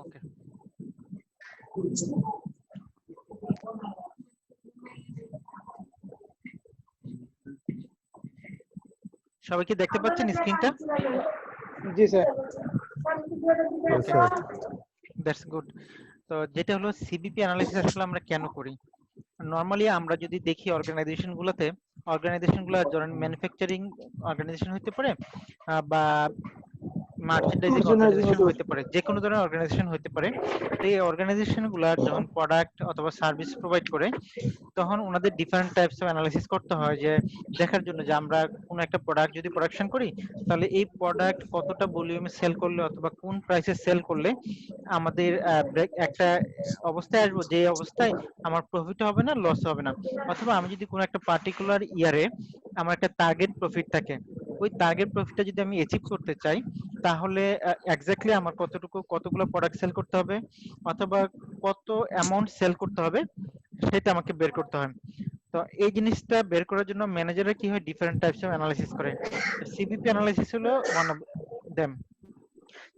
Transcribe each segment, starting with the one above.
ওকে, সবাই কি দেখতে পাচ্ছেন স্ক্রিনটা? জি স্যার। Okay, that's good. তো যেটা হলো সিবিপি অ্যানালাইসিস আসলে আমরা কেন করি? নরমালি আমরা যদি দেখি অর্গানাইজেশন গুলো ধরেন ম্যানুফ্যাকচারিং অর্গানাইজেশন হতে পারে বা মার্চেন্ডাইজিং অর্গানাইজেশন হতে পারে, যে কোনো ধরনের অর্গানাইজেশন হতে পারে। তো এই অর্গানাইজেশন গুলা যখন প্রোডাক্ট অথবা সার্ভিস প্রোভাইড করে, তখন ওনাদের ডিফারেন্ট টাইপস অফ অ্যানালাইসিস করতে হয়, যে দেখার জন্য যে আমরা কোনো একটা প্রোডাক্ট যদি প্রোডাকশন করি, তাহলে এই প্রোডাক্ট কতটা ভলিউমে সেল করলে অথবা কোন প্রাইসে সেল করলে আমাদের একটা অবস্থায় আসবো যে অবস্থায় আমার প্রফিট হবে না, লস হবে না। অথবা আমি যদি কোনো একটা পার্টিকুলার ইয়ারে আমার একটা টার্গেট প্রফিট থাকে, ওই টার্গেট প্রফিটটা যদি আমি অ্যাচিভ করতে চাই, তাহলে এক্স্যাক্টলি আমার কতগুলো প্রোডাক্ট সেল করতে হবে অথবা কত অ্যামাউন্ট সেল করতে হবে, সেটা আমাকে বের করতে হয়। তো এই জিনিসটা বের করার জন্য ম্যানেজাররা কি হয়, ডিফারেন্ট টাইপস অফ অ্যানালাইসিস করে। সিবিপি অ্যানালাইসিস হলো one of them.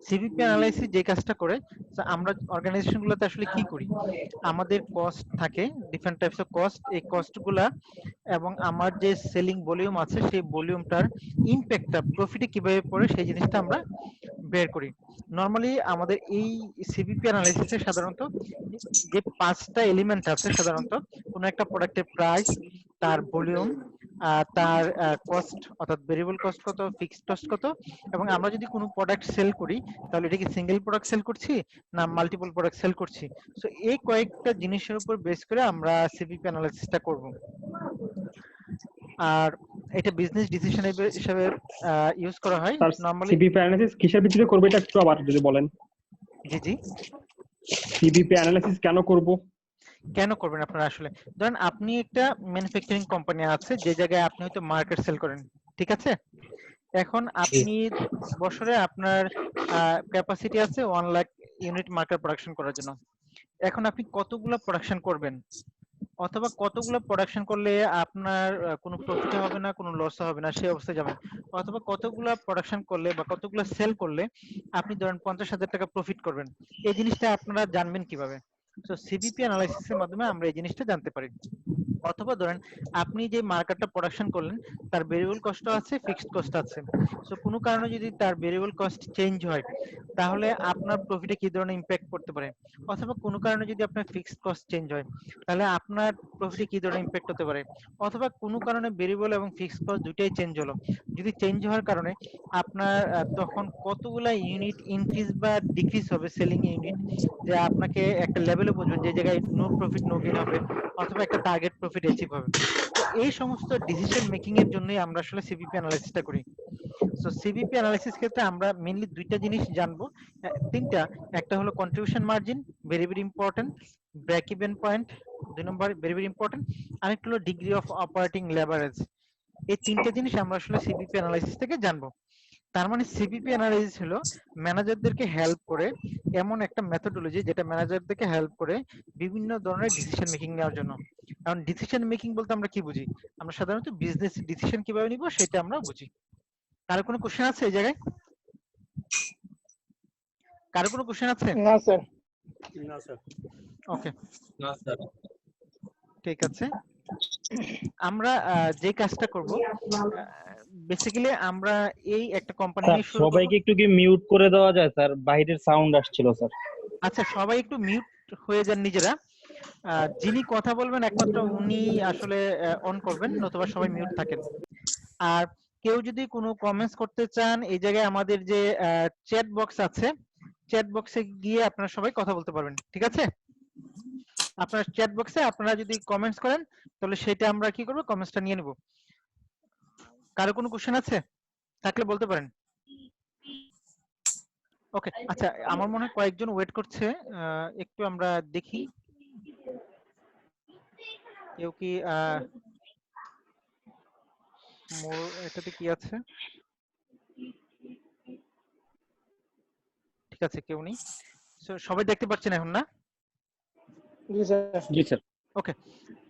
CBP analysis যে কাজটা করে, আমরা অর্গানাইজেশন গুলোতে আসলে কি করি, আমাদের কস্ট থাকে, ডিফারেন্ট টাইপস অফ কস্ট, এই কস্ট গুলা এবং আমার যে সেলিং ভলিউম আছে সেই ভলিউমটার ইমপ্যাক্টটা প্রফিটে কিভাবে পড়ে সেই জিনিসটা আমরা বের করি। নরমালি আমাদের এই সিবিপি অ্যানালাইসিসে সাধারণত যে 5টা এলিমেন্ট আছে, সাধারণত কোনো একটা প্রোডাক্টের প্রাইস, তার ভলিউম, তার কস্ট অর্থাৎ ভেরিয়েবল কস্ট কত, ফিক্সড কস্ট কত, এবং আমরা যদি কোনো প্রোডাক্ট সেল করি তাহলে এটা কি সিঙ্গেল প্রোডাক্ট সেল করছি না মাল্টিপল প্রোডাক্ট সেল করছি। সো এই কয়েকটা জিনিসের উপর বেস করে আমরা সিবিপি অ্যানালাইসিসটা করব। আর এটা বিজনেস ডিসিশন হিসেবে ইউজ করা হয় স্যার নরমালি। সিবিপি অ্যানালিসিস কিসের ভিত্তিতে করবে এটা একটু আবার যদি বলেন। জি জি, সিবিপি অ্যানালিসিস কেন করব? কেন করবেন আপনারা? আসলে ধরেন আপনি একটা ম্যানুফ্যাকচারিং কোম্পানি আছে, যে জায়গায় আপনি হয়তো মার্কেট সেল করেন, ঠিক আছে? এখন আপনি বছরে আপনার ক্যাপাসিটি আছে 1 লাখ ইউনিট মার্কেট প্রোডাকশন করার জন্য। এখন আপনি কতগুলো প্রোডাকশন করবেন অথবা কতগুলো প্রোডাকশন করলে আপনার কোনো প্রফিট হবে না, কোনো লস হবে না, সেই অবস্থায় যাবেন, অথবা কতগুলো প্রোডাকশন করলে বা কতগুলো সেল করলে আপনি ধরেন 50,000 টাকা প্রফিট করবেন, এই জিনিসটা আপনারা জানবেন কিভাবে? তো সিবিপি অ্যানালাইসিসের মাধ্যমে আমরা এই জিনিসটা জানতে পারি। অথবা ধরেন আপনি যে মার্কেটটা প্রোডাকশন করলেন, তার ভেরিয়েবল কস্ট আছে, ফিক্সড কস্ট আছে। সো কোনো কারণে যদি তার ভেরিয়েবল কস্ট চেঞ্জ হয়, তাহলে আপনার প্রফিটে কি ধরনের ইম্প্যাক্ট পড়তে পারে, অথবা কোনো কারণে যদি আপনার ফিক্সড কস্ট চেঞ্জ হয়, তাহলে আপনার প্রফিটে কি ধরনের ইম্প্যাক্ট হতে পারে, অথবা কোনো কারণে ভেরিয়েবল এবং ফিক্সড কস্ট দুটাই চেঞ্জ হলো, যদি চেঞ্জ হওয়ার কারণে আপনার তখন কতগুলা ইউনিট ইনক্রিজ বা ডিক্রিজ হবে, সেলিং ইউনিট, যে আপনাকে একটা লেভেলে বুঝবেন যে জায়গায় নো প্রফিট নো গেইন হবে অথবা একটা টার্গেট প্রফিট অ্যাচিভ হবে। তো এই সমস্ত ডিসিশন মেকিং এর জন্যই আমরা আসলে সিবিপি অ্যানালাইসিসটা করি। সো সিবিপি অ্যানালাইসিস ক্ষেত্রে আমরা মেইনলি দুইটা জিনিস জানবো, তিনটা। একটা হলো contribution margin, very very important. Break even point, 2 number, very very important. আরেকটা হলো ডিগ্রি অফ অপারেটিং লেভারেজ। এই তিনটা জিনিস আমরা আসলে সিবিপি অ্যানালাইসিস থেকে জানবো। তার মানে সিবিপি অ্যানালাইসিস হলো ম্যানেজারদেরকে হেল্প করে এমন একটা মেথোডোলজি যেটা ম্যানেজারদেরকে হেল্প করে বিভিন্ন ধরনের ডিসিশন মেকিং নেওয়ার জন্য। কারণ ডিসিশন মেকিং বলতে আমরা কি বুঝি? আমরা সাধারণত বিজনেস ডিসিশন কিভাবে নিব সেটা আমরা বুঝি। কারো কোনো কোশ্চেন আছে এই জায়গায়? কারো কোনো কোশ্চেন আছে? না স্যার। না স্যার। ওকে, না স্যার। ঠিক আছে। আমরা যে কাজটা করব, বেসিক্যালি আমরা এই একটা কোম্পানি স্যার নিয়ে শুরু করব। সবাইকে একটু কি মিউট করে দেওয়া যায় স্যার? বাইরের সাউন্ড আসছিল স্যার। আচ্ছা, সবাই একটু মিউট হয়ে যান নিজেরা। যিনি কথা বলবেন একমাত্র উনি আসলে অন করবেন, নতুবা সবাই মিউট থাকেন। আর কেউ যদি কোনো কমেন্টস করতে চান, এই জায়গায় আমাদের যে চ্যাট বক্স আছে, চ্যাট বক্সে গিয়ে আপনারা সবাই কথা বলতে পারবেন, ঠিক আছে? আপনার চ্যাট বক্সে আপনারা যদি কমেন্টস করেন, তাহলে সেটা আমরা কি করব, কমেন্টসটা নিয়ে নেব। কারো কোনো কোশ্চেন আছে? থাকলে বলতে পারেন। ওকে, আচ্ছা, আমার মনে হয় কয়েকজন ওয়েট করছে, একটু আমরা দেখি কেউ কি এটাতে কি আছে। ঠিক আছে, কেউ নেই। সবাই দেখতে পাচ্ছেন এখন, না? জি স্যার। জি স্যার। ওকে,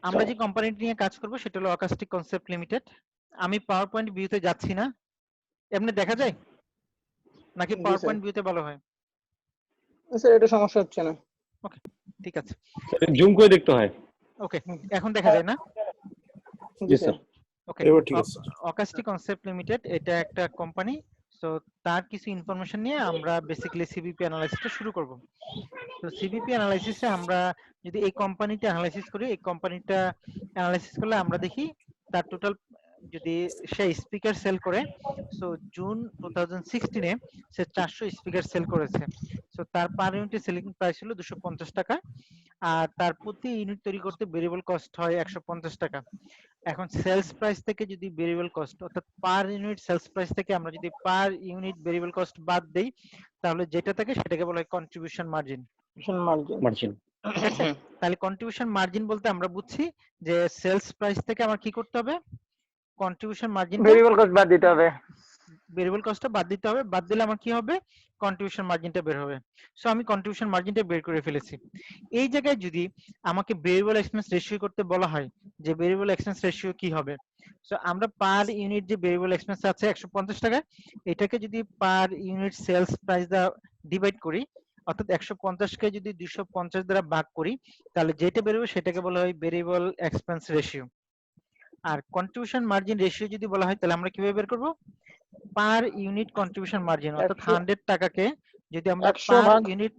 আমরা যে কোম্পানিটি নিয়ে কাজ করব সেটা হলো অকাস্টিক কনসেপ্ট লিমিটেড। আমি পাওয়ার পয়েন্ট ভিউতে যাচ্ছি না, এমনি দেখা যায় নাকি জি পাওয়ার স্যার। পয়েন্ট ভিউতে ভালো হয়? স্যার এটা সমস্যা হচ্ছে না। ওকে, ঠিক আছে। জুম করে দেখতে হয়। ওকে, এখন দেখা যায় না? জি স্যার। ওকে, এবার ঠিক আছে। অকাস্টি কনসেপ্ট লিমিটেড এটা একটা কোম্পানি। সো তার কিছু ইনফরমেশন নিয়ে আমরা বেসিক্যালি সিবিপি অ্যানালাইসিসটা শুরু করব। তো সিবিপি অ্যানালাইসিসে আমরা যদি এই কোম্পানিটা অ্যানালাইসিস করি, এই কোম্পানিটা অ্যানালাইসিস করলে আমরা দেখি তার টোটাল, যদি সে স্পিকার সেল করে, সো জুন 2016 এ সে 400 স্পিকার সেল করেছে। সো তার পার ইউনিটের সেলিং প্রাইস হলো 250 টাকা, আর তার প্রতি ইউনিট তৈরি করতে ভেরিয়েবল কস্ট হয় 150 টাকা। এখন সেলস প্রাইস থেকে যদি ভেরিয়েবল কস্ট অর্থাৎ পার ইউনিট সেলস প্রাইস থেকে আমরা যদি পার ইউনিট ভেরিয়েবল কস্ট বাদ দেই, তাহলে যেটা থাকে সেটাকে বলা হয় কন্ট্রিবিউশন মার্জিন। মার্জিন। ঠিক আছে, তাহলে কন্ট্রিবিউশন মার্জিন বলতে আমরা বুঝছি যে সেলস প্রাইস থেকে আমার কি করতে হবে, কন্ট্রিবিউশন মার্জিন, ভেরিয়েবল কস্ট বাদ দিতে হবে। ভেরিয়েবল কস্টটা বাদ দিতে হবে, বাদ দিলে আমার কি হবে, কন্ট্রিবিউশন মার্জিনটা বের হবে। সো আমি কন্ট্রিবিউশন মার্জিনটা বের করে ফেলেছি। এই জায়গায় যদি আমাকে ভেরিয়েবল এক্সপেন্স রেশিও করতে বলা হয় যে ভেরিয়েবল এক্সপেন্স রেশিও কি হবে, সো আমরা পার ইউনিট যে ভেরিয়েবল এক্সপেন্স আছে 150 টাকা, এটাকে যদি পার ইউনিট সেলস প্রাইস দ্বারা ডিভাইড করি, অর্থাৎ 150 কে যদি 250 দ্বারা ভাগ করি, তাহলে যেটা বেরোবে সেটাকে বলা হয় ভেরিয়েবল এক্সপেন্স রেশিও। আর কন্ট্রিবিউশন মার্জিন রেশিও যদি বলা হয়, তাহলে আমরা কিভাবে বের করব, পার ইউনিট কন্ট্রিবিউশন মার্জিন, অর্থাৎ 100 টাকাকে যদি আমরা 100 পার ভাগ ইউনিট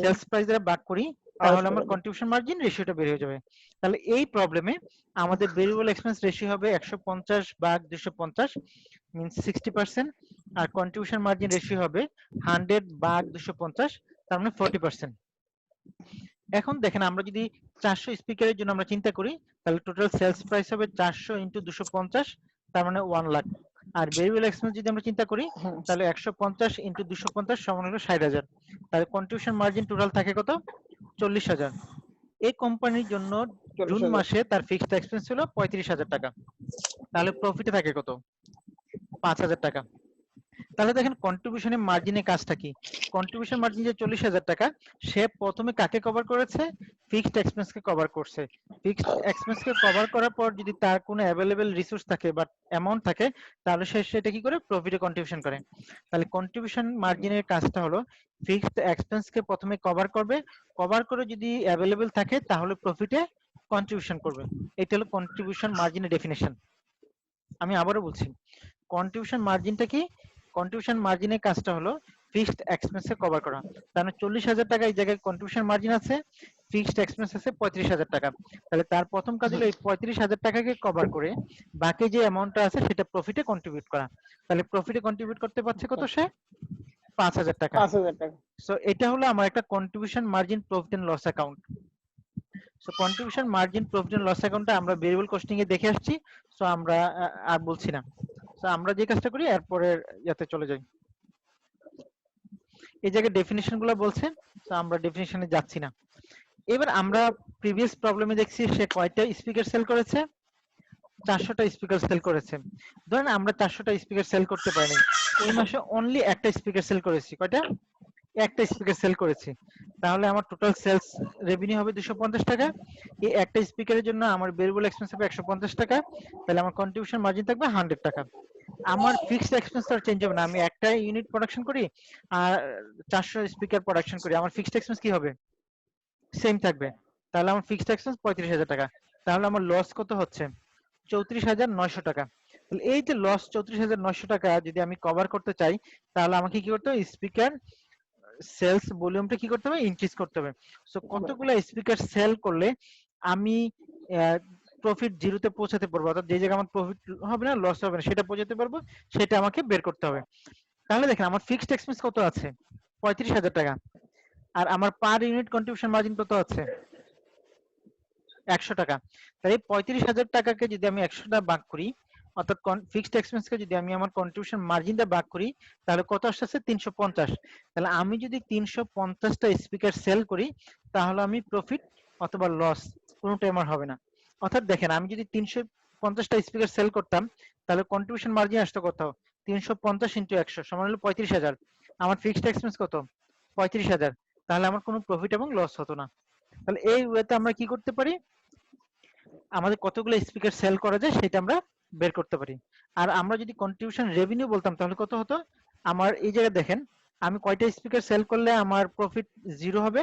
সেলস প্রাইস দ্বারা ভাগ করি, তাহলে আমার কন্ট্রিবিউশন মার্জিন রেশিওটা বের হয়ে যাবে। তাহলে এই প্রবলেমে আমাদের ভেরিয়েবল এক্সপেন্স রেশিও হবে 150 ভাগ 250 মিন্স 60%, আর কন্ট্রিবিউশন মার্জিন রেশিও হবে 100 ভাগ 250, তার মানে 40%। এখন দেখেন, আমরা যদি 400 স্পিকারের জন্য আমরা চিন্তা করি, তাহলে টোটাল সেলস প্রাইস হবে 400 ইনটু 250, তার মানে 1 লাখ। আর ভেরিয়েবল এক্সপেন্স যদি আমরা চিন্তা করি, তাহলে 150 ইনটু 250 সমান হলো 60,000। তাহলে কন্ট্রিবিউশন মার্জিন টোটাল থাকে কত, 40,000। এই কোম্পানির জন্য জুন মাসে তার ফিক্সড এক্সপেন্স ছিল 35,000 টাকা, তাহলে প্রফিটে থাকে কত, 5,000 টাকা। তাহলে দেখেন কন্ট্রিবিউশনের মার্জিনের কাজটা কি, কন্ট্রিবিউশন মার্জিন যে 40,000 টাকা, সে প্রথমে কাকে কভার করেছে, ফিক্সড এক্সপেন্স কে কভার করছে। ফিক্সড এক্সপেন্স কে কভার করার পর যদি তার কোনো অ্যাভেলেবল রিসোর্স থাকে বা অ্যামাউন্ট থাকে, তাহলে সে সেটা কি করে, প্রফিটে কন্ট্রিবিউশন করে। তাহলে কন্ট্রিবিউশন মার্জিনের কাজটা হলো ফিক্সড এক্সপেন্স কে প্রথমে কভার করবে, কভার করে যদি অ্যাভেলেবল থাকে তাহলে প্রফিটে কন্ট্রিবিউশন করবে। এটা হলো কন্ট্রিবিউশন মার্জিনের ডেফিনেশন। আমি আবারও বলছি, কন্ট্রিবিউশন মার্জিনটা কি, কন্ট্রিবিউশন মার্জিনের কাজটা হলো ফিক্সড এক্সপেন্স কভার করা। তার মানে 40,000 টাকা এই জায়গায় কন্ট্রিবিউশন মার্জিন আছে, ফিক্সড এক্সপেন্স আছে 35,000 টাকা। তাহলে তার প্রথম কাজ হলো এই 35,000 টাকাকে কভার করে বাকি যে অ্যামাউন্টটা আছে সেটা প্রফিটে কন্ট্রিবিউট করা। তাহলে প্রফিটে কন্ট্রিবিউট করতে পারছে কত সে, 5,000 টাকা। 5,000 টাকা। সো এটা হলো আমার একটা contribution margin profit and loss account. So contribution margin profit and loss অ্যাকাউন্টটা আমরা ভেরিয়েবল কস্টিং এ দেখে আসছি। সো আমরা আর বলছি না। সো আমরা যে কাজটা করি এরপরে ইয়াতে চলে যাই। এই জায়গায় ডেফিনিশন গুলো বলছে, তো আমরা ডেফিনিশনে যাচ্ছি না। এবার আমরা প্রিভিয়াস প্রবলেমে দেখছি সে কয়টা স্পিকার সেল করেছে, 400টা স্পিকার সেল করেছে। ধরেন আমরা 400টা স্পিকার সেল করতে পারিনি, ওই মাসে অনলি একটা স্পিকার সেল করেছি। কয়টা, একটা স্পিকার সেল করেছি। তাহলে আমার টোটাল সেলস রেভিনিউ হবে 250 টাকা। এই একটা স্পিকারের জন্য আমার ভেরিয়েবল এক্সপেন্স হবে 150 টাকা, তাহলে আমার কন্ট্রিবিউশন মার্জিন থাকবে 100 টাকা। আমার ফিক্সড এক্সপেন্স আর চেঞ্জ হবে না, আমি একটা ইউনিট প্রোডাকশন করি আর 400 স্পিকার প্রোডাকশন করি, আমার ফিক্সড এক্সপেন্স কি হবে, সেম থাকবে। তাহলে আমার ফিক্সড এক্সপেন্স 35,000 টাকা। তাহলে আমার লস কত হচ্ছে, 34,900 টাকা। তাহলে এই যে লস 34,900 টাকা যদি আমি কভার করতে চাই, তাহলে আমাকে কি করতে হবে, স্পিকার সেলস ভলিউমটা কি করতে হবে, ইনক্রিজ করতে হবে। সো কতগুলো স্পিকার সেল করলে আমি প্রফিট জিরোতে পৌঁছাতে পারবো, অর্থাৎ যে জায়গায় আমার প্রফিট হবে না, লস হবে না, সেটা পৌঁছাতে পারবো, সেটা আমাকে বের করতে হবে। তাহলে দেখেন আমার ফিক্সড এক্সপেন্স কত আছে, 35,000 টাকা, আর আমার পার ইউনিট কন্ট্রিবিউশন মার্জিন কত আছে, 100 টাকা। তাহলে এই 35,000 টাকাকে যদি আমি 100টা ভাগ করি, অর্থাৎ ফিক্সড এক্সপেন্সকে যদি আমি আমার কন্ট্রিবিউশন মার্জিনটা ভাগ করি, তাহলে কত আসছে, 350। তাহলে আমি যদি 350টা স্পিকার সেল করি, তাহলে আমি প্রফিট অথবা লস কোনোটাই আমার হবে না। অর্থাৎ দেখেন, আমি যদি 350টা স্পিকার সেল করতাম, তাহলে কন্ট্রিবিউশন মার্জিন আসতো কত, 350 ইন্টু 100 সমান হলো 35,000। আমার ফিক্সড এক্সপেন্স কত, 35,000। তাহলে আমার কোনো প্রফিট এবং লস হতো না। তাহলে এই ওয়েতে আমরা কি করতে পারি, আমাদের কতগুলো স্পিকার সেল করা যায় সেটা আমরা বের করতে পারি। আর আমরা যদি কন্ট্রিবিউশন রেভিনিউ বলতাম তাহলে কত হতো, আমার এই জায়গায় দেখেন আমি কয়টা স্পিকার সেল করলে আমার প্রফিট 0 হবে?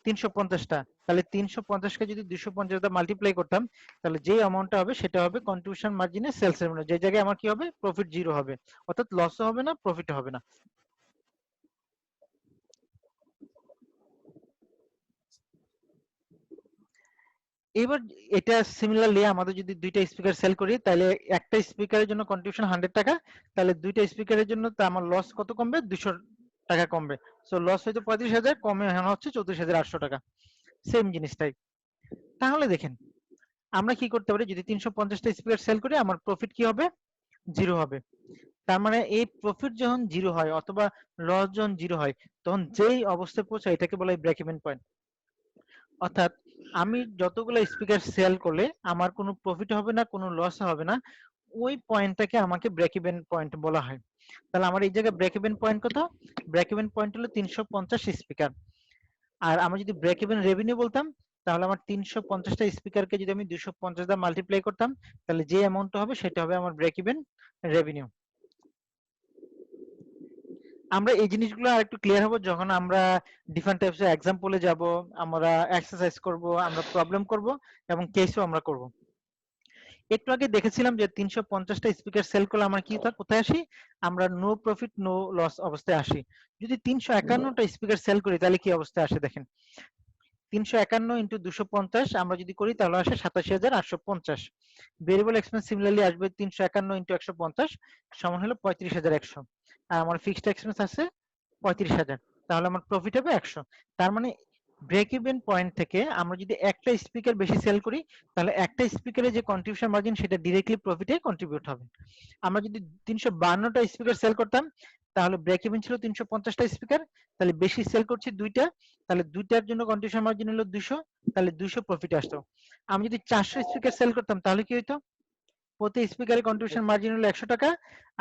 350টা। তাহলে 350কে যদি 250 দ্বারা মাল্টিপ্লাই করতাম, তাহলে যে অ্যামাউন্টটা হবে সেটা হবে কন্ট্রিবিউশন মার্জিনে সেলস রেভিনিউ, যে জায়গায় আমার কি হবে? প্রফিট 0 হবে, অর্থাৎ লসও হবে না, প্রফিটও হবে না। এবার এটা সিমিলারলি আমাদের যদি দুইটা স্পিকার সেল করি, তাহলে একটা স্পিকারের জন্য কন্ট্রিবিউশন 100 টাকা, তাহলে দুইটা স্পিকারের জন্য তো আমার লস কত কমবে? 200 টাকা কমবে। সো লস হয়তো 35,000, কমে এখন হচ্ছে 34,800 টাকা, সেম জিনিসটাই। তাহলে দেখেন আমরা কি করতে পারি, যদি 350টা স্পিকার সেল করি আমার প্রফিট কি হবে? 0 হবে। তার মানে এই প্রফিট যখন 0 হয় অথবা লস যখন 0 হয়, তখন যেই অবস্থায় পৌঁছায় এটাকে বলা হয় ব্রেক ইভেন পয়েন্ট। অর্থাৎ আমি যতগুলো স্পিকার সেল করলে আমার কোনো প্রফিট হবে না, কোনো লস হবে না, ওই পয়েন্টটাকে আমাকে ব্রেক ইভেন পয়েন্ট বলা হয়। তাহলে আমার এই জায়গায় ব্রেক ইভেন পয়েন্ট কত? ব্রেক ইভেন পয়েন্ট হলো 350 স্পিকার। আর আমরা যদি ব্রেক ইভেন রেভিনিউ বলতাম, তাহলে আমার 350টা স্পিকারকে যদি আমি 250 দ্বারা মাল্টিপ্লাই করতাম, তাহলে যে অ্যামাউন্টটা হবে সেটা হবে আমার ব্রেক ইভেন রেভিনিউ। আমরা এই জিনিসগুলো আরেকটু ক্লিয়ার হবো যখন আমরা ডিফারেন্ট টাইপসের এক্সাম্পলে যাব, আমরা এক্সারসাইজ করব, আমরা প্রবলেম করব এবং কেসও আমরা করব। একটু আগে দেখেছিলাম যে 350টা স্পিকার সেল করলে আমরা কি কোথায় আসি? আমরা নো প্রফিট নো লস অবস্থায় আসি। যদি 351টা স্পিকার সেল করি তাহলে কি অবস্থায় আসে দেখেন। 351 ইন্টু 250 আমরা যদি করি তাহলে আসে 87,850। ভেরিয়েবল এক্সপেন্স সিমিলারলি আসবে 351 ইন্টু 150 সমান হলো 35,100। আর আমার ফিক্সড এক্সপেন্স আছে 35,000, তাহলে আমার প্রফিট হবে 100। তার মানে ব্রেক ইভেন পয়েন্ট থেকে আমরা যদি একটা স্পিকার বেশি সেল করি, তাহলে একটা স্পিকারের যে কন্ট্রিবিউশন মার্জিন সেটা ডিরেক্টলি প্রফিটে কন্ট্রিবিউট হবে। আমরা যদি 352টা স্পিকার সেল করতাম, তাহলে ব্রেক ইভেন ছিল 350টা স্পিকার, তাহলে বেশি সেল করছি দুইটা, তাহলে দুইটার জন্য কন্ট্রিবিউশন মার্জিন হলো 200, তাহলে 200 প্রফিট আসতো। আমি যদি 400 স্পিকার সেল করতাম তাহলে কি হইতো? প্রতি স্পিকারের কন্ট্রিবিউশন মার্জিন হলো 100 টাকা,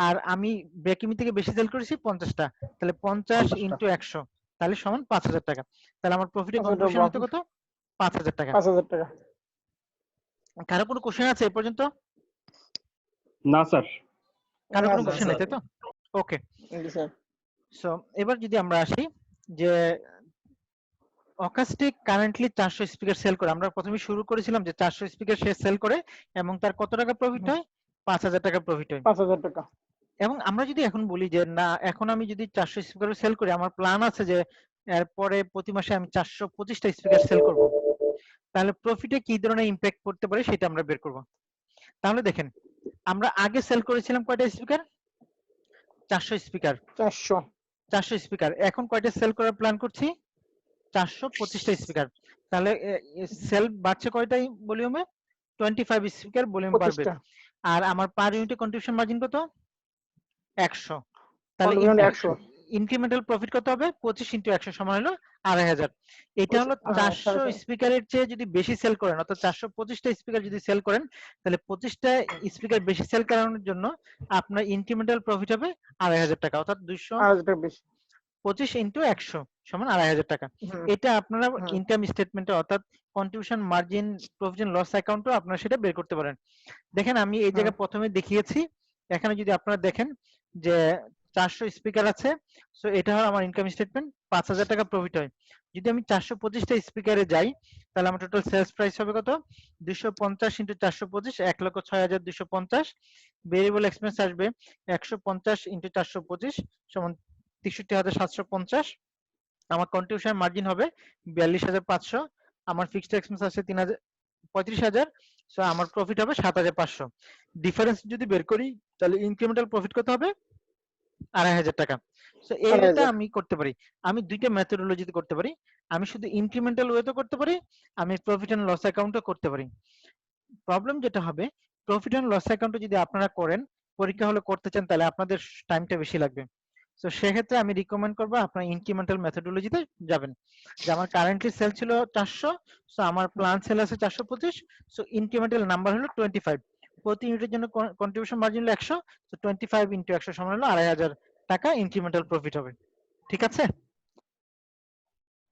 আর আমি ব্রেক ইভেন থেকে বেশি সেল করেছি 50টা, তাহলে 50 ইন্টু 100 তাহলে সমান 5,000 টাকা। তাহলে আমার প্রফিটের কন্ট্রিবিউশন হতো কত? 5,000 টাকা। 5,000 টাকা। কারো কোনো কোশ্চেন আছে এ পর্যন্ত? না স্যার। কারো না কোনো স্যার। কোশ্চেন নেই তাই তো? ওকে, জি স্যার। সো এবার যদি আমরা আসি যে অকাস্টিক কারেন্টলি 400 স্পিকার সেল করে, আমরা প্রথমে শুরু করেছিলাম যে 400 স্পিকার সে সেল করে এবং তার কত টাকা প্রফিট হয়? 5,000 টাকা প্রফিট হয়। 5,000 টাকা। এবং আমরা যদি এখন বলি যে না, এখন আমি যদি 400 স্পিকার সেল করি, আমার প্ল্যান আছে যে এরপরে প্রতি মাসে আমি 425টা স্পিকার সেল করব, তাহলে প্রফিটে কি ধরনের ইমপ্যাক্ট পড়তে পারে সেটা আমরা বের করব। তাহলে দেখেন আমরা আগে সেল করেছিলাম কয়টা স্পিকার? 400 স্পিকার। 400 স্পিকার। এখন কয়টা সেল করার প্ল্যান করছি? 425টা স্পিকার। তাহলে সেল বাড়ছে কয়টাই ভলিউমে? 25 স্পিকার ভলিউম বাড়বে। 25টা। আর আমার পার ইউনিটে কন্ট্রিবিউশন মার্জিন কত? 100। তাহলে কন্ট্রিবিউশন 100। ইনক্রিমেন্টাল প্রফিট কত হবে? 25 ইনটু 100 সমান হলো 2,500। এটা হলো 400 5,500। স্পিকারের চেয়ে যদি বেশি সেল করেন, অর্থাৎ 425টা স্পিকার যদি সেল করেন, তাহলে 25টা স্পিকার বেশি সেল করানোর জন্য আপনার ইনক্রিমেন্টাল প্রফিট হবে 2,500 টাকা, অর্থাৎ 2,000 টাকা বেশি। 225 ইনটু 100 সমান 2,500 টাকা। এটা আপনারা ইনকাম স্টেটমেন্টে অর্থাৎ contribution margin profit and loss অ্যাকাউন্টও আপনারা সেটা বের করতে পারেন। দেখেন আমি এই জায়গায় প্রথমে দেখিয়েছি, এখানে যদি আপনারা দেখেন যে 400 স্পিকার আছে, সো এটা হলো আমার ইনকাম স্টেটমেন্ট, 5,000 টাকা প্রফিট হয়। যদি আমি 425টা স্পিকারে যাই, তাহলে আমার টোটাল সেলস প্রাইস হবে কত? 250 ইনটু 425 1,06,250। ভেরিয়েবল এক্সপেন্স আসবে 150 ইনটু 425 সমান 63,750। আমার কন্ট্রিবিউশন মার্জিন হবে 42,500। আমার ফিক্সড এক্সপেন্স আছে 35,000, সো আমার প্রফিট হবে 7,500। ডিফারেন্স যদি বের করি তাহলে ইনক্রিমেন্টাল প্রফিট কত হবে? 2,500 টাকা। সো এই ওয়েটা আমি করতে পারি। আমি দুইটা মেথডোলজিতে করতে পারি। আমি শুধু ইনক্রিমেন্টাল ওয়েতে করতে পারি, আমি প্রফিট এন্ড লস অ্যাকাউন্টও করতে পারি। প্রবলেম যেটা হবে, প্রফিট এন্ড লস অ্যাকাউন্টে যদি আপনারা করেন, পরীক্ষা হলে করতে চান, তাহলে আপনাদের টাইমটা বেশি লাগবে। তো সেক্ষেত্রে আমি রিকমেন্ড করবো আপনার ইনক্রিমেন্টাল মেথডোলজিতে যাবেন। যে আমার কারেন্টলি সেল ছিল 400, সো আমার প্ল্যান সেল আছে 425, সো ইনক্রিমেন্টাল নাম্বার হলো 25। প্রতি ইউনিটের জন্য কন্ট্রিবিউশন মার্জিন হলো 100, সো 25 ইনটু 100 সমান হলো 2,500 টাকা ইনক্রিমেন্টাল প্রফিট হবে। ঠিক আছে?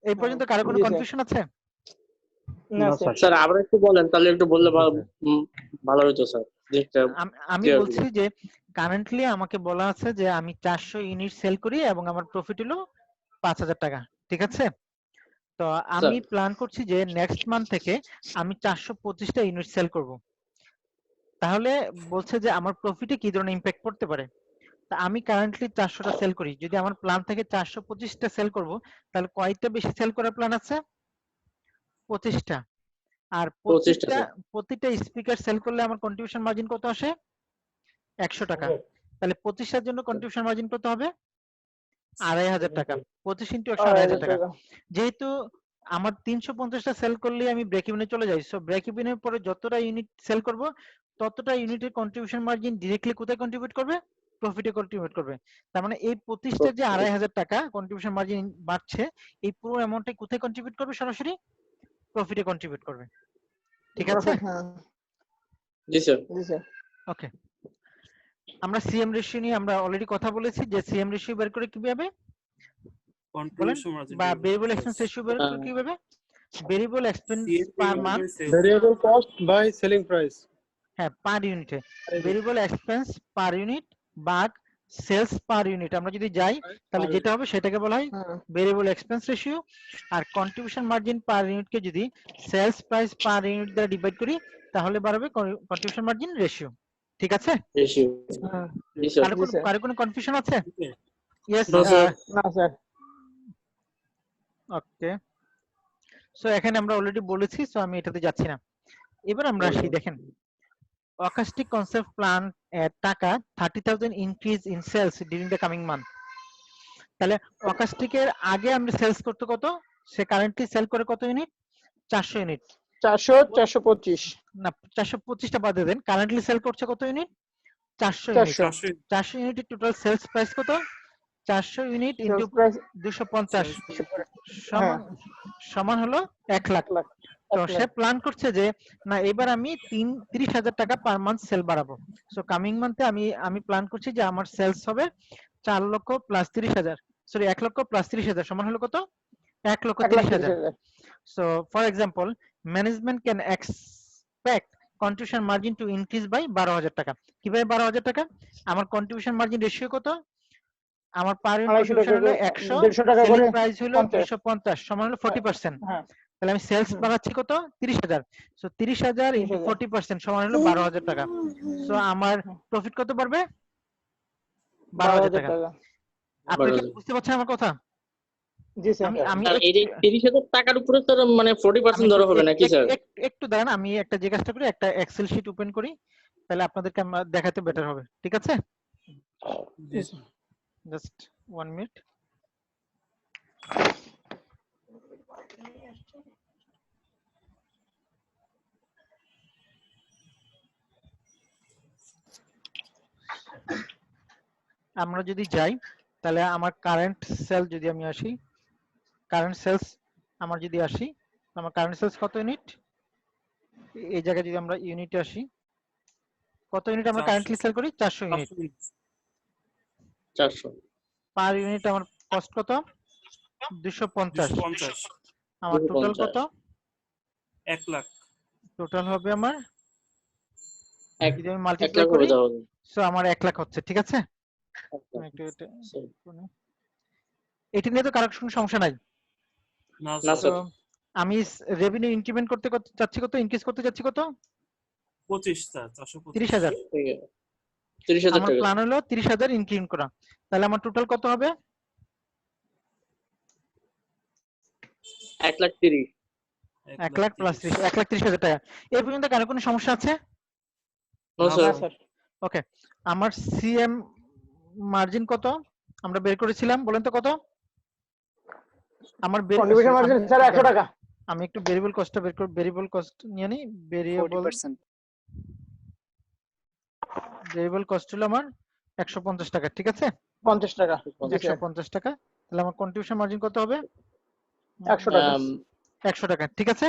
এই পর্যন্ত কারো কোনো কনফিউশন আছে? না স্যার। স্যার আবার একটু বলেন, তাহলে একটু বললে ভালো হতো স্যার। আমি clear বলছি যে কারেন্টলি আমাকে বলা আছে যে আমি 400 ইউনিট সেল করি এবং আমার প্রফিট হলো 5000 টাকা, ঠিক আছে? তো আমি প্ল্যান করছি যে নেক্সট মান্থ থেকে আমি 425টা ইউনিট সেল করব। তাহলে বলছে যে আমার প্রফিটে কি ধরনের ইমপ্যাক্ট পড়তে পারে। তা আমি কারেন্টলি 400টা সেল করি, যদি আমার প্ল্যান থেকে 425টা সেল করব, তাহলে কয়টা বেশি সেল করার প্ল্যান আছে? 25টা। আর 25টা স্যার। প্রতিটা স্পিকার সেল করলে আমার কন্ট্রিবিউশন মার্জিন কত আসে? 100 টাকা। তাহলে 25টার জন্য কন্ট্রিবিউশন মার্জিন কত হবে? 2500 টাকা। 25 ইন্টু 100 2500 টাকা। যেহেতু আমার 350টা সেল করলে আমি ব্রেক ইভেনে চলে যাই, সো ব্রেক ইভেনের পরে যতটা ইউনিট সেল করব ততটা ইউনিটের কন্ট্রিবিউশন মার্জিন ডিরেক্টলি কোথায় কন্ট্রিবিউট করবে? প্রফিটে কন্ট্রিবিউট করবে। তার মানে এই 25টার যে 2500 টাকা কন্ট্রিবিউশন মার্জিন বাড়ছে, এই পুরো অ্যামাউন্টটাই কোথায় কন্ট্রিবিউট করবে? সরাসরি প্রফিটে কন্ট্রিবিউট করবে, ঠিক আছে? জি স্যার। ওকে, আমরা সিএম রেশিও নিয়ে আমরা অলরেডি কথা বলেছি যে সিএম রেশিও বের করে কিভাবে বলেন, বা ভেরিয়েবল এক্সপেন্স রেশিও বের করে কিভাবে? Variable expense per month, Variable cost by selling price. হ্যাঁ পার ইউনিটে, ভেরিয়েবল এক্সপেন্স পার ইউনিট ভাগ সেলস পার ইউনিট। আমরা যদি যাই তাহলে যেটা হবে সেটাকে বলা হয় ভেরিয়েবল এক্সপেন্স রেশিও। আর কন্ট্রিবিউশন মার্জিন পার ইউনিটকে যদি সেলস প্রাইস পার ইউনিট দ্বারা ডিভাইড করি তাহলে বাড়বে কন্ট্রিবিউশন মার্জিন রেশিও, ঠিক আছে? রেশিও। জি স্যার। কারো কোনো কনফিউশন আছে? Yes No, sir. না স্যার। ওকে, সো এখানে আমরা অলরেডি বলেছি, সো আমি এটাতে যাচ্ছি না। এবার আমরা আসি, দেখেন অকাস্টিক কনসেপ্ট প্ল্যান টাকা 30,000 increase in sales during the coming month. তাহলে অকাস্টিকের আগে আমরা সেলস করতে কত? সে কারেন্টলি সেল করে কত ইউনিট? 400 ইউনিট। 400 425 না 425টা বাদে দেন, কারেন্টলি সেল করছে কত ইউনিট? 400 ইউনিট। 400 ইউনিটের টোটাল সেলস প্রাইস কত? 400 ইউনিট ইনটু 250 সমান হলো 1 লাখ। তো সে প্ল্যান করছে যে না এবার আমি 30,000 টাকা পার মান্থ সেল বাড়াবো। সো কামিং মান্থে আমি প্ল্যান করছি যে আমার সেলস হবে 4 লক্ষ প্লাস 30,000, সরি 1 লক্ষ প্লাস 30,000 সমান হলো কত? 1 লক্ষ 30,000। So for example management can expect contribution margin to increase by 12,000 টাকা। কিভাবে 12,000 টাকা? আমার কন্ট্রিবিউশন মার্জিন রেশিও কত? আমার পার ইউনিট কন্ট্রিবিউশন হলো 100, সেলিং প্রাইস হলো 250 সমান হলো 40%। তাহলে আমি সেলস বাড়াচ্ছি কত? 30,000। সো 30,000 ইনটু 40% সমান হলো 12,000 টাকা। সো আমার প্রফিট কত বাড়বে? 12,000 টাকা। আপনি কি বুঝতে পারছেন আমার কথা? জি স্যার। আমি আর এই যে 30,000 টাকার উপরে স্যার মানে 40% ধরা হবে নাকি স্যার? একটু দাঁড়ান, আমি একটা যে কাজটা করি, একটা এক্সেল শিট ওপেন করি, তাহলে আপনাদেরকে আমরা দেখাতে বেটার হবে, ঠিক আছে? Just 1 minute. আমরা যদি যাই তাহলে আমার কারেন্ট সেল যদি আমি আসি, কারেন্ট সেলস আমার যদি আসি, আমার কারেন্ট সেলস কত ইউনিট? এই জায়গায় যদি আমরা ইউনিটে আসি, কত ইউনিট আমরা কারেন্টলি সেল করি? 400 ইউনিট। 400 পার ইউনিট আমার কস্ট কত? 250। আমার টোটাল কত? 1 লাখ। টোটাল হবে আমার, যদি আমি 1 মাল্টিপ্লাই লাখ করি, হবে তাহলে। সো আমার 1 লাখ হচ্ছে, ঠিক আছে? একটু এটা নিয়ে তো কারো কোনো সমস্যা নাই। না স্যার। আমি রেভিনিউ ইনক্রিমেন্ট করতে চাচ্ছি কত? ইনক্রিজ করতে চাচ্ছি কত? 25 স্যার, 425। 30,000। 30,000 আমার টাকা। প্ল্যান হলো 30,000 ইনক্রিমেন্ট করা। তাহলে আমার টোটাল কত হবে? 1,30,000। 1 লাখ প্লাস 30, 1,30,000 টাকা। এই পর্যন্ত কারো কোনো সমস্যা আছে? No sir. ওকে, আমার সিএম মার্জিন কত আমরা বের করেছিলাম, বলেন তো কত? আমার কন্ট্রিবিউশন মার্জিন স্যার 100 টাকা। আমি একটু ভেরিয়েবল কস্টটা বের করব, ভেরিয়েবল কস্ট নিয়ে নিই। ভেরিয়েবল কস্ট হলো আমার 150 টাকা, ঠিক আছে? 50 টাকা। 150 টাকা। তাহলে আমার কন্ট্রিবিউশন মার্জিন কত হবে? 100 টাকা। 100 টাকা, ঠিক আছে?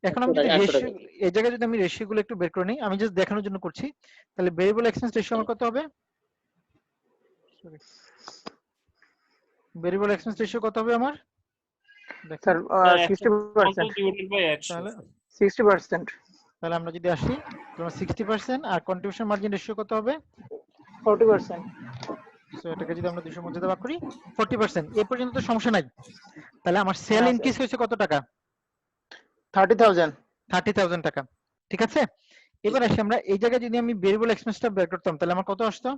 এখন আমি যদি রেশিও, এই জায়গায় যদি আমি রেশিও গুলো একটু বের করে নিই, আমি জাস্ট দেখানোর জন্য করছি। তাহলে ভেরিয়েবল এক্সপেন্স রেশিও আমার কত হবে? ভেরিয়েবল এক্সপেন্স রেশিও কত হবে আমার? Sir 60% divided by 100। তাহলে 60%। তাহলে আমরা যদি আসি তোমার 60% আর কন্ট্রিবিউশন মার্জিন রেশিও কত হবে? 40%। সো এটাকে যদি আমরা 200 মধ্যে ভাগ করি 40%, এই পর্যন্ত তো সমস্যা নাই। তাহলে আমার সেল হ্যাঁ, ইনক্রিজ হয়েছে কত টাকা? 30,000। 30,000 টাকা, ঠিক আছে। এবার আসি আমরা এই জায়গায় যদি আমি ভেরিয়েবল এক্সপেন্সটা বের করতাম তাহলে আমার কত আসতো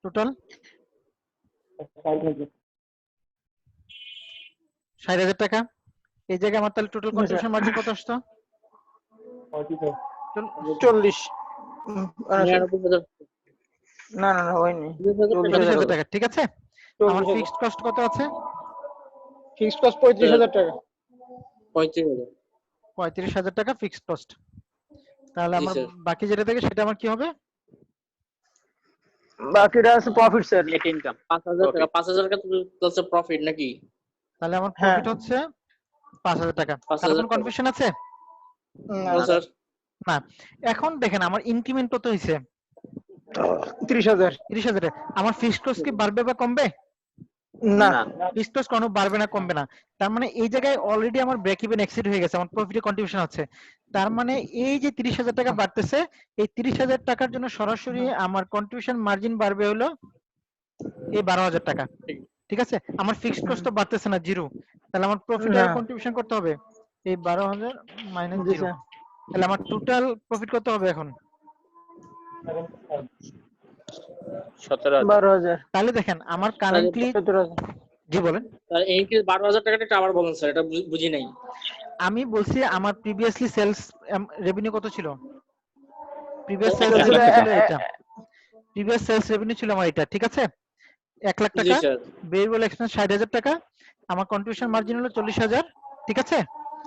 টোটাল? 60,000 টাকা। এই জায়গায় আমার তাহলে টোটাল কন্ট্রিবিউশন মার্জিন কত আসতো? 40। 99,000 না না না হয়নি। 40,000 টাকা, ঠিক আছে। আমার 40,000 ফিক্সড কস্ট কত আছে? ফিক্সড কস্ট 35,000 টাকা। 35,000। 35,000 টাকা ফিক্সড কস্ট। তাহলে জি আমার স্যার। বাকি যেটা থাকে সেটা আমার কি হবে? বাকিটা আছে প্রফিট স্যার। নেট ইনকাম 5,000 টাকা, 5,000 টাকা তো প্রফিট নাকি? তাহলে আমার হ্যাঁ। প্রফিট হচ্ছে 5,000 টাকা। 5,000 কারো কোনো টাকা। কনফিউশন আছে? না নো স্যার। না। এখন দেখেন আমার ইনক্রিমেন্ট কত হইছে? 30,000। 30,000 টাকা। আমার ফিক্সড কস্ট কি বাড়বে বা কমবে? না ফিক্সড কস্ট কোনো বাড়বে না কমবে না। তার মানে এই জায়গায় অলরেডি আমার ব্রেক ইভেন এক্সিড হয়ে গেছে, আমার প্রফিটে কন্ট্রিবিউশন আছে। তার মানে এই যে 30,000 টাকা বাড়তেছে, এই 30,000 টাকার জন্য সরাসরি আমার কন্ট্রিবিউশন মার্জিন বাড়বে হলো এই 12,000 টাকা, ঠিক আছে। আমার ফিক্সড কস্ট তো বাড়তেছে না, জিরো। তাহলে আমার প্রফিটে না। কন্ট্রিবিউশন করতে হবে এই 12,000 মাইনাস জি 0। স্যার। তাহলে আমার টোটাল প্রফিট কত হবে এখন? 17,000 12,000। তাহলে দেখেন আমার কারেন্টলি, 17,000। জি বলেন। স্যার এই কি 12,000 টাকাটা একটু আবার বলেন স্যার, এটা বুঝি নাই। আমি বলছি আমার প্রিভিয়াসলি সেলস রেভিনিউ কত ছিল? প্রিভিয়াস সেলস 1 লাখ রেভিনিউ টাকা। ছিল এটা, প্রিভিয়াস সেলস রেভিনিউ ছিল আমার এটা, ঠিক আছে। 1 লাখ জি টাকা, স্যার। ভেরিয়েবল এক্সপেন্স 60,000 টাকা, আমার কন্ট্রিবিউশন মার্জিন হলো 40,000, ঠিক আছে।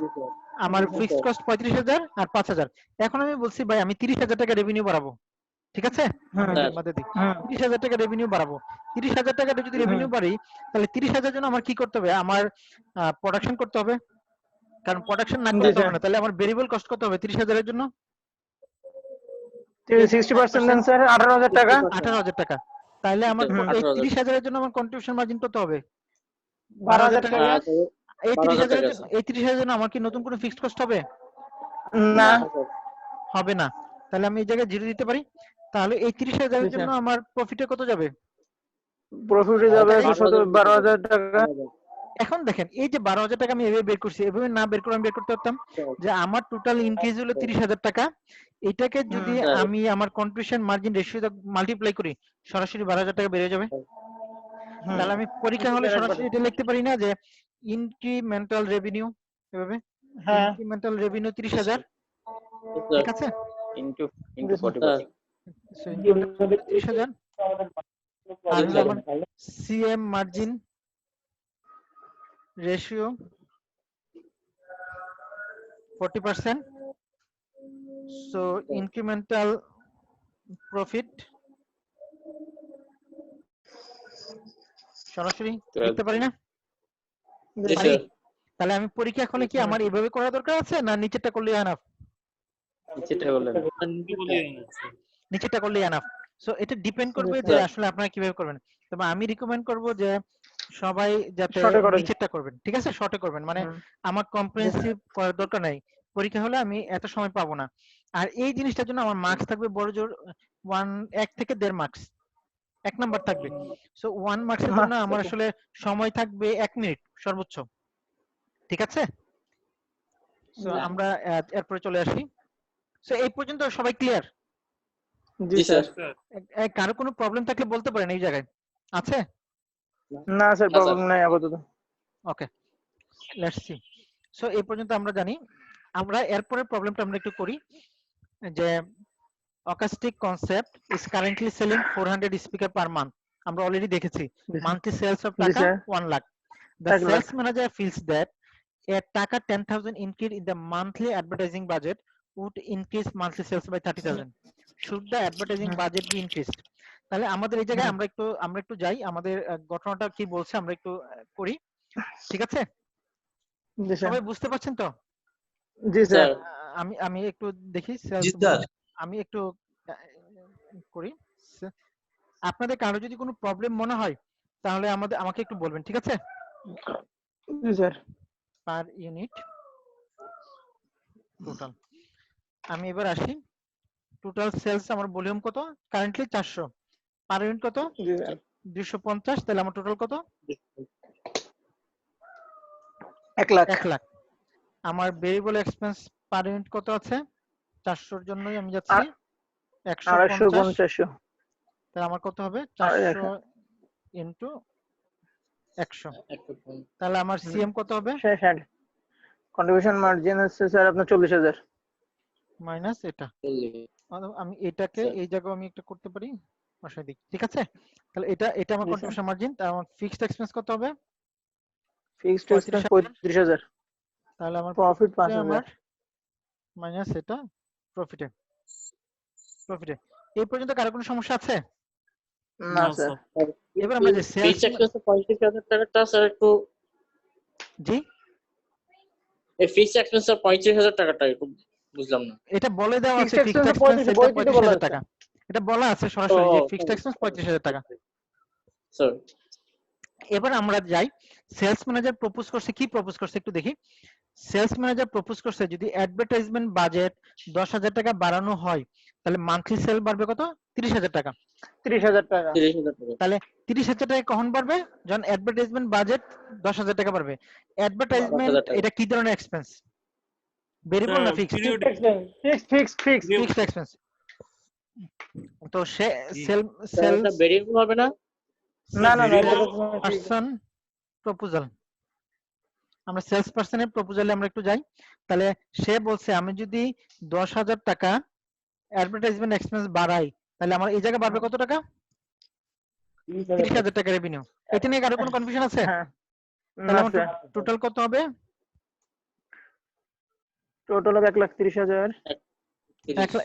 জি স্যার। আমার ফিক্সড কস্ট 35,000 আর 5,000। এখন আমি বলছি ভাই আমি 30,000 টাকা রেভিনিউ বাড়াবো, ঠিক আছে। আমি স্যার। এর মধ্যে দিই হুম 30,000 টাকা রেভিনিউ বাড়াবো। 30,000 টাকা যদি রেভিনিউ বাড়ি, তাহলে 30,000 জন্য আমার কি করতে হবে? আমার প্রোডাকশন করতে হবে, কারণ প্রোডাকশন না জি করলে তো হবে স্যার। না। তাহলে আমার ভেরিয়েবল কস্ট কত হবে 30,000 এর জন্য? 60% দেন স্যার 18,000 টাকা। 18,000 টাকা। তাহলে আমার হুম। এই 18,000 30,000 এর জন্য আমার কন্ট্রিবিউশন মার্জিন কত হবে? 12,000 টাকা। টাকা। এই 12,000 30,000 এর টাকা জন্য, স্যার। এই 30,000 এর জন্য আমার কি নতুন কোনো ফিক্সড কস্ট হবে? না। হবে না। তাহলে আমি এই জায়গায় জিরো দিতে পারি। তাহলে এই 30,000 এর জি জন্য স্যার। আমার প্রফিটে কত যাবে? প্রফিটে যাবে 12,000 টাকা। এখন দেখেন এই যে 12,000 টাকা আমি এভাবে বের করছি, এভাবে না বের করে আমি বের করতে পারতাম যে আমার টোটাল ইনক্রিজ হলো 30,000 টাকা। এটাকে যদি স্যার। আমি আমার কন্ট্রিবিউশন মার্জিন রেশিও মাল্টিপ্লাই করি, সরাসরি 12,000 টাকা বেড়ে যাবে। তাহলে আমি পরীক্ষা হলে সরাসরি এটা লিখতে পারি না যে ইনক্রিমেন্টাল রেভিনিউ, এভাবে হ্যাঁ। ইনক্রিমেন্টাল রেভিনিউ 30,000, ঠিক আছে। ইনটু জি স্যার। 40%। So, incremental revenue 30,000 আর হলো আমার CM margin ratio 40%, so incremental profit সরাসরি লিখতে পারি না? জি পারি? স্যার। তাহলে আমি পরীক্ষা হলে কি আমার এইভাবে করা দরকার আছে না নিচেরটা করলেই এনাফ? নিচেটা বললেন নিচেরটা করলেই এনাফ। সো এটা ডিপেন্ড করবে যে আসলে আপনারা কিভাবে করবেন। তবে আমি রিকমেন্ড করব যে সবাই যাতে শর্টে করেন। নিচেরটা করবেন, ঠিক আছে, শর্টে করবেন। মানে আমার কম্প্রিহেনসিভ করার দরকার নাই, পরীক্ষা হলে আমি এত সময় পাবো না। আর এই জিনিসটার জন্য আমার মার্কস থাকবে বড় জোর 1 থেকে 1.5 মার্কস, 1 নাম্বার থাকবে। সো 1 মার্কসের জন্য আমার আসলে সময় থাকবে 1 মিনিট সর্বোচ্চ, ঠিক আছে। সো আমরা এরপরে চলে আসি। সো এই পর্যন্ত সবাই ক্লিয়ার? জি স্যার। কারো কোনো প্রবলেম থাকলে বলতে পারেন এই জায়গায়, আছে? না স্যার প্রবলেম নাই আপাতত। ওকে, লেটস সি। সো এই পর্যন্ত আমরা জানি। আমরা এরপরের প্রবলেমটা আমরা একটু করি যে acoustic concept is currently selling 400 speaker per month. আমরা অলরেডি দেখেছি মান্থলি সেলস অফ টাকা 1 lakh. The 1 lakh. sales manager feels that a টাকা 10,000 increase in the monthly advertising budget would increase monthly sales by 30,000. Should the advertising budget be increased? তাহলে আমাদের এই জায়গায় আমরা একটু যাই, আমাদের ঘটনাটা কি বলছে আমরা একটু করি, ঠিক আছে। জি স্যার। সবাই বুঝতে পারছেন তো? জি স্যার। আমি আমি একটু দেখি আমি একটু করি। আপনাদের কারো যদি কোনো প্রবলেম মনে হয় তাহলে আমাকে একটু বলবেন, ঠিক আছে। জি স্যার। Per unit total. আমি এবার আসি, টোটাল সেলস আমার ভলিউম কত, কারেন্টলি 400, পার ইউনিট কত, জি স্যার 250, তাহলে আমার টোটাল কত, 1 লাখ 1 লাখ। আমার ভেরিয়েবল এক্সপেন্স পার ইউনিট কত আছে, 400 জন্যই আমি যাচ্ছি 150, 250 তাহলে আমার কত হবে, আর 400 ইন্টু 100, তাহলে আমার সিএম কত হবে, শেষ কন্ট্রিবিউশন মার্জিন আছে স্যার আপনার 40,000 মাইনাস এটা। আমি এটাকে এই জায়গায় আমি একটা করতে পারি, বসাই দিই, ঠিক আছে। তাহলে এটা আমার জি স্যার কন্ট্রিবিউশন মার্জিন, তার আমার ফিক্সড এক্সপেন্স কত হবে, ফিক্সড এক্সপেন্স 35,000, 35,000 তাহলে আমার প্রফিট প্রফিটে 5,000 আমার মাইনাস এটা প্রফিটে। এই পর্যন্ত কারো কোনো সমস্যা আছে? না না স্যার স্যার। এবার আমরা যে সেলস, ফিক্সড এক্সপেন্স 35,000 টাকাটা স্যার একটু, জি এই ফিক্সড এক্সপেন্স 35,000 টাকাটা একটু বুঝলাম না। এটা বলে দেওয়া আছে, ফিক্সড ফিক্সড এক্সপেন্স এক্সপেন্স 35 এটা বইতে বলা 35,000 আছে টাকা, এটা বলা আছে সরাসরি যে ফিক্সড এক্সপেন্স 35,000 টাকা। স্যার এবার আমরা যাই, সেলস ম্যানেজার প্রপোজ করছে, কি প্রপোজ করছে একটু দেখি। সেলস ম্যানেজার প্রপোজ করছে যদি অ্যাডভার্টাইজমেন্ট বাজেট 10,000 টাকা বাড়ানো হয়, তাহলে মান্থলি সেল বাড়বে কত, 30,000 টাকা। 30,000 টাকা 30,000 টাকা। তাহলে 30,000 টাকা কখন বাড়বে, যখন অ্যাডভার্টাইজমেন্ট বাজেট 10,000 টাকা বাড়বে। অ্যাডভার্টাইজমেন্ট 10,000 টাকা। এটা কি ধরনের এক্সপেন্স, ভেরিয়েবল না ফিক্সড? Fixed fixed expense. তো সে সেল স্যার এটা ভেরিয়েবল হবে না? না পারসন প্রপোজাল, আমরা সেলস পারসনের প্রপোজালে আমরা একটু যাই। তাহলে সে বলছে আমি যদি 10,000 টাকা অ্যাডভার্টাইজমেন্ট এক্সপেন্স বাড়াই, তাহলে আমার এই জায়গায় বাড়বে কত টাকা, 30,000 টাকা রেভিনিউ। এটা নিয়ে কারো কোনো কনফিউশন আছে? হ্যাঁ তাহলে না আমার স্যার টোটাল কত হবে, টোটাল হবে 1,30,000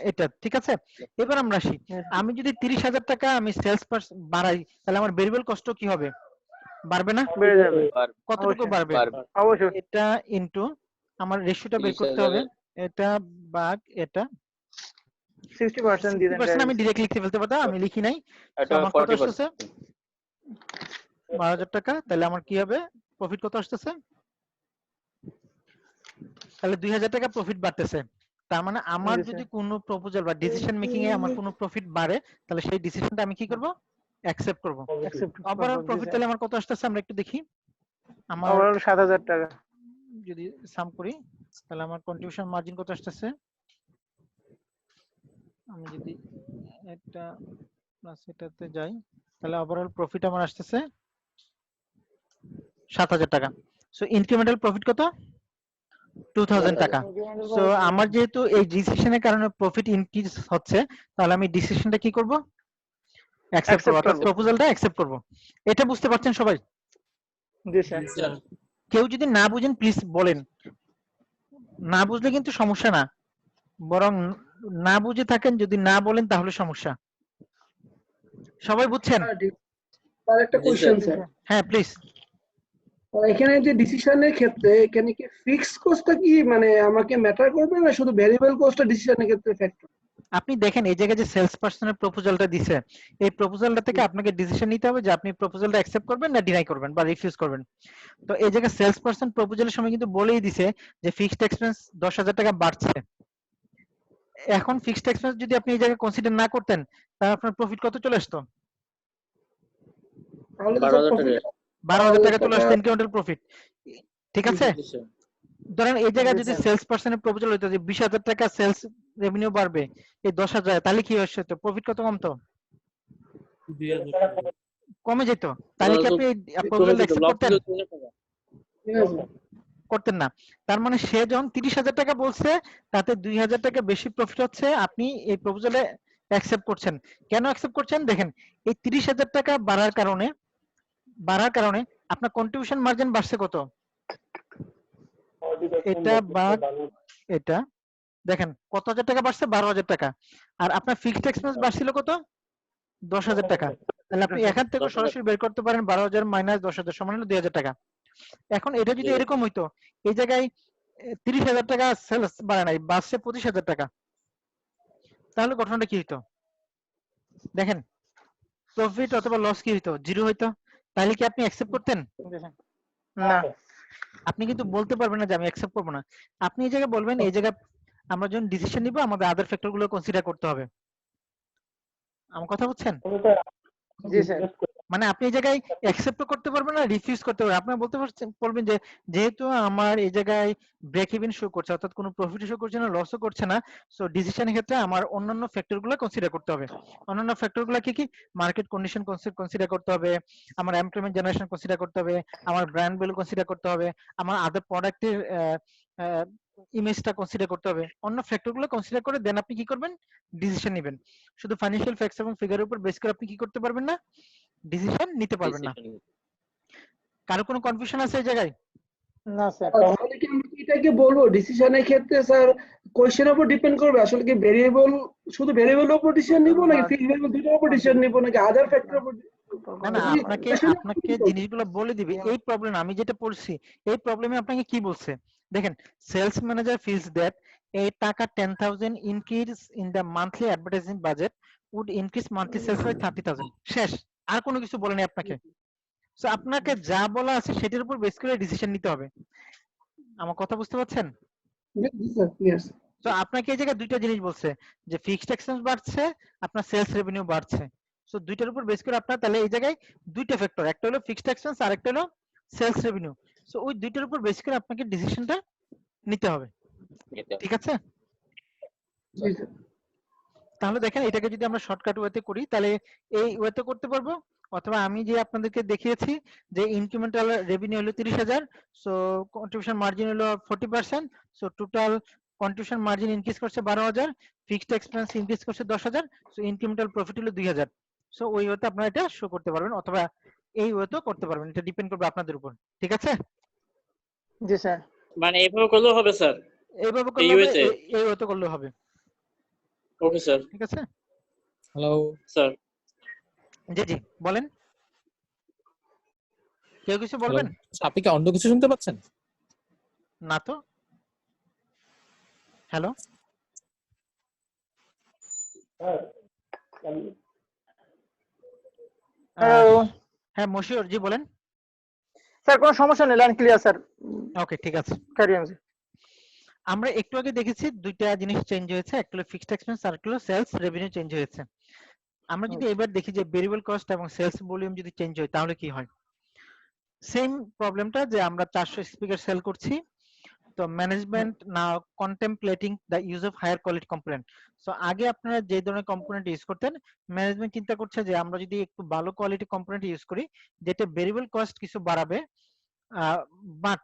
এটা ঠিক আছে। এবার আমরা আসি, আমি যদি 30,000 টাকা আমি সেলস বাড়াই, তাহলে আমার ভেরিয়েবল কষ্ট কি হবে, বাড়বে না? বেড়ে যাবে কতটুকু অবশ্যই। বাড়বে, অবশ্যই এটা ইনটু আমার রেশিওটা বের করতে হবে, এটা ভাগ এটা 60% দিয়ে দেন 60% আমি ডিরেক্ট লিখতে ফেলতে পারতাম, আমি লিখি নাই। So আমার কত আসতেছে, 12,000 টাকা। তাহলে আমার কি হবে, প্রফিট কত আসতেছে, তাহলে 2,000 টাকা প্রফিট বাড়তেছে। তার মানে আমার জি, যদি স্যার। কোনো প্রপোজাল বা ডিসিশন মেকিং এ আমার কোনো প্রফিট বাড়ে, তাহলে সেই ডিসিশনটা আমি কি করব, অ্যাকসেপ্ট করব। ওভারঅল প্রফিট তাহলে আমার কত আসতেছে আমরা একটু দেখি। আমার ওভারঅল 7,000 টাকা যদি সাম করি, তাহলে আমার কন্ট্রিবিউশন মার্জিন কত আসতেছে, আমি যদি এটা প্লাস এটাতে যাই, তাহলে ওভারঅল প্রফিট আমার আসতেছে 7,000 টাকা। সো ইনক্রিমেন্টাল প্রফিট কত, 2,000 টাকা। সো আমার যেহেতু এই ডিসিশনের কারণে প্রফিট ইনক্রিজ হচ্ছে, তাহলে আমি ডিসিশনটা কি করব, অ্যাকসেপ্ট করব, অর্থাৎ প্রপোজালটা অ্যাকসেপ্ট করব। এটা বুঝতে পারছেন সবাই? জি স্যার স্যার কেউ যদি না বুঝেন প্লিজ বলেন, না বুঝলে কিন্তু সমস্যা না, বরং না বুঝে থাকেন যদি না বলেন তাহলে সমস্যা। সবাই বুঝছেন? আর একটা কোশ্চেন স্যার, হ্যাঁ প্লিজ। এখানে যে ডিসিশনের ক্ষেত্রে এখানে কি ফিক্সড কস্টটা কি মানে আমাকে ম্যাটার করবে না শুধু ভেরিয়েবল কস্টটা ডিসিশনের ক্ষেত্রে ফ্যাক্টর? আপনি দেখেন এই জায়গায় যে সেলস পার্সনের প্রপোজালটা দিছে, এই প্রপোজালটা থেকে আপনাকে ডিসিশন নিতে হবে যে আপনি প্রপোজালটা অ্যাকসেপ্ট করবেন না ডিনাই করবেন বা রিফিউজ করবেন। তো এই জায়গায় সেলস পার্সন প্রপোজালের সময় কিন্তু বলেই দিছে যে ফিক্সড এক্সপেন্স 10,000 টাকা বাড়ছে। এখন ফিক্সড এক্সপেন্স যদি আপনি এই জায়গায় কনসিডার না করতেন, তাহলে আপনার প্রফিট কত চলে আসতো, তাহলে তো 12,000 প্রফিট টাকা। 12,000 টাকা চলে আসতো ইনক্রিমেন্টাল প্রফিট, ঠিক আছে। ধরেন এই জায়গায় যদি সেলস পার্সনের প্রপোজাল হইতো যে 20,000 টাকা সেলস রেভিনিউ বাড়বে এই 10,000, তাহলে কি হতো, প্রফিট কত কমতো, 2,000 টাকা। কমে যেত। তাহলে কি আপনি প্রপোজাল অ্যাকসেপ্ট করতেন, করতেন না। তার মানে সে যখন 30,000 টাকা বলছে তাতে 2,000 টাকা বেশি প্রফিট হচ্ছে, আপনি এই প্রপোজালে অ্যাকসেপ্ট করছেন। কেন অ্যাকসেপ্ট করছেন দেখেন, এই 30,000 টাকা বাড়ার কারণে আপনার কন্ট্রিবিউশন মার্জিন বাড়ছে কত, এটা বাদ এটা, দেখেন কত হাজার টাকা বাড়ছে, 12,000 টাকা। আর আপনার ফিক্সড এক্সপেন্স বাড়ছিল কত, 10,000 টাকা। তাহলে আপনি এখান থেকে সরাসরি বের করতে পারেন 12,000 মাইনাস 10,000 সমান হলো 2,000 টাকা। এখন এটা যদি এরকম হইতো, এই জায়গায় 30,000 টাকা সেলস বাড়ে নাই, বাড়ছে 25,000 টাকা, তাহলে ঘটনাটা কি হইতো দেখেন, প্রফিট অথবা লস কি হইতো, জিরো হইতো। তাহলে কি আপনি অ্যাকসেপ্ট করতেন, না আপনি কিন্তু বলতে পারবেন না যে আমি অ্যাকসেপ্ট করবো না। আপনি এই জায়গায় বলবেন, এই জায়গায় আমরা যখন ডিসিশন নিব আমাদের আদার ফ্যাক্টর গুলো কনসিডার করতে হবে। আমার কথা বুঝছেন? জি স্যার। মানে আপনি এই জায়গায় অ্যাকসেপ্ট করতে পারবেন না, রিফিউজ করতে পারবেন। আপনি বলতে বলবেন যে যেহেতু আমার এই জায়গায় ব্রেক ইভেন শো করছে, অর্থাৎ কোনো প্রফিট শো করছে না, লসও করছে না, সো ডিসিশনের ক্ষেত্রে আমার অন্যান্য ফ্যাক্টর গুলো কনসিডার করতে হবে। অন্যান্য ফ্যাক্টর গুলো কি কি? মার্কেট কন্ডিশন কনসিডার করতে হবে, আমার এমপ্লয়মেন্ট জেনারেশন কনসিডার করতে হবে, আমার ব্র্যান্ড ভ্যালু কনসিডার করতে হবে, আমার আদার প্রোডাক্টের ইমেজটা কনসিডার করতে হবে। অন্য ফ্যাক্টর গুলো কনসিডার করে দেন আপনি কি করবেন? ডিসিশন নেবেন। শুধু ফাইন্যান্সিয়াল ফ্যাক্টস এবং ফিগারের উপর বেস করে আপনি কি করতে পারবেন না? ডিসিশন নিতে পারবেন না। Decision. কারো কোনো কনফিউশন আছে এই জায়গায়? না স্যার। তাহলে কি আমরা কি এটাকে বলবো ডিসিশনের ক্ষেত্রে স্যার কোয়েশ্চেনের উপর ডিপেন্ড করবে আসলে কি ভেরিয়েবল শুধু ভেরিয়েবলের উপর ডিসিশন নিব নাকি ফিক্সড ভেরিয়েবল দুটোর উপর ডিসিশন নিব নাকি আদার ফ্যাক্টরের উপর? না না, আপনাকে আপনাকে জিনিসগুলো বলে দিবে। এই প্রবলেম আমি যেটা পড়ছি, এই প্রবলেমে আপনাকে কি বলছে দেখেন, sales manager feels that a টাকা 10,000 increase in the monthly advertising budget would increase monthly sales by 30,000। শেষ, আর কোনো কিছু বলেনি আপনাকে। সো আপনাকে যা বলা আছে সেটার উপর বেস করে ডিসিশন নিতে হবে। আমার কথা বুঝতে পারছেন? জি স্যার, ইয়েস। তো আপনাকে এই জায়গায় দুইটা জিনিস বলছে যে ফিক্সড এক্সপেন্স বাড়ছে, আপনার সেলস রেভিনিউ বাড়ছে। সো দুইটার উপর বেস করে আপনার তাহলে এই জায়গায় দুইটা ফ্যাক্টর, একটা হলো ফিক্সড এক্সপেন্স আর একটা হলো সেলস রেভিনিউ। সো ওই দুইটার উপর বেস করে আপনাকে ডিসিশনটা নিতে হবে। ঠিক আছে? জি স্যার। তাহলে দেখেন এটাকে যদি আমরা শর্টকাট ওয়েতে করি তাহলে এই ওয়েতে করতে পারবো, অথবা আমি যে আপনাদেরকে দেখিয়েছি যে ইনক্রিমেন্টাল রেভিনিউ হলো 30,000, সো কন্ট্রিবিউশন মার্জিন হলো 40%, so total contribution margin increase করছে 12,000, ফিক্সড এক্সপেন্স ইনক্রিজ করছে 10,000, সো ইনক্রিমেন্টাল প্রফিট হলো 2,000। সো ওই ওয়েতে আপনারা এটা শো করতে পারবেন, অথবা এই ওয়েতেও করতে পারবেন, এটা ডিপেন্ড করবে আপনাদের উপর। ঠিক আছে? জি স্যার। মানে এভাবে করলেও হবে স্যার? এইভাবে করলে এই হবে, ওয়েতে? এই ওয়েতে করলে হবে। Okay sir. ঠিক আছে? হ্যালো স্যার জি জি বলেন, কেউ কিছু বলবেন? আপনি কি অন্য কিছু শুনতে পাচ্ছেন? না তো। হ্যালো, হ্যালো হ্যাঁ মশিউর জি বলেন। স্যার, কোনো সমস্যা নেই, লাইন ক্লিয়ার স্যার। ওকে ঠিক আছে। Carry on. আমরা একটু আগে দেখেছি দুইটা জিনিস চেঞ্জ হয়েছে, একটা হলো ফিক্সড এক্সপেন্স আর একটা হলো সেলস রেভিনিউ চেঞ্জ হয়েছে। আমরা যদি এবার দেখি যে ভেরিয়েবল কস্ট এবং সেলস ভলিউম যদি চেঞ্জ হয় তাহলে কি হয়? সেম প্রবলেমটা যে আমরা 400 স্পিকার সেল করছি, তো management now contemplating the use of higher quality component. So আগে আপনারা যে ধরনের কম্পোনেন্ট ইউজ করতেন, ম্যানেজমেন্ট চিন্তা করছে যে আমরা যদি একটু ভালো কোয়ালিটি কম্পোনেন্ট ইউজ করি যেটা ভেরিয়েবল কস্ট কিছু বাড়াবে, বাট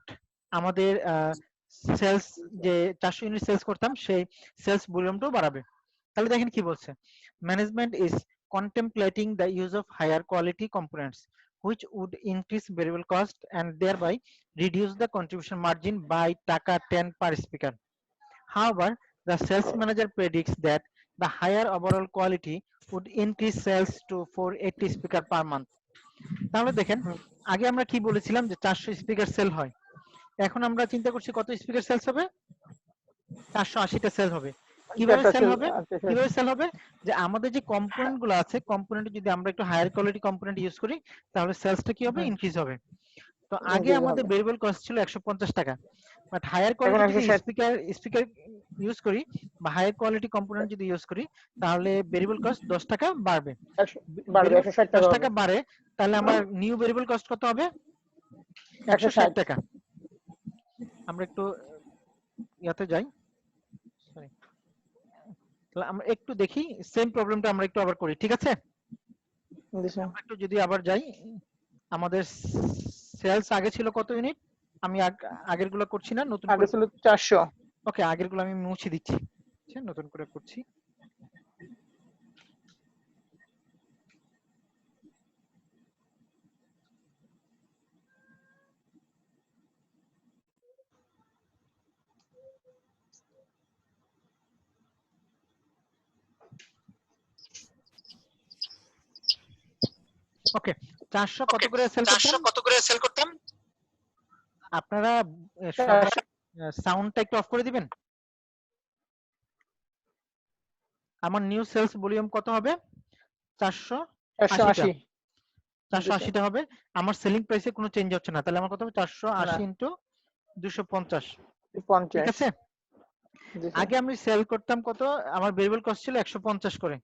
আমাদের সেলস যে 400 ইউনিট সেলস করতাম সেই সেলস ভলিউমটাও বাড়াবে। তাহলে দেখেন কি বলছে, management is contemplating the use of higher quality components which would increase variable cost and thereby reduce the contribution margin by taka 10 per speaker. However, the sales manager predicts that the higher overall quality would increase sales to 480 speaker per month. তাহলে দেখেন আগে আমরা কি বলেছিলাম যে 400 speaker sell হয়, এখন আমরা চিন্তা করছি কত স্পিকার সেলস হবে? 480টা সেল হবে। কিভাবে সেল হবে? কিভাবে সেল হবে? যে আমাদের যে কম্পোনেন্ট গুলো আছে, কম্পোনেন্টে যদি আমরা একটু হায়ার কোয়ালিটি কম্পোনেন্ট ইউজ করি তাহলে সেলসটা কি হবে? ইনক্রিজ হবে। তো আগে আমাদের ভেরিয়েবল কস্ট ছিল 150 টাকা, বাট হায়ার কোয়ালিটি যদি স্পিকার ইউজ করি বা হায়ার কোয়ালিটি কম্পোনেন্ট যদি ইউজ করি তাহলে ভেরিয়েবল কস্ট 10 টাকা বাড়বে। 10 টাকা বাড়ে, তাহলে আমার নিউ ভেরিয়েবল কস্ট কত হবে? 160 টাকা। আমরা একটু ইয়াতে যাই, তাহলে আমরা একটু দেখি সেম প্রবলেমটা আমরা একটু আবার করি। ঠিক আছে? আমরা একটু যদি আবার যাই, আমাদের সেলস আগে ছিল কত ইউনিট? আমি আগের গুলো করছি না, নতুন আগে ছিল 400। ওকে, আগের গুলো আমি মুছে দিচ্ছি, নতুন করে করছি। ওকে, 400 কত করে সেল করতাম? আপনারা সাউন্ডটা একটু অফ করে দিবেন। আমার নিউ সেলস ভলিউম কত হবে? 480টা হবে। আমার সেলিং প্রাইসে কোনো চেঞ্জ হচ্ছে না, তাহলে আমার কত হবে? 480 ইনটু 250। ঠিক আছে? জি স্যার। আগে আমি সেল করতাম কত, আমার ভেরিয়েবল কস্ট ছিল 150 করে।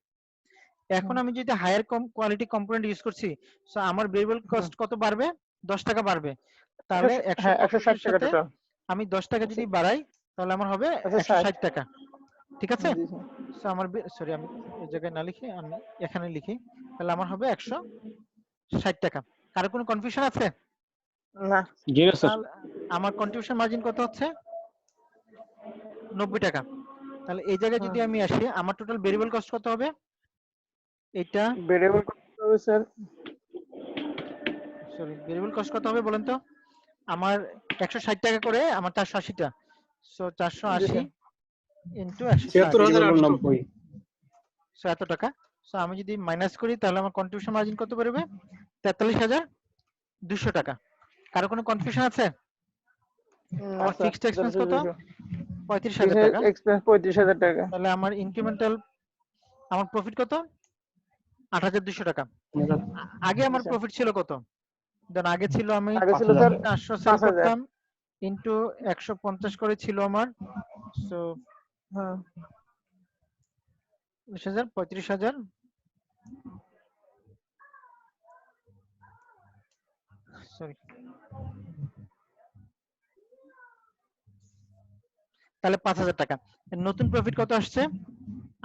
এখন আমি যদি হায়ার কোয়ালিটি কম্পোনেন্ট ইউজ করছি, সো আমার ভেরিয়েবল কস্ট কত বাড়বে? 10 টাকা বাড়বে। তাহলে হ্যাঁ 150 160 এর টাকা সাথে টোটাল। আমি 10 টাকা যদি বাড়াই তাহলে আমার হবে আচ্ছা 160 টাকা। ঠিক আছে? জি স্যার। সো আমার সরি আমি এই জায়গায় না লিখে আমি এখানে লিখি, তাহলে আমার হবে 160 টাকা। কারো কোনো কনফিউশন আছে? না জিরো স্যার। তাহলে আমার কন্ট্রিবিউশন মার্জিন কত হচ্ছে? 90 টাকা। তাহলে এই জায়গায় যদি আমি আসি, আমার টোটাল ভেরিয়েবল কস্ট কত হবে? এটা ভেরিয়েবল কত হবে স্যার? সরি ভেরিয়েবল কস্ট কত হবে বলেন তো? আমার 160 টাকা করে আমার 480 টা। So 480 into 160 73890। সো এত টাকা। সো আমি যদি মাইনাস করি তাহলে আমার কন্ট্রিবিউশন মার্জিন কত বেরোবে? 43,200 টাকা। কারো কোনো কনফিউশন আছে? না আমার স্যার। ফিক্সড এক্সপেন্স কত? 35,000 ফিক্সড টাকা। এক্সপেন্স 35,000 টাকা। তাহলে আমার ইনক্রিমেন্টাল আমার প্রফিট কত? 8,200 টাকা। আগে আমার আচ্ছা। প্রফিট ছিল কত? ধরুন আগে ছিল আমি আগে ছিল স্যার 400 সেল 5,000। করতাম ইনটু 150 করে ছিল আমার। সো হ্যাঁ 20,000 35,000 সরি তাহলে 5,000 টাকা। নতুন প্রফিট কত আসছে?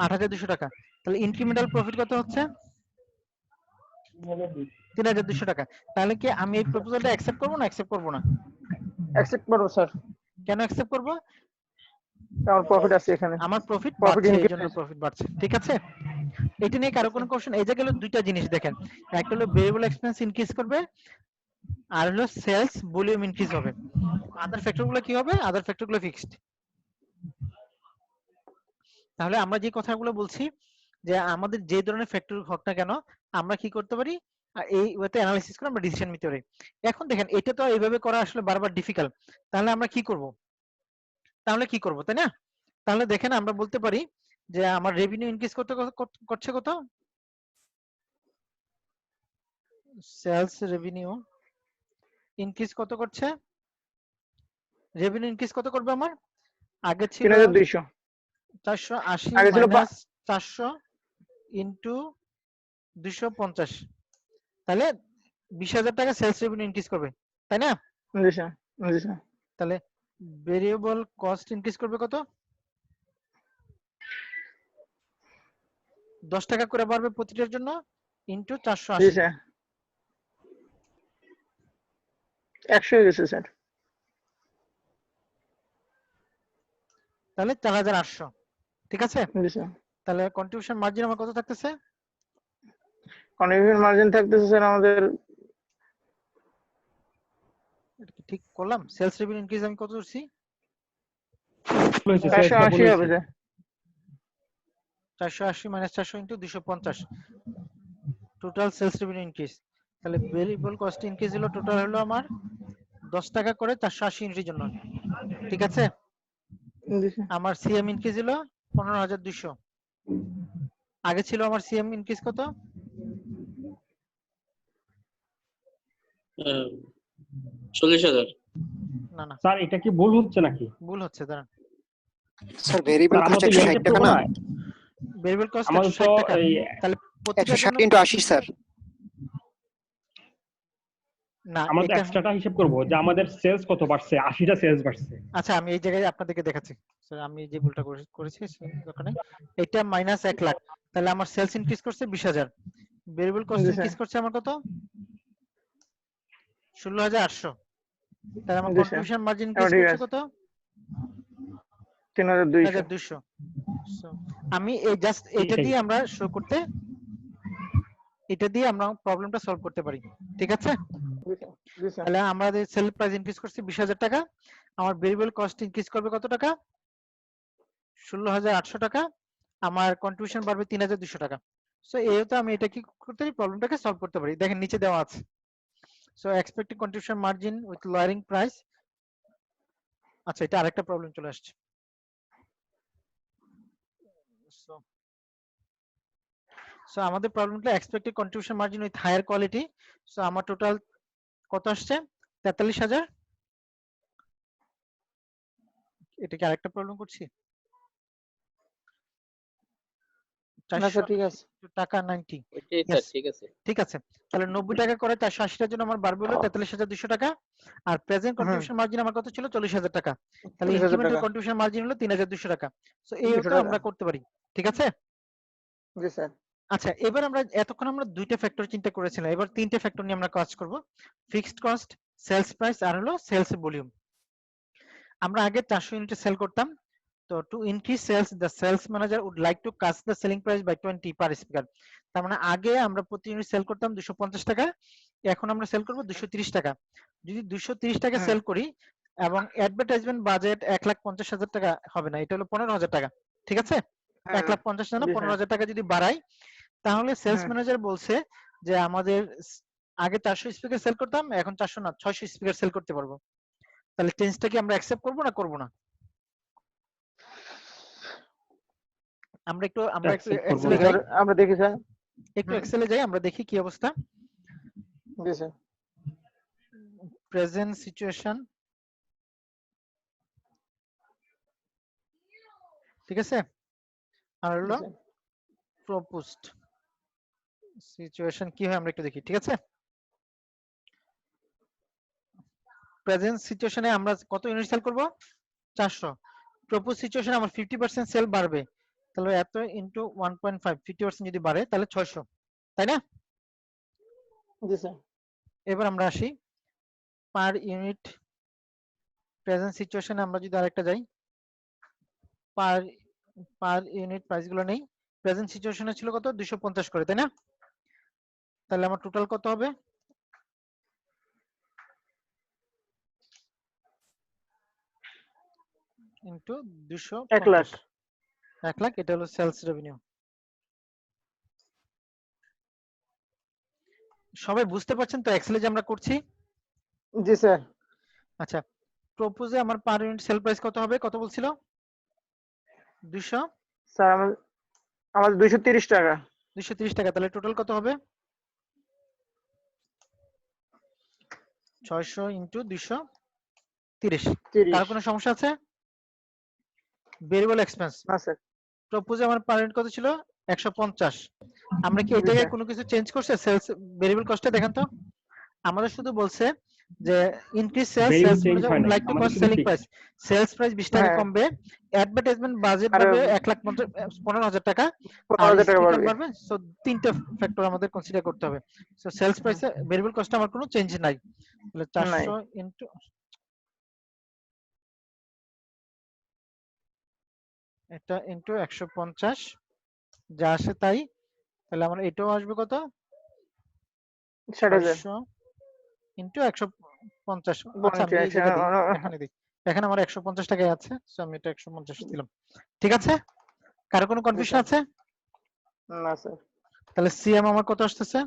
8,200 টাকা। তাহলে ইনক্রিমেন্টাল প্রফিট কত হচ্ছে? 3,200 টাকা। তাহলে কি আমি এই প্রপোজালটা অ্যাকসেপ্ট করব না অ্যাকসেপ্ট করব না? অ্যাকসেপ্ট করব স্যার। কেন অ্যাকসেপ্ট করব? আমার প্রফিট আছে এখানে। আমার প্রফিট প্রফিট বাড়ছে, এই ইনক্রিজ জন্য প্রফিট বাড়ছে। ঠিক আছে? এটা নিয়ে কারো কোনো কোশ্চেন? এই যে গেল দুইটা জিনিস দেখেন, একটা হলো ভেরিয়েবল এক্সপেন্স ইনক্রিজ করবে, আর হলো সেলস ভলিউম ইনক্রিজ হবে। আদার ফ্যাক্টর গুলো কি হবে? আদার ফ্যাক্টর গুলো ফিক্সড। তাহলে আমরা যে কথাগুলো বলছি যে আমাদের যে ধরনের ফ্যাক্টর হোক না কেন, আমরা কি করতে পারি? এই ওয়েতে অ্যানালাইসিস করে আমরা ডিসিশন নিতে পারি। এখন দেখেন এটা তো এইভাবে করা আসলে বারবার ডিফিকাল্ট। তাহলে আমরা কি করব? তাই না? তাহলে দেখেন আমরা বলতে পারি যে আমার রেভিনিউ ইনক্রিজ করছে কত? সেলস রেভিনিউ ইনক্রিজ কত করছে? রেভিনিউ ইনক্রিজ কত করবে আমার? আগে ছিল 3,200। 480 আগে ছিল মাইনাস 400 ইনটু 250, তাহলে 20,000 টাকা সেলস রেভিনিউ ইনক্রিজ করবে, তাই না? জি স্যার। জি স্যার। তাহলে ভেরিয়েবল কস্ট ইনক্রিজ করবে কত? 10 টাকা করে বাড়বে প্রতিটার জন্য ইনটু জি 480, স্যার। 100 হয়ে গেছে স্যার। তাহলে 4,800। ঠিক আছে? জি স্যার। তাহলে কন্ট্রিবিউশন মার্জিন আমার কত থাকতেছে? কন্ট্রিবিউশন মার্জিন থাকতেছে স্যার আমাদের এটা কি ঠিক করলাম? সেলস রেভিনিউ ইনক্রিজ আমি কত করছি? 480 হবে স্যার। 480 minus 400 into 250, total sales revenue increase. তাহলে ভেরিয়েবল কস্ট ইনক্রিজ হলো টোটাল হলো আমার 10 টাকা করে 480 ইউনিটের জন্য। ঠিক আছে? জি স্যার। আমার সিএম ইনক্রিজ হলো 15,200। আগে ছিল আমার সিএম ইনক্রিজ কত? 40,000। না না স্যার এটা কি ভুল হচ্ছে নাকি? ভুল হচ্ছে, দাঁড়ান। স্যার ভেরিয়েবল স্যার আমরা কস্ট তো 160 হিসাব টাকা করবো না? না। ভেরিয়েবল কস্ট আমাদের তো 160 টাকা। এই তাহলে প্রতিটার 160 জন্য ইনটু 80 স্যার। না আমরা তো এটা এক্সট্রাটা হিসাব করবো যে আমাদের সেলস কত বাড়ছে, 80টা সেলস বাড়ছে। আচ্ছা আমি এই জায়গায় আপনাদেরকে দেখাচ্ছি। স্যার আমি যে ভুলটা করেছি ওখানে এটা মাইনাস 1 লাখ। তাহলে আমার সেলস ইনক্রিজ করছে 20,000, ভেরিয়েবল কস্ট জি স্যার। ইনক্রিজ করছে আমার কত? 16,800। তাহলে আমার জি স্যার। কন্ট্রিবিউশন মার্জিন ইনক্রিজ ঠিক করছে আছে। কত? 3,200। 1,200। So, আমি এই জাস্ট এটা দিয়ে আমরা শো করতে, এটা দিয়ে আমরা প্রবলেমটা সলভ করতে পারি। ঠিক আছে? জি স্যার। তাহলে আমাদের সেল প্রাইস ইনক্রিজ করছে 20,000 টাকা, আমার ভেরিয়েবল কস্ট ইনক্রিজ করবে কত টাকা? 16,800 টাকা, আমার কন্ট্রিবিউশন বাড়বে 3,200 টাকা। সো এইটা আমি এটা কি করতে পারি? প্রবলেমটাকে সলভ করতে পারি। দেখেন নিচে দেওয়া আছে। So expected contribution margin with lowering price. আচ্ছা এটা আরেকটা প্রবলেম চলে আসছে। সো আমাদের প্রবলেমটা expected contribution margin with higher quality. So আমার টোটাল কত আসছে? 43,000। এটা কি আরেকটা প্রবলেম করছি? না স্যার 400 ঠিক আছে। টাকা 90। ওইটাই স্যার, Yes. ঠিক আছে। ঠিক আছে, তাহলে 90 টাকা করে 480 টার জন্য আমার বাড়বে হলো 43,200 টাকা। আর প্রেজেন্ট কন্ট্রিবিউশন মার্জিন আমার কত ছিল? 40,000 টাকা। তাহলে 40,000 ইনক্রিমেন্টাল টাকা। কন্ট্রিবিউশন মার্জিন হলো 3,200 টাকা। সো এই 200 তো টাকা। আমরা করতে পারি। ঠিক আছে? জি স্যার। আচ্ছা, এবার আমরা এতক্ষণ আমরা দুইটা ফ্যাক্টর চিন্তা করেছিলাম, এবার তিনটে ফ্যাক্টর নিয়ে আমরা কাজ করব। ফিক্সড কস্ট, সেলস প্রাইস আর হলো সেলস ভলিউম। আমরা আগে 400 ইউনিটে সেল করতাম। তো to increase sales the sales manager would like to cut the selling price by 20 per speaker. তার মানে আগে আমরা প্রতি ইউনিট সেল করতাম 250 টাকা, এখন আমরা সেল করব 230 টাকা। যদি 230 টাকা সেল করি এবং অ্যাডভার্টাইজমেন্ট বাজেট 1,50,000 টাকা হবে না, এটা হলো 15,000 টাকা। ঠিক আছে? 1,50,000 না জি স্যার। 15,000 টাকা যদি বাড়াই, তাহলে সেলস হুম। ম্যানেজার বলছে যে আমাদের আগে 400 স্পিকার সেল করতাম, এখন 400 না 600 স্পিকার সেল করতে পারবো। তাহলে চেঞ্জটা কি আমরা অ্যাকসেপ্ট করব না করব না? আমরা একটু Accept করবো এক্সেলে না। যাই, আমরা দেখি স্যার। একটু এক্সেলে যাই, আমরা দেখি কি অবস্থা। জি স্যার। প্রেজেন্ট সিচুয়েশন, ঠিক আছে, আর হলো জি স্যার। প্রপোজড সিচুয়েশন কি হয় আমরা একটু দেখি। ঠিক আছে, প্রেজেন্ট সিচুয়েশনে আমরা কত ইউনিট সেল করব? 400। প্রপোজ সিচুয়েশনে আমার 50% সেল বাড়বে, তাহলে এত ইনটু 1.5, 50% যদি বাড়ে তাহলে 600, তাই না? জি স্যার। এবার আমরা আসি পার ইউনিট। প্রেজেন্ট সিচুয়েশনে আমরা যদি আরেকটা যাই, পার ইউনিট প্রাইস গুলো নেই। প্রেজেন্ট সিচুয়েশনে ছিল কত? 250 করে, তাই না? তাহলে আমার টোটাল কত হবে? ইনটু 1 লাখ। 250, 1 লাখ, এটা হলো সেলস রেভিনিউ। সবাই বুঝতে পারছেন তো এক্সেলে যে আমরা করছি? জি স্যার। আচ্ছা, প্রপোজে আমার পার ইউনিট সেল প্রাইস কত হবে? কত বলছিল? 200, স্যার আমাদের 230 টাকা। 230 টাকা। তাহলে টোটাল কত হবে? 600 ইনটু 230। 30। কার কোনো সমস্যা আছে? ভেরিয়েবল এক্সপেন্স না স্যার। প্রপোজে আমার পার ইউনিট কত ছিল? 150। আমরা কি জি এই জায়গায় স্যার। কোনো কিছু চেঞ্জ করছে? সেলস ভেরিয়েবল কস্টে দেখেন তো। আমাদের শুধু বলছে যে increase sales, Variable sales change manager হয় উড নাই, লাইক টু আমাদের কস্ট শুধু selling fixed। Price. Sales price 20 টাকা হ্যাঁ। কমবে, অ্যাডভার্টাইজমেন্ট বাজেট আর বাড়বে 1,15,000 টাকা, আর 15,000 টাকা স্পিকার বাড়বে। বাড়বে। সো তিনটা ফ্যাক্টর আমাদের কনসিডার করতে হবে। সো সেলস প্রাইসে ভেরিয়েবল কস্টে আমার কোনো চেঞ্জ নাই। তাহলে 400 ইনটু এটা ইনটু 150 যা আসে তাই। তাহলে আমার এটাও আসবে কত? 60,000। 600 ইনটু 150। আচ্ছা, আমি এই পঞ্চাশ। জায়গায় দিই, এখানে দিই। এখানে আমার 150 টাকাই আছে, সো আমি এটা 150 দিলাম। ঠিক আছে? কারো কোনো কনফিউশন স্যার। আছে? না স্যার। তাহলে সিএম আমার কত আসতেছে?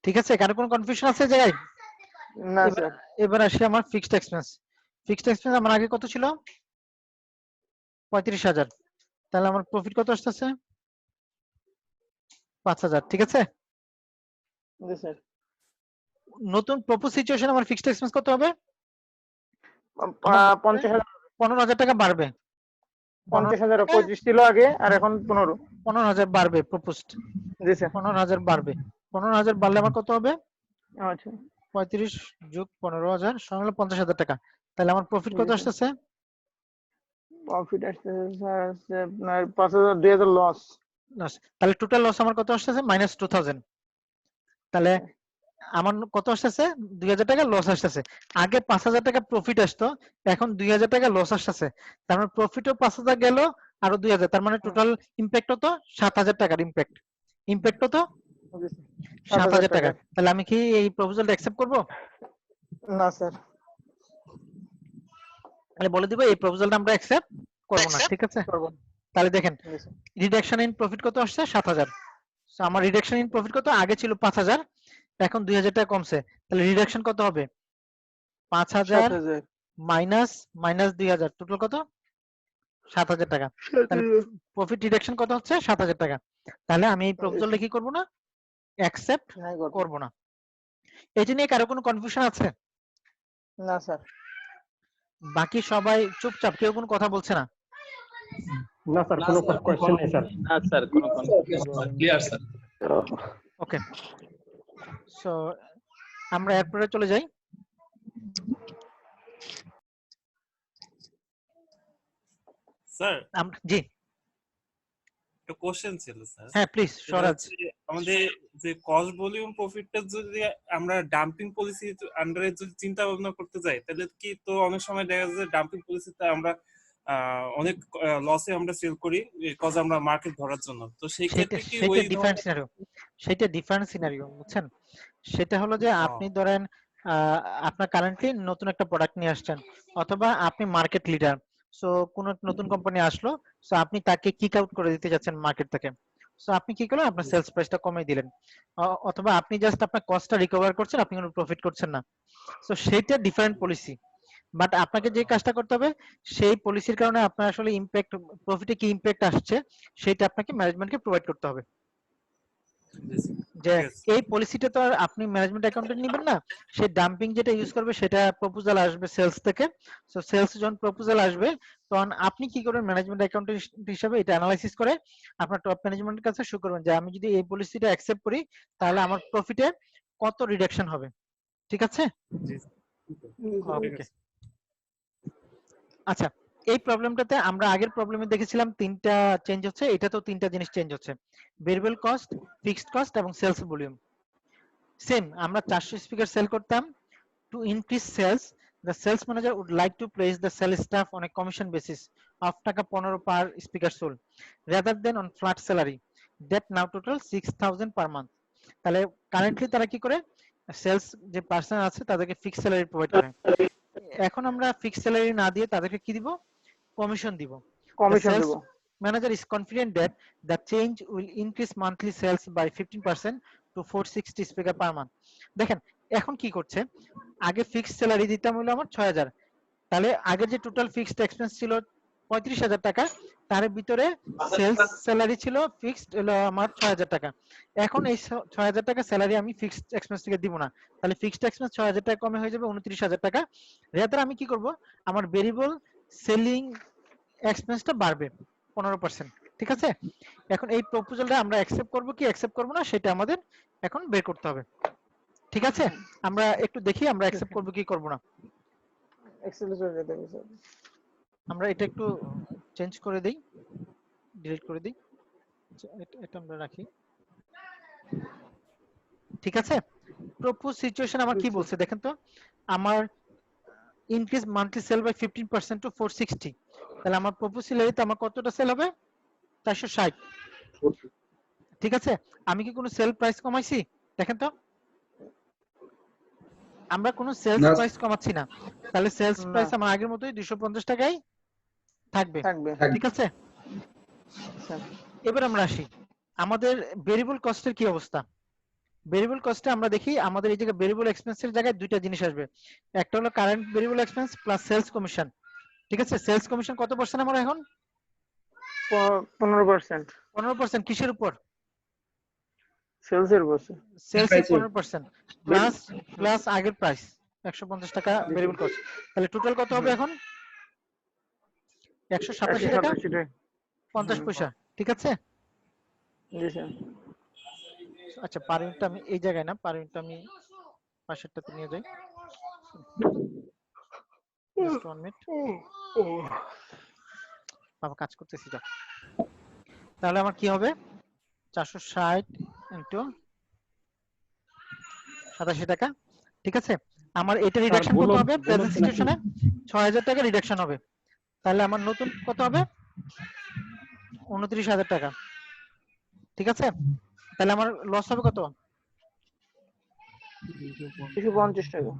ঠিক আছে, কারো কোনো কনফিউশন আছে এই জায়গায়? না এবার স্যার। এবার আসি আমার ফিক্সড এক্সপেন্স। ফিক্সড এক্সপেন্স আমার আগে কত ছিল? 35,000। তাহলে আমার প্রফিট কত আসতেছে? 5,000। ঠিক আছে, জি স্যার। নতুন প্রপোজ সিচুয়েশন আমার ফিক্সড এক্সপেন্স কত হবে? 50,000। 15,000 টাকা বাড়বে। 50,000। 25 ছিল আগে, আর এখন 15। 15,000 বাড়বে প্রপোজড। জি স্যার। 15,000 বাড়বে। 15,000 বাড়লে আমার কত হবে? আচ্ছা। 35 যোগ 15,000 সমান হলো 50,000 টাকা। তাহলে আমার প্রফিট কত জি স্যার। আসতেছে? প্রফিট আসছে স্যার হচ্ছে আপনার 5,000, 2,000 লস। তাহলে টোটাল লস আমার কত আসতেছে? -2,000। তাহলে আমার কত আসতেছে? 2,000 টাকা লস আসতেছে। আগে 5,000 টাকা প্রফিট আসতো, এখন 2,000 টাকা লস আসতেছে। তার মানে প্রফিটও 5,000 গেল, আরো 2,000, তার মানে টোটাল ইম্প্যাক্ট হতো 7,000 টাকার ইম্প্যাক্ট। ইম্প্যাক্ট হতো জি স্যার। 7,000 টাকা। টাকা। তাহলে আমি কি এই প্রপোজালটা অ্যাকসেপ্ট করব? না স্যার। তাহলে বলে দিব এই প্রপোজালটা আমরা অ্যাকসেপ্ট করব না। ঠিক আছে, করব। তাহলে দেখেন জি স্যার। রিডাকশন ইন প্রফিট কত আসছে? 7,000। সো আমার রিডাকশন ইন প্রফিট কত? আগে ছিল 5,000, এখন 2,000 টাকা কমছে। তাহলে রিডাকশন কত হবে? 5,000 7,000। মাইনাস 2,000, টোটাল কত? 7,000 টাকা। তাহলে প্রফিট রিডাকশন কত হচ্ছে? 7,000 টাকা। তাহলে আমি এই প্রপোজালটা কি করব না? অ্যাকসেপ্ট নাই করব। করব না। এটা নিয়ে কারো কোনো কনফিউশন আছে? না স্যার। বাকি সবাই চুপচাপ, কেউ কোনো কথা বলছে না। না স্যার, কোনো কোশ্চেন নেই স্যার। না স্যার, কোনো ক্লিয়ার স্যার। ওকে, সো আমরা এরপরে চলে যাই। স্যার জি, একটা কোশ্চেন ছিল স্যার। হ্যাঁ প্লিজ সেটা স্বরাজ। হচ্ছে আমাদের যে কস্ট ভলিউম প্রফিটটা যদি আমরা ডাম্পিং পলিসি আন্ডারে যদি চিন্তা ভাবনা করতে যাই, তাহলে কি তো অনেক সময় দেখা যায় যে ডাম্পিং পলিসিতে আমরা অনেক লসে আমরা সেল করি কজ আমরা মার্কেট ধরার জন্য। তো সেই ক্ষেত্রে কি ওই ডিফারেন্ট সিনারিও, সেটা ডিফারেন্ট সিনারিও, বুঝছেন? সেটা হলো যে আপনি ধরেন আপনার কারেন্টলি নতুন একটা প্রোডাক্ট নিয়ে আসছেন, অথবা আপনি মার্কেট লিডার, সো কোন নতুন কোম্পানি আসলো, সো আপনি তাকে কিক আউট করে দিতে যাচ্ছেন মার্কেট থেকে। সো আপনি কি করলেন, আপনার সেলস প্রাইসটা কমিয়ে দিলেন, অথবা আপনি জাস্ট আপনার কস্টটা রিকভার করছেন, আপনি কোনো প্রফিট করছেন না। সো সেইটা ডিফারেন্ট পলিসি, বাট আপনাকে যে কাজটা করতে হবে, সেই পলিসির কারণে আপনার আসলে ইমপ্যাক্ট, প্রফিটে কি ইমপ্যাক্ট আসছে সেটা আপনাকে ম্যানেজমেন্টকে প্রোভাইড করতে হবে। যে এই পলিসিটা তো আর আপনি ম্যানেজমেন্ট অ্যাকাউন্টে নেবেন না, সেই ডাম্পিং যেটা ইউজ করবে সেটা প্রপোজাল আসবে সেলস থেকে। সো সেলস যখন প্রপোজাল আসবে, তখন আপনি কি করবেন, ম্যানেজমেন্ট অ্যাকাউন্টেন্ট হিসেবে এটা অ্যানালাইসিস করে আপনার টপ ম্যানেজমেন্টের কাছে শো করবেন যে আমি যদি এই পলিসিটা অ্যাকসেপ্ট করি তাহলে আমার প্রফিটে কত রিডাকশন হবে। ঠিক আছে? ওকে, আচ্ছা, এই প্রবলেমটাতে আমরা আগের প্রবলেমে দেখেছিলাম তিনটা চেঞ্জ হচ্ছে, এটা তো তিনটা জিনিস চেঞ্জ হচ্ছে, ভেরিয়েবল কস্ট, ফিক্সড কস্ট এবং সেলস ভলিউম। সেম, আমরা 400 স্পিকার সেল করতাম। To increase sales, the sales manager would like to place the sales staff on a commission basis of টাকা 15 per speaker sold rather than on flat salary that now total 6000 per month। তাহলে currently তারা কি করে, sales যে person আছে তাদেরকে fixed salary provide করে। এখন আমরা ফিক্সড স্যালারি না দিয়ে তাদেরকে কি দিব, কমিশন দিব। কমিশন দেব। Manager is confident that the change will increase monthly sales by 15% to 460 speaker per month। দেখেন এখন কি করছে, আগে ফিক্সড স্যালারি দিতাম হলো আমার 6000, তাহলে আগে যে টোটাল ফিক্সড এক্সপেন্স ছিল 35000 টাকা, তার ভিতরে সেলস স্যালারি ছিল ফিক্সড হলো আমার 6000 টাকা। এখন এই 6000 টাকা স্যালারি আমি ফিক্সড এক্সপেন্স থেকে দিব না, তাহলে ফিক্সড এক্সপেন্স 6000 টাকা কমে হয়ে যাবে 29000 টাকা। রেদার আমি কি করব, আমার ভেরিয়েবল সেলিং এক্সপেন্সটা বাড়বে 15%। ঠিক আছে? এখন এই প্রপোজালটা আমরা অ্যাকসেপ্ট করব কি অ্যাকসেপ্ট করব না সেটা আমাদের এখন বের করতে হবে। ঠিক আছে, আমরা একটু দেখি আমরা অ্যাকসেপ্ট করব কি করব না। এক্সেলে চলে যেতে হবে স্যার। আমরা এটা একটু চেঞ্জ করে দেই, ডিলিট করে দিই, এটা আমরা রাখি। ঠিক আছে, প্রপোজ সিচুয়েশন আমার কি বলছে দেখেন তো, আমার increase monthly sale by 15% to 460, তাহলে আমার প্রপোজ স্যালারিতে আমার কতটা সেল হবে, 460। ঠিক আছে, আমি কি কোনো সেল প্রাইস কমাইছি দেখেন তো, আমরা কোনো সেলস প্রাইস কমাচ্ছি না, তাহলে সেলস প্রাইস আমার আগের মতোই 250 টাকায় থাকবে। ঠিক আছে, এবার আমরা আসি আমাদের ভেরিয়েবল কস্টের কি অবস্থা। ভেরিয়েবল কস্টে আমরা দেখি আমাদের এই জায়গায় ভেরিয়েবল এক্সপেন্সের জায়গায় দুইটা জিনিস আসবে, একটা হলো current variable expense plus sales commission. ঠিক আছে, সেলস কমিশন কত পার্সেন্ট আমরা এখন, 15%। 15% কিসের উপর, সেলস এর উপর। সেলস 15% প্লাস প্লাস আগের প্রাইস 150 টাকা ভেরিয়েবল কস্ট, তাহলে টোটাল কত হবে এখন 187 টাকা 50 পয়সা। ঠিক আছে, জি স্যার। আচ্ছা পার ইউনিটটা আমি এই জায়গায় না, পার ইউনিটটা আমি পাশেরটাতে নিয়ে যাই। জাস্ট 1 মিনিট, বাবা কাজ করতেছি যা। তাহলে আমার কি হবে, 460 ইনটু 87 টাকা। ঠিক আছে, আমার এটা রিডাকশন কত হবে, প্রেজেন্ট সিচুয়েশনে 6000 টাকা রিডাকশন হবে, তাহলে আমার নতুন কত হবে 29000 টাকা। ঠিক আছে, তাহলে আমার লস হবে কত, 250 টাকা।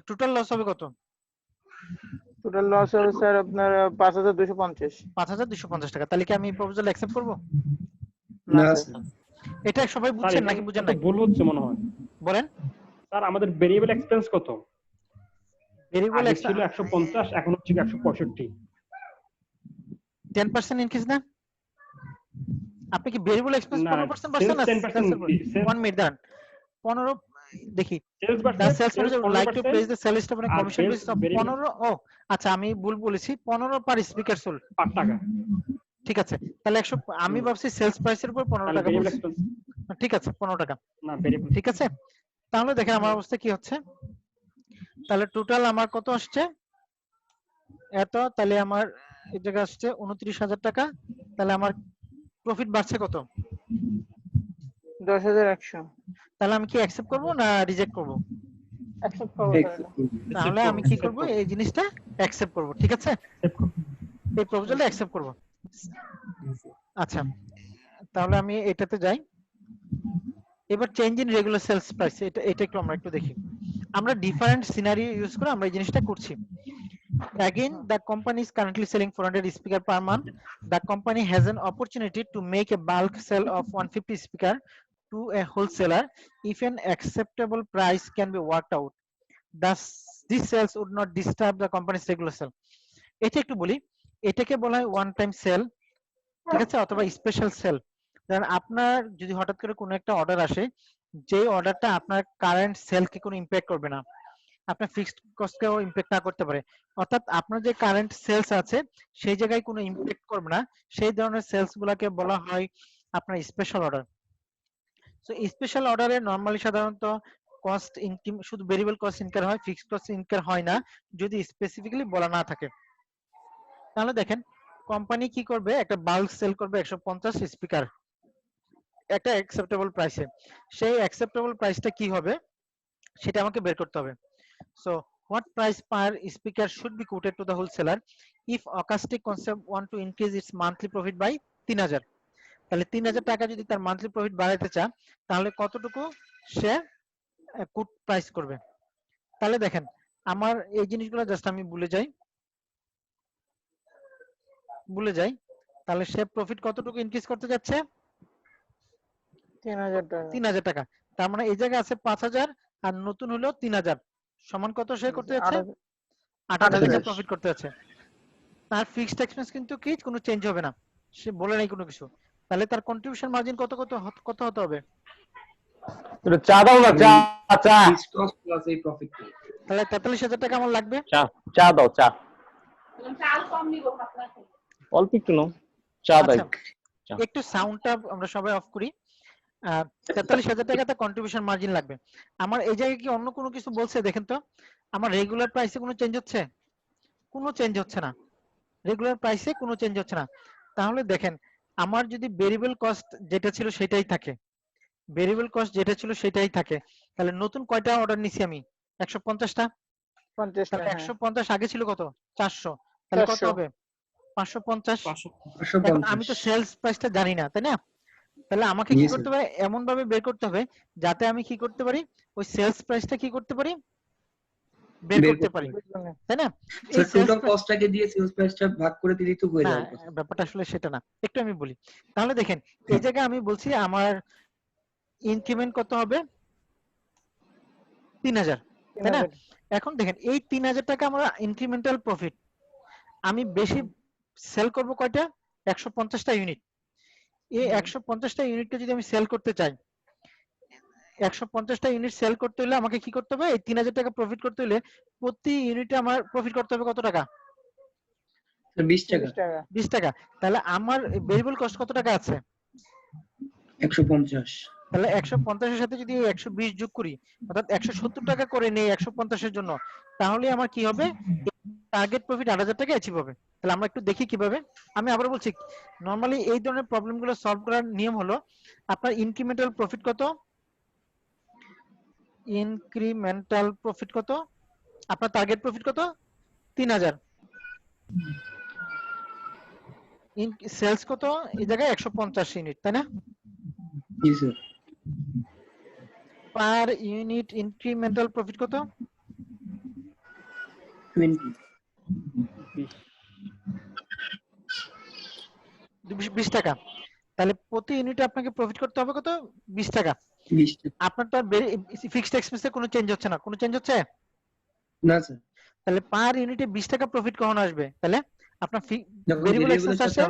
টোটাল লস হবে কত, টোটাল লস হবে স্যার আপনার 5250। 5250 টাকা। তাহলে কি আমি প্রপোজাল অ্যাকসেপ্ট করব না স্যার। এটা সবাই বুঝছেন নাকি বুঝেন না, ভুল হচ্ছে মনে হয়। বলেন স্যার আমাদের ভেরিয়েবল এক্সপেন্স কত, ভেরিয়েবল আগে ছিল 150, এখন হচ্ছে 165। 10% ইনক্রিজ না, আপনি কি ভেরিয়েবল এক্সপেন্স 15% বাড়ছে না, 1 মিনিট দাঁড়ান, দেখি sales the versus sales sales manager would like to 15% place the sales staff on a আর commission sales basis of variable 15 ও আচ্ছা আমি ভুল বলেছি 15 পার স্পিকার সোল পার টাকা, ঠিক আছে তাহলে 100 আমি ভাবছি সেলস প্রাইসের উপর 15 তাহলে টাকা ভেরিয়েবল বলছি এক্সপেন্স ঠিক আছে 15 টাকা না ভেরিয়েবল। ঠিক আছে তাহলে দেখেন আমার অবস্থা কি হচ্ছে তাহলে টোটাল আমার কত আসছে এত তাহলে আমার এই জায়গা আসছে 29,000 টাকা তাহলে আমার প্রফিট বাড়ছে কত 10,100 তাহলে আমি কি অ্যাকসেপ্ট করব না রিজেক্ট করব অ্যাকসেপ্ট করবো তাহলে। তাহলে আমি কি করব এই জিনিসটা অ্যাকসেপ্ট করব ঠিক আছে এই প্রপোজালটা অ্যাকসেপ্ট করব আচ্ছা তাহলে আমি এটাতে যাই এবার change in regular sales price এটা একটু আমরা একটু দেখি আমরা ডিফারেন্ট সিনারিও ইউজ করে আমরা এই জিনিসটা করছি again the company is currently selling 400 speaker per month the company has an opportunity to make a bulk sale of 150 speaker to a wholesaler if an acceptable price can be worked out thus this sales would not disturb the company's regular sale এটা একটু বলি এটাকে বলা হয় one time sell ঠিক আছে অথবা special cell কারণ আপনার যদি হঠাৎ করে কোনো একটা অর্ডার আসে যে অর্ডারটা আপনার কারেন্ট সেলকে কোনো ইমপ্যাক্ট করবে না আপনার ফিক্সড কস্টকেও ইমপ্যাক্ট না করতে পারে অর্থাৎ আপনার যে কারেন্ট সেলস আছে সেই জায়গায় কোনো ইমপ্যাক্ট করবে না সেই ধরনের সেলস গুলাকে বলা হয় আপনার স্পেশাল অর্ডার সো স্পেশাল অর্ডারে নরমালি সাধারণত কস্ট ইনকাম শুধু ভেরিয়েবল কস্ট ইনকার হয় ফিক্সড কস্ট ইনকার হয় না যদি স্পেসিফিক্যালি বলা না থাকে তাহলে দেখেন কোম্পানি কি করবে একটা বাল্ক সেল করবে 150 স্পিকার একটা অ্যাকসেপ্টেবল প্রাইসে সেই অ্যাকসেপ্টেবল প্রাইসটা কি হবে সেটা আমাকে বের করতে হবে so what price per speaker should be quoted to the wholesaler if Acoustic Concept want to increase its monthly profit by 3000 তাহলে 3000 টাকা যদি তার মান্থলি প্রফিট বাড়াতে চায় তাহলে কতটুকু সে কোট প্রাইস করবে তাহলে দেখেন আমার এই জিনিসগুলো জাস্ট আমি ভুলে যাই তাহলে সে প্রফিট কতটুকু ইনক্রিজ করতে যাচ্ছে 3,000 টাকা 3000 টাকা তার মানে এই জায়গায় আছে 5000 আর নতুন হলো 3000 সমান কত সে করতে যাচ্ছে 8000 টাকা প্রফিট করতে যাচ্ছে তার ফিক্সড এক্সপেন্স কিন্তু কি কোনো চেঞ্জ হবে না সে বলে নাই কোনো কিছু তাহলে তার কন্ট্রিবিউশন মার্জিন কত হতে হবে চা দাও না চা চা তাহলে 43000 টাকা আমার লাগবে চা দাও চা অল্প একটু নাও চা দাও আচ্ছা, একটু সাউন্ডটা আমরা সবাই অফ করি 43000 টাকা তার কন্ট্রিবিউশন মার্জিন লাগবে আমার এই জায়গায় কি অন্য কোনো কিছু বলছে দেখেন তো আমার রেগুলার প্রাইসে কোনো চেঞ্জ হচ্ছে কোনো চেঞ্জ হচ্ছে না রেগুলার প্রাইসে কোনো চেঞ্জ হচ্ছে না তাহলে দেখেন আমার যদি ভেরিয়েবল কস্ট যেটা ছিল সেটাই থাকে তাহলে নতুন কয়টা অর্ডার নিছি আমি 150টা 50 তাহলে টাকা 150 আগে ছিল কত 400 তাহলে কত 400 হবে 550 এখন আমি তো সেলস প্রাইসটা জানি না তাই না তাহলে আমাকে কি করতে হবে এমন ভাবে বের করতে হবে যাতে আমি কি করতে পারি ওই সেলস প্রাইসটা কি করতে পারি বের করতে পারি তাই না এই টোটাল কস্টটাকে দিয়ে সেলস প্রাইসটা ভাগ করে দিলেই তো হয়ে যাবে ব্যাপারটা আসলে সেটা না একটু আমি বলি তাহলে দেখেন এই জায়গায় আমি বলছি আমার ইনক্রিমেন্ট কত হবে 3000 তাই না এখন দেখেন এই 3000 টাকা আমরা ইনক্রিমেন্টাল প্রফিট আমি বেশি সেল করব কয়টা 150টা ইউনিট এই 150টা ইউনিটকে যদি আমি সেল করতে চাই 150টা ইউনিট সেল করতে হলে আমাকে কি করতে হবে এই 3000 টাকা প্রফিট করতে হলে প্রতি ইউনিটে আমার প্রফিট করতে হবে কত টাকা 20 টাকা 20 টাকা তাহলে আমার ভেরিয়েবল কস্ট কত টাকা আছে 150 তাহলে 150 এর সাথে যদি 120 যোগ করি অর্থাৎ 170 টাকা করে নেই 150 এর জন্য তাহলে আমার কি হবে টার্গেট প্রফিট 8000 টাকা অ্যাচিভ হবে তাহলে আমরা একটু দেখি কিভাবে আমি আবার বলছি নরমালি এই ধরনের প্রবলেমগুলো সলভ করার নিয়ম হলো আপনার ইনক্রিমেন্টাল প্রফিট কত আপনার টার্গেট প্রফিট কত 3000 সেলস কত এই জায়গায় 150 ইউনিট তাই না জি sir per unit incremental profit কত 20 টাকা তাহলে প্রতি ইউনিটে আপনাকে প্রফিট করতে হবে কত 20 টাকা আপনার তো ফিক্সড এক্সপেন্সে কোনো চেঞ্জ হচ্ছে না কোনো চেঞ্জ হচ্ছে না স্যার তাহলে পার ইউনিটে 20 টাকা প্রফিট কখন আসবে তাহলে আপনার ভেরিয়েবল এক্সপেন্স আছে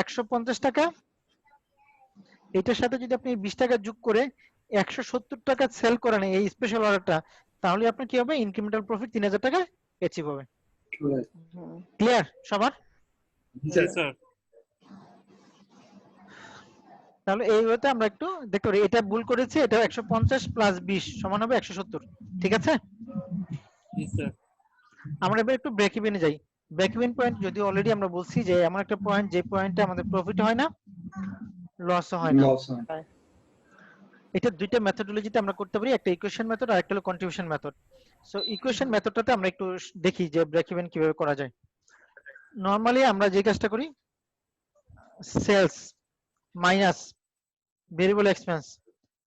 150 টাকা এটার সাথে যদি আপনি 20 টাকা যোগ করে 170 টাকা সেল করেন এই স্পেশাল অর্ডারটা, তাহলে আপনার কি হবে? ইনক্রিমেন্টাল প্রফিট 3000 টাকা অ্যাচিভ হবে। ক্লিয়ার সবার? জি স্যার। তাহলে এই ওয়েতে আমরা একটু দেখতে পারি, এটা ভুল করেছি, এটা 150 প্লাস 20 সমান হবে 170। ঠিক আছে, জি স্যার। আমরা এবার একটু ব্রেক ইভেনে যাই। ব্রেক ইভেন পয়েন্ট যদি অলরেডি আমরা বলছি যে এমন একটা পয়েন্ট যে পয়েন্টে আমাদের প্রফিট হয় না, লসও হয় না। এটা দুইটা মেথডোলজিতে আমরা করতে পারি, একটা ইকুয়েশন মেথড আর একটা হলো কন্ট্রিবিউশন মেথড। সো ইকুয়েশন মেথডটাতে আমরা একটু দেখি যে ব্রেক ইভেন কিভাবে করা যায়। নরমালি আমরা যে কাজটা করি, sales minus variable expense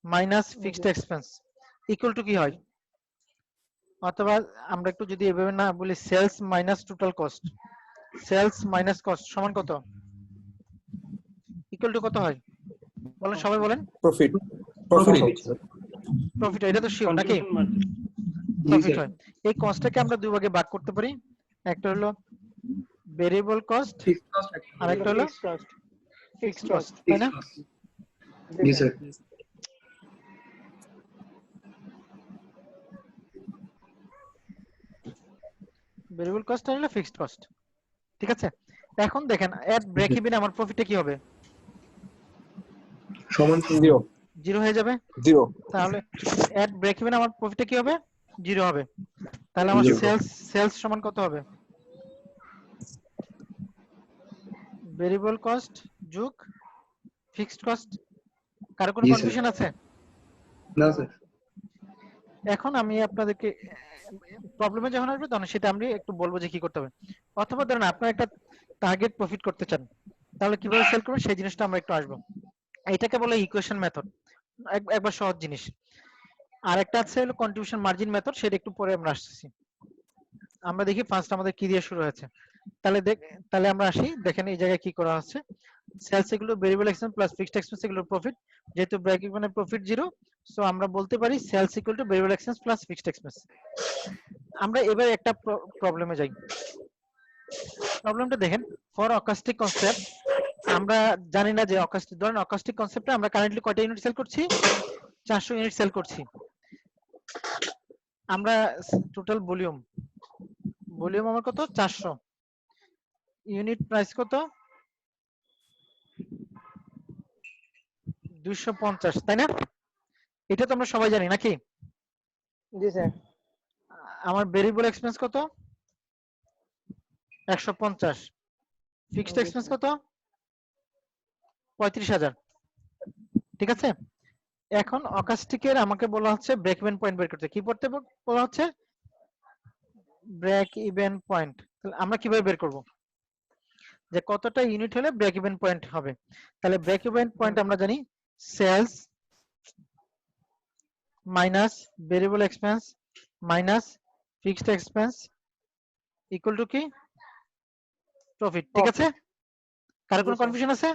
minus fixed expense equal to কি হয়? অথবা আমরা একটু যদি এভাবে না বলি, sales minus total cost, sales minus cost সমান কত? ইকুয়াল টু কত হয় বলেন, সবাই বলেন। প্রফিট প্রফিট, এটা তো শিওর নাকি? Contribution margin। প্রফিট হয়। এই কস্টটাকে আমরা দুই ভাগে ভাগ করতে পারি, একটা হলো ভেরিয়েবল কস্ট আর একটা হলো ফিক্সড কস্ট, তাই না? জি স্যার। ভেরিয়েবল কস্ট আর হলো ফিক্সড কস্ট। ঠিক আছে, এখন দেখেন এট ব্রেক ইভেন আমার প্রফিটটা কি হবে? সমান জিরো হয়ে যাবে। জিরো। তাহলে এট ব্রেক ইভেন আমার প্রফিটটা কি হবে? জিরো হবে। তাহলে আমার সেলস সমান কত হবে? ভেরিয়েবল কস্ট যোগ ফিক্সড কস্ট। কারো কোনো জি স্যার। কনফিউশন আছে? না স্যার। এখন আমি আপনাদেরকে প্রবলেমে যখন আসবে তখন সেটা আমি একটু বলবো যে কি করতে হবে। অথবা ধরেন আপনার একটা টার্গেট প্রফিট করতে চান, তাহলে কিভাবে সেল করবেন সেই জিনিসটা আমরা একটু আসবো। এটাকে বলে ইকুয়েশন মেথড, একবার সহজ জিনিস। আর একটা আছে হলো কন্ট্রিবিউশন মার্জিন মেথড, সেটা একটু পরে আমরা আসতেছি। আমরা দেখি ফার্স্ট আমাদের কি দিয়ে শুরু হয়েছে। তাহলে আমরা আসি, দেখেন এই জায়গায় কি করা হচ্ছে। সেলস এগুলো variable expense plus fixed expense এগুলো প্রফিট, যেহেতু ব্রেক ইভেনে প্রফিট জিরো, সো আমরা বলতে পারি sales equal to variable expense plus fixed expense. আমরা এবার একটা প্রবলেমে যাই। প্রবলেমটা দেখেন, ফর অকাস্টিক কনসেপ্ট আমরা জানি না যে অকাস্টিক, ধরেন অকাস্টিক কনসেপ্টে আমরা কারেন্টলি কয়টা ইউনিট সেল করছি? 400 ইউনিট সেল করছি। আমরা টোটাল ভলিউম আমার কত? 400 ইউনিট, প্রাইস কত? 250, তাই না? এটা তো আমরা সবাই জানি নাকি? জি স্যার। আমার ভেরিয়েবল এক্সপেন্স কত? 150। ফিক্সড এক্সপেন্স কত? 35,000। ঠিক আছে, এখন অকাস্টিকের আমাকে বলা হচ্ছে ব্রেক ইভেন পয়েন্ট বের করতে। কি করতে বলা হচ্ছে? Break even point. তাহলে আমরা কিভাবে বের করব যে কতটা ইউনিট হলে ব্রেক ইভেন পয়েন্ট হবে? তাহলে ব্রেক ইভেন পয়েন্ট আমরা জানি sales minus variable expense minus fixed expense equal to কি? প্রফিট। ঠিক আছে, কারো কোনো কনফিউশন আছে?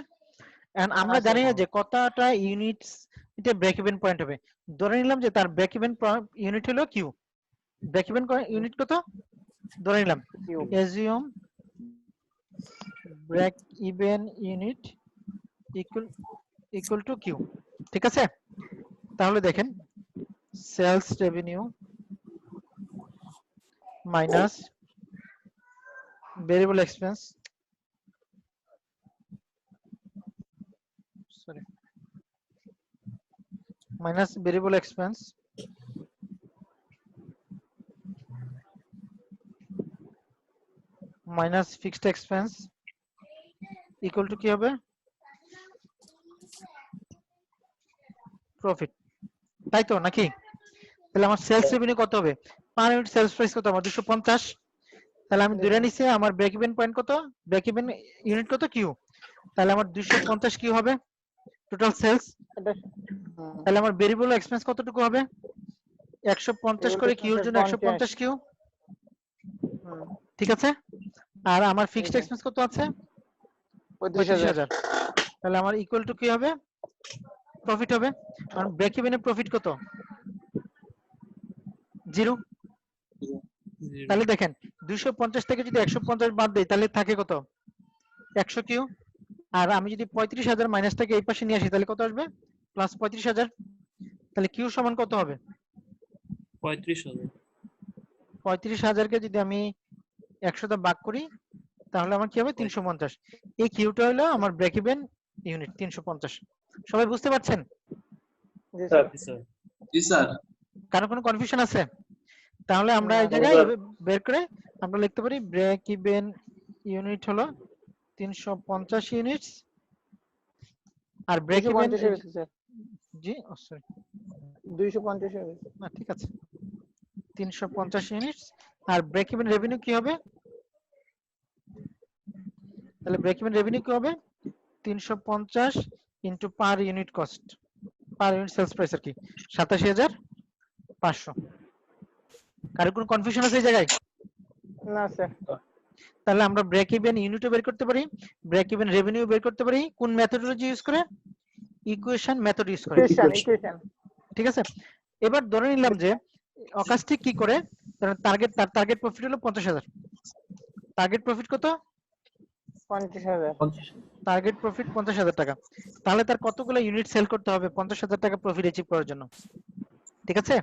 এন্ড আমরা জানি না যে কতটা ইউনিটস এটা ব্রেক ইভেন পয়েন্ট হবে। ধরে নিলাম যে তার ব্রেক ইভেন ইউনিট হলো কিউ। ব্রেক ইভেন ইউনিট কত ধরে নিলাম? Assume break even unit equal to Q. ঠিক আছে, তাহলে দেখেন sales revenue minus variable expense, sorry, minus variable expense minus fixed expense equal to কি হবে? প্রফিট, তাই তো নাকি? তাহলে আমার সেলস রেভিনিউ কত হবে? পার ইউনিট সেলস প্রাইস কত আমার? 250। তাহলে আমি ধরে নিছি আমার ব্রেক ইভেন পয়েন্ট কত? ব্রেক ইভেন ইউনিট কত? কিউ। তাহলে আমার 250 কিউ হবে টোটাল সেলস। তাহলে আমার ভেরিয়েবল এক্সপেন্স কতটুকু হবে? 150 করে কিউর জন্য 150 কিউ। ঠিক আছে, আর আমার ফিক্সড এক্সপেন্স কত আছে? 35,000। তাহলে আমার ইকুয়াল টু কি হবে? প্রফিট হবে। কারণ ব্রেক ইভেনে প্রফিট কত? জিরো। তাহলে দেখেন 250 থেকে যদি 150 বাদ দেই তাহলে থাকে কত? 100 কিউ। আর আমি যদি 35,000 মাইনাস থেকে এই পাশে নিয়ে আসি তাহলে কত আসবে? প্লাস 35,000। তাহলে কিউ সমান কত হবে? 35,000। 35,000 কে যদি আমি 100 দ্বারা ভাগ করি তাহলে আমার কি হবে? 350। এই কিউটা হলো আমার ব্রেক ইভেন ইউনিট 350। সবাই বুঝতে পারছেন? জি স্যার। জি স্যার। জি স্যার। কারো কোনো কনফিউশন আছে? তাহলে আমরা এই জায়গায় বের করে আমরা লিখতে পারি ব্রেক ইভেন ইউনিট হলো 350 ইউনিটস আর ব্রেক ইভেন 250 হয়ে গেছে স্যার। জি সরি 250 হয়ে গেছে। না ঠিক আছে 350 ইউনিটস আর ব্রেক ইভেন রেভিনিউ কি হবে? তাহলে ব্রেক ইভেন রেভিনিউ কি হবে? 350 into per unit cost, per unit sales price আর কি 87,500। কারো কোনো কনফিউশন আছে এই জায়গায়? না স্যার। তাহলে আমরা ব্রেক ইভেন ইউনিটও বের করতে পারি, ব্রেক ইভেন রেভিনিউ বের করতে পারি কোন মেথডোলজি ইউজ করে? ইকুয়েশন মেথড ইউজ করে। ইকুয়েশন। ঠিক আছে, এবার ধরে নিলাম যে অকাস্টিক কি করে, তার টার্গেট প্রফিট হলো 50,000। টার্গেট প্রফিট কত? 50,000। টার্গেট প্রফিট 50,000 টাকা। তাহলে তার কতগুলো ইউনিট সেল করতে হবে 50,000 টাকা প্রফিট অ্যাচিভ করার জন্য? ঠিক আছে,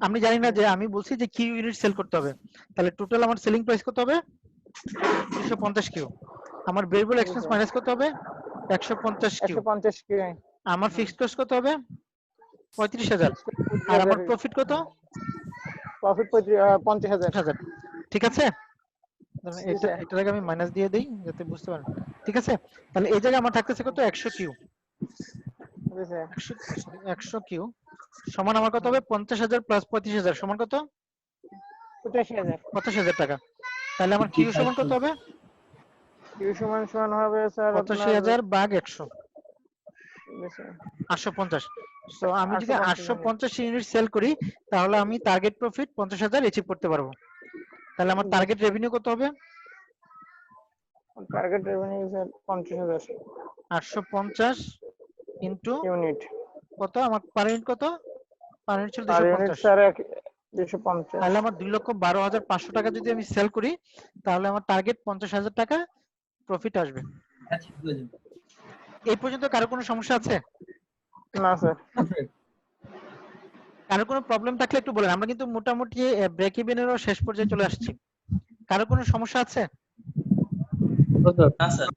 আমি জানি না যে আমি বলছি যে কিউ ইউনিট সেল করতে হবে, তাহলে টোটাল আমার সেলিং প্রাইস কত হবে? 250 কিউ। আমার ভেরিয়েবল এক্সপেন্স মাইনাস কত হবে? 150 কিউ। 150 কি? আমার ফিক্সড কস্ট কত হবে? 35,000। আর আমার প্রফিট কত? প্রফিট 50,000। ঠিক আছে, এটাকে আমি মাইনাস দিয়ে দেই যাতে বুঝতে পারেন। ঠিক আছে, তাহলে এই জায়গায় আমার থাকতেছে কত? 100 কিউ। জি স্যার। 100 কিউ সমান আমার কত হবে? 50,000 প্লাস 35,000 সমান কত? 85,000। 85,000 টাকা। তাহলে আমার কিউ সমান কত হবে? কিউ সমান হবে স্যার 85,000 ভাগ 100, জি স্যার 850। সো আমি যদি 850 ইউনিট সেল করি তাহলে আমি টার্গেট প্রফিট 50,000 অ্যাচিভ করতে পারবো। তাহলে আমার টার্গেট রেভিনিউ কত হবে? Target revenue sir 50,000 850 into unit. কত? আমার পার ইউনিট কত? পার ইউনিট ছিল আর ইউনিট 250। স্যার 250। তাহলে আমার 2,12,500 টাকা যদি আমি সেল করি তাহলে আমার টার্গেট 50,000 টাকা প্রফিট আসবে। এই পর্যন্ত কারো কোনো সমস্যা আছে? না স্যার। কারো কোনো প্রবলেম থাকলে একটু বলেন, আমরা কিন্তু মোটামুটি ব্রেক ইভেনেরও শেষ পর্যায়ে চলে আসছি। কারো কোনো সমস্যা আছে? না স্যার।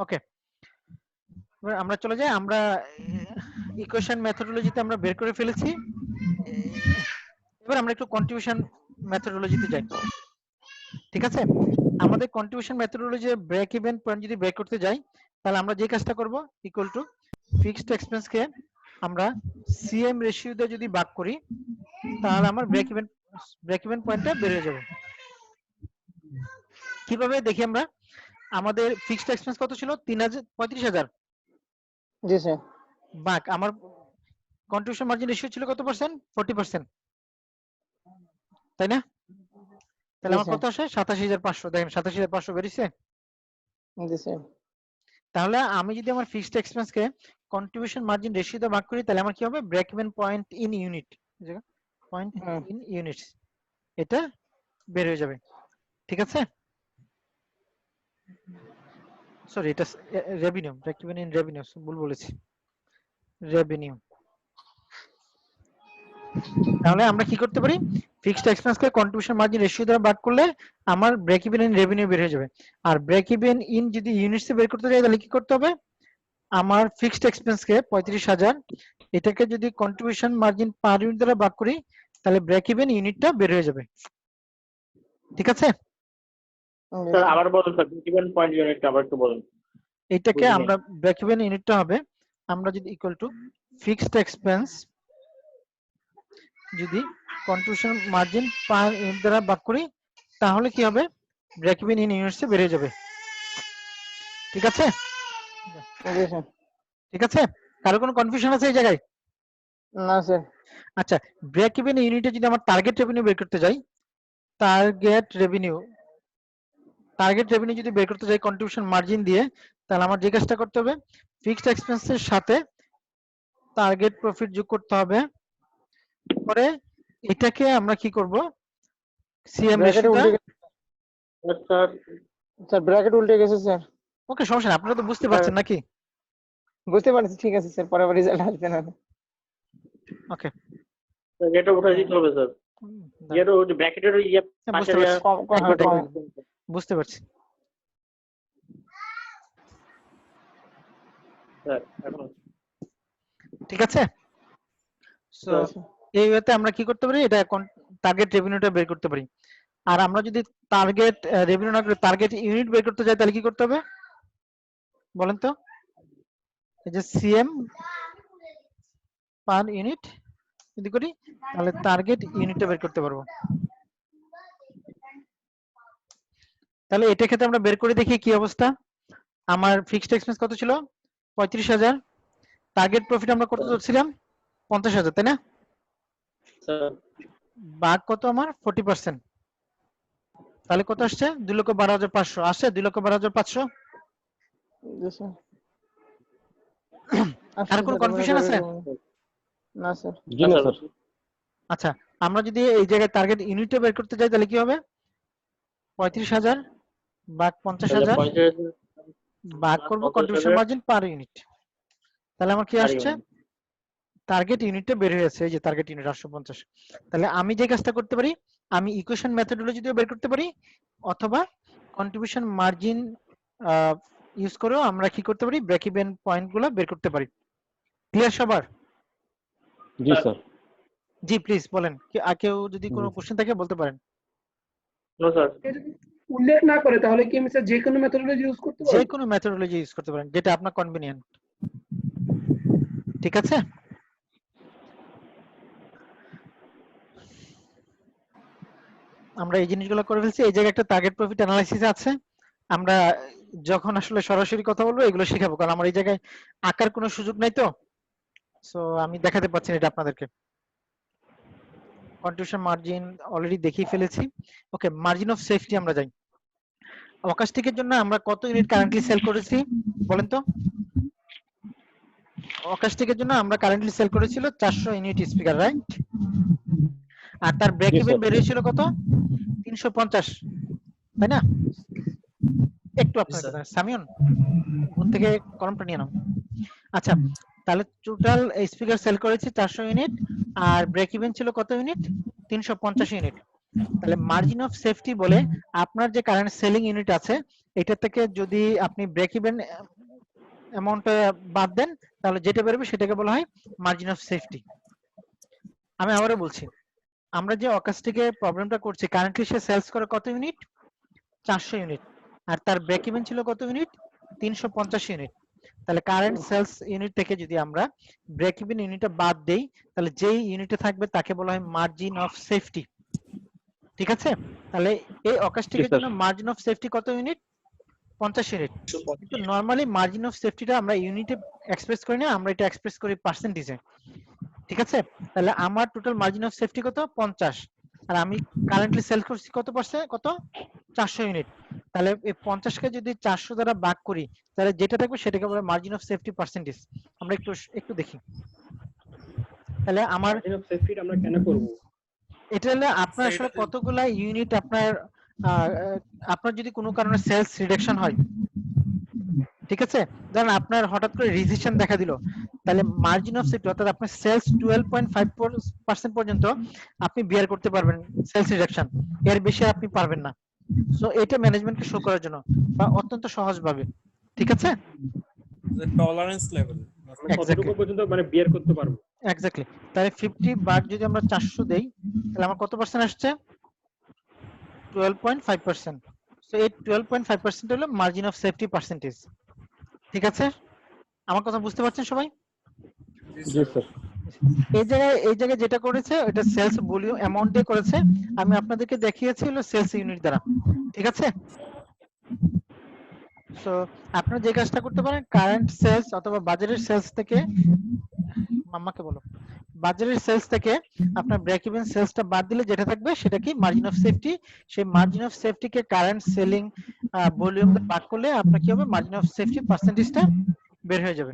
ওকে, এবার আমরা চলে যাই। আমরা ইকুয়েশন মেথডোলজিতে আমরা বের করে ফেলেছি, এবার আমরা একটু কন্ট্রিবিউশন মেথডোলজিতে যাই। ঠিক আছে, আমাদের contribution methodology break even point যদি বের করতে যাই তাহলে আমরা যে কাজটা করব ইকুয়াল টু ফিক্সড এক্সপেন্স কে আমরা সিএম রেশিও দিয়ে যদি ভাগ করি তাহলে আমার ব্রেক ইভেন পয়েন্টটা বের হয়ে যাবে। কিভাবে দেখি আমরা? আমাদের ফিক্সড এক্সপেন্স কত ছিল? 35,000 জি স্যার। ভাগ আমার কন্ট্রিবিউশন মার্জিন রেশিও ছিল কত পার্সেন্ট? 40%, তাই না? তাহলে আমার কত আসে? 87,500। দেখেন 87,500 বেরিয়েছে। জি স্যার। তাহলে আমি যদি আমার ফিক্সড এক্সপেন্স কে কন্ট্রিবিউশন মার্জিন রেশিও দিয়ে ভাগ করি তাহলে আমার কি হবে? Break even point in unit, point in units, এটা বের হয়ে যাবে। ঠিক আছে, সরি এটা revenue, break even in revenue, ভুল বলেছি, রেভিনিউ। তাহলে আমরা কি করতে পারি? ফিক্সড এক্সপেন্স কে কন্ট্রিবিউশন মার্জিন রেশিও দ্বারা ভাগ করলে আমার ব্রেক ইভেন ইন রেভিনিউ বের হয়ে যাবে। আর ব্রেক ইভেন ইন যদি ইউনিটস এ বের করতে যাই তাহলে কি করতে হবে? আমার ফিক্সড এক্সপেন্স কে 35,000 এটাকে যদি কন্ট্রিবিউশন মার্জিন পার ইউনিট দ্বারা ভাগ করি তাহলে ব্রেক ইভেন ইউনিটটা বের হয়ে যাবে। ঠিক আছে, স্যার আবার বলুন স্যার, ইভেন পয়েন্ট ইউনিটটা আবার একটু বলুন। এটাকে আমরা ব্রেক ইভেন ইউনিটটা হবে আমরা যদি ইকুয়াল টু ফিক্সড এক্সপেন্স যদি কন্ট্রিবিউশন মার্জিন পার ইউনিট দ্বারা ভাগ করি তাহলে কি হবে? ব্রেক ইভেন ইন ইউনিটস বের হয়ে যাবে। ঠিক আছে, ঠিক আছে, কারো কোনো কনফিউশন আছে এই জায়গায়? না স্যার। আচ্ছা, ব্রেক ইভেন ইউনিটে যদি আমার টার্গেট রেভিনিউ বের করতে যাই, টার্গেট রেভিনিউ যদি বের করতে যাই কন্ট্রিবিউশন মার্জিন দিয়ে তাহলে আমার যে কাজটা করতে হবে ফিক্সড এক্সপেন্সের সাথে টার্গেট প্রফিট যোগ করতে হবে, পরে এটাকে আমরা কি করব? সিএম রেশিওটা। স্যার ব্র্যাকেট উল্টে গেছে স্যার। ওকে, সমস্যা নেই, আপনারা তো বুঝতে পারছেন নাকি? বুঝতে পারছি, ঠিক আছে স্যার, পরে রেজাল্ট আসবে না। ওকে, এটা উঠাই দিতে হবে স্যার। এর ওই ব্র্যাকেটের ইয়ে পাশে বুঝতে পারছি, কম কম একবার কম দেখবেন। বুঝতে পারছি। স্যার এখন ঠিক আছে, সো আচ্ছা। এই ওয়েতে আমরা কি করতে পারি, এটা টার্গেট রেভিনিউটা বের করতে পারি। আর আমরা যদি টার্গেট রেভিনিউ না করে টার্গেট ইউনিট বের করতে যাই তাহলে কি করতে হবে বলেন তো? এই যে সিএম পার ইউনিট যদি করি তাহলে টার্গেট ইউনিটটা বের করতে পারবো। তাহলে এটা ক্ষেত্রে আমরা বের করে দেখি কি অবস্থা। আমার ফিক্সড এক্সপেন্স কত ছিল? 35,000। টার্গেট প্রফিট আমরা কত ধরছিলাম? 50,000, তাই না? স্যার ভাগ কত আমার? 40%। তাহলে কত আসছে? 2,12,500 আসছে। 2,12,500। জি স্যার। আর কোনো কনফিউশন আছে? না স্যার। জি না স্যার। আচ্ছা, আমরা যদি এই জায়গায় টার্গেট ইউনিটটা বের করতে যাই তাহলে কি হবে? 35,000 ভাগ 50,000 ভাগ করব কন্ট্রিবিউশন মার্জিন পার ইউনিট। তাহলে আমার কি আসছে? টার্গেট ইউনিটটা বের হয়েছে, এই যে টার্গেট ইউনিট 850। তাহলে আমি যে কাজটা করতে পারি, আমি ইকুয়েশন মেথডোলজি দিয়ে বের করতে পারি, অথবা কন্ট্রিবিউশন মার্জিন ইউজ করেও আমরা কি করতে পারি, ব্রেক ইভেন পয়েন্টগুলো বের করতে পারি। ক্লিয়ার সবার? জি স্যার। জি প্লিজ বলেন, কেউ যদি কোনো কোশ্চেন থাকে বলতে পারেন। No sir. উল্লেখ না করে তাহলে কি আমি স্যার যে কোনো মেথডোলজি ইউজ করতে যে পারবো? কোনো মেথডোলজি ইউজ করতে পারেন, যেটা আপনার কনভিনিয়েন্ট। ঠিক আছে, আমরা এই জিনিসগুলো করে ফেলছি। এই জায়গায় একটা টার্গেট প্রফিট অ্যানালাইসিস আছে। আমরা যখন আসলে সরাসরি কথা বলবো এগুলো শেখাবো, কারণ আমার এই জায়গায় আঁকার কোনো সুযোগ নাই তো, সো আমি দেখাতে পাচ্ছি না এটা আপনাদেরকে। কন্ট্রিবিউশন মার্জিন অলরেডি দেখিয়ে ফেলেছি। ওকে, মার্জিন অফ সেফটি আমরা যাই। অকাস্টিকের জন্য আমরা কত ইউনিট কারেন্টলি সেল করেছি বলেন তো? অকাস্টিকের জন্য আমরা কারেন্টলি সেল করেছিল 400 ইউনিট স্পিকার, রাইট? আর তার ব্রেক জি, ইভেন স্যার। বেরিয়েছিল কত? 350, তাই না? একটু আপনার সামিউন ঘুম থেকে কলমটা নিয়ে নাও। আচ্ছা, তাহলে টোটাল স্পিকার সেল করেছি 400 ইউনিট, আর ব্রেক ইভেন ছিল কত ইউনিট? 350 ইউনিট। তাহলে মার্জিন অফ সেফটি বলে আপনার যে কারেন্ট সেলিং ইউনিট আছে এটা থেকে যদি আপনি ব্রেক ইভেন অ্যামাউন্টটা বাদ দেন তাহলে যেটা বেরোবে সেটাকে বলা হয় মার্জিন অফ সেফটি। আমি আবারও বলছি, আমরা যে অকাস্টিকে প্রবলেমটা করছি, কারেন্টলি সে সেলস করে কত ইউনিট? 400 ইউনিট, আর তার ব্রেক ইভেন ছিল কত ইউনিট? 350 ইউনিট। তাহলে কারেন্ট সেলস ইউনিট থেকে যদি আমরা ব্রেক ইভেন ইউনিটটা বাদ দেই তাহলে যেই ইউনিটে থাকবে তাকে বলা হয় মার্জিন অফ সেফটি। ঠিক আছে, তাহলে এই অকাস্টিকের জন্য মার্জিন অফ সেফটি কত ইউনিট? 50 ইউনিট। কিন্তু নরমালি মার্জিন অফ সেফটিটা আমরা ইউনিটে এক্সপ্রেস করি না, আমরা এটা এক্সপ্রেস করি পার্সেন্টেজে। ঠিক আছে, তাহলে আমার টোটাল মার্জিন অফ সেফটি কত? 50, আর আমি কারেন্টলি সেল করছি কত পার্সেন্ট? কত? 400 ইউনিট। তাহলে এই 50 কে যদি 400 দ্বারা ভাগ করি তাহলে যেটা থাকবে সেটাকে বলে মার্জিন অফ সেফটি পার্সেন্টেজ। আমরা একটু দেখি। তাহলে আমার মার্জিন অফ সেফটি আমরা কেন করব? এটা হলে আপনার আসলে কতগুলা ইউনিট আপনার যদি কোনো কারণে সেলস রিডাকশন হয়, ঠিক আছে, ধরেন আপনার হঠাৎ করে রিসেশন দেখা দিল, তাহলে মার্জিন অফ সেফটি অর্থাৎ আপনার সেলস 12.5% পর্যন্ত আপনি বিয়ার করতে পারবেন সেলস রিডাকশন, এর বেশি আপনি পারবেন না। সো এটা ম্যানেজমেন্টকে শো করার জন্য বা অত্যন্ত সহজভাবে। ঠিক আছে, টলারেন্স লেভেল কতটুকু পর্যন্ত মানে বিয়ার করতে পারবো? এক্স্যাক্টলি। তাহলে 50 ভাগ যদি আমরা 400 দেই তাহলে আমার কত পার্সেন্ট আসছে? 12.5%। সো এই 12.5% হলো মার্জিন অফ সেফটি পার্সেন্টেজ। ঠিক আছে, আমার কথা বুঝতে পারছেন সবাই? জি স্যার। এই জায়গায় যেটা করেছে এটা সেলস ভলিউম অ্যামাউন্ট দিয়ে করেছে, আমি আপনাদেরকে দেখিয়েছি হলো সেলস ইউনিট দ্বারা। ঠিক আছে, সো আপনারা যে কাজটা করতে পারেন, কারেন্ট সেলস অথবা বাজারের সেলস থেকে, মাম্মাকে বলো, বাজারের সেলস থেকে আপনার ব্রেক ইভেন সেলসটা বাদ দিলে যেটা থাকবে সেটা কি? Margin of safety. সেই মার্জিন অফ সেফটি কে কারেন্ট সেলিং ভলিউম দিয়ে ভাগ করলে আপনার কি হবে? মার্জিন অফ সেফটি পার্সেন্টেজটা বের হয়ে যাবে।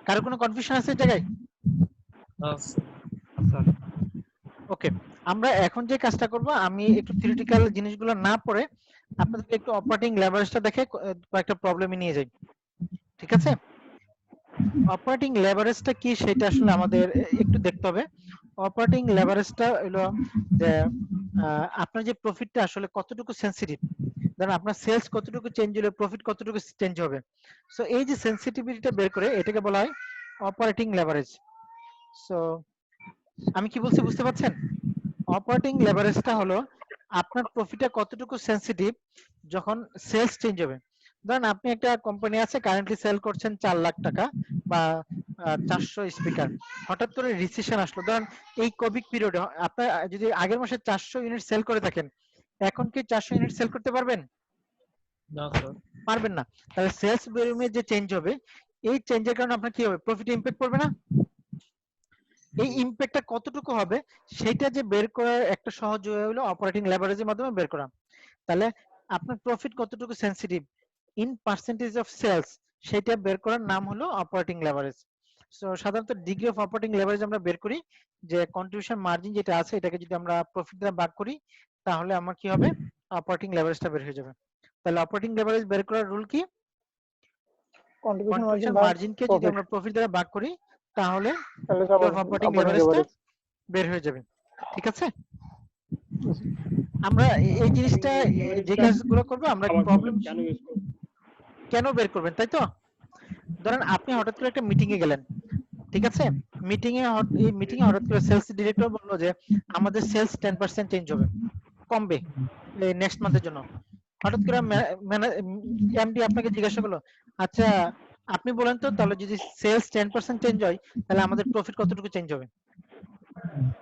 কারো কোনো কনফিউশন আছে এই জায়গায়? ওকে, আমরা এখন যে কাজটা করব, আমি একটু থিওরিটিক্যাল জিনিসগুলো না পড়ে আপনাদেরকে একটু অপারেটিং লেভারেজটা দেখে কয়েকটা প্রবলেমে নিয়ে যাই। ঠিক আছে, অপারেটিং লেভারেজটা কি সেটা আসলে আমাদের একটু দেখতে হবে। অপারেটিং লেভারেজটা হলো যে আপনার যে প্রফিটটা আসলে কতটুকু সেনসিটিভ, ধরেন আপনার সেলস কতটুকু চেঞ্জ হলে প্রফিট কতটুকু চেঞ্জ হবে। সো এই যে সেনসিটিভিটিটা বের করে এটাকে বলা হয় অপারেটিং লেভারেজ। সো আমি কি বলছি বুঝতে পারছেন? অপারেটিং লেভারেজটা হলো আপনার প্রফিটটা কতটুকু সেনসিটিভ যখন সেলস চেঞ্জ হবে। ধরেন আপনি একটা কোম্পানি আছে কারেন্টলি সেল করছেন 4 লাখ টাকা বা 400 স্পিকার, হঠাৎ করে রিসেশন আসলো, ধরেন এই কোভিড পিরিয়ডে আপনার যদি আগের মাসে 400 ইউনিট সেল করে থাকেন, এখন কি 400 ইউনিট সেল করতে পারবেন? না স্যার। পারবেন না। তাহলে সেলস ভলিউমে যে চেঞ্জ হবে, এই চেঞ্জের কারণে আপনার কি হবে? প্রফিটে ইমপ্যাক্ট পড়বে না? এই ইমপ্যাক্টটা কতটুকু হবে সেটা যে বের করার একটা সহজ উপায় হলো অপারেটিং লেভারেজের মাধ্যমে বের করা। তাহলে আপনার প্রফিট কতটুকু sensitive in percentage of sales, সেটা বের করার নাম হলো অপারেটিং লেভারেজ। সো সাধারণত ডিগ্রি অফ অপারেটিং লেভারেজ আমরা বের করি যে কন্ট্রিবিউশন মার্জিন যেটা আছে এটাকে যদি আমরা প্রফিট দ্বারা ভাগ করি তাহলে আমার কি হবে? অপারেটিং লেভারেজটা বের হয়ে যাবে। তাহলে অপারেটিং লেভারেজ বের করার রুল কি? কন্ট্রিবিউশন কন্ট্রিবিউশন মার্জিন মার্জিনকে যদি আমরা প্রফিট দ্বারা ভাগ করি তাহলে তাহলে অপারেটিং লেভারেজটা বের হয়ে যাবে। ঠিক আছে? আমরা এই জিনিসটা যে কাজগুলো করব আমরা প্রবলেম কেন ইউজ করব? কেন বের করবেন, তাই তো? ধরেন আপনি হঠাৎ করে একটা মিটিং এ গেলেন, ঠিক আছে? মিটিং এ হঠাৎ করে সেলস ডিরেক্টর বললো যে আমাদের সেলস 10% চেঞ্জ হবে, কমবে নেক্সট মান্থের জন্য। হঠাৎ করে এমডি আপনাকে জিজ্ঞাসা করলো, আচ্ছা আপনি বলেন তো তাহলে যদি সেলস 10% চেঞ্জ হয় তাহলে আমাদের প্রফিট কতটুকু চেঞ্জ হবে?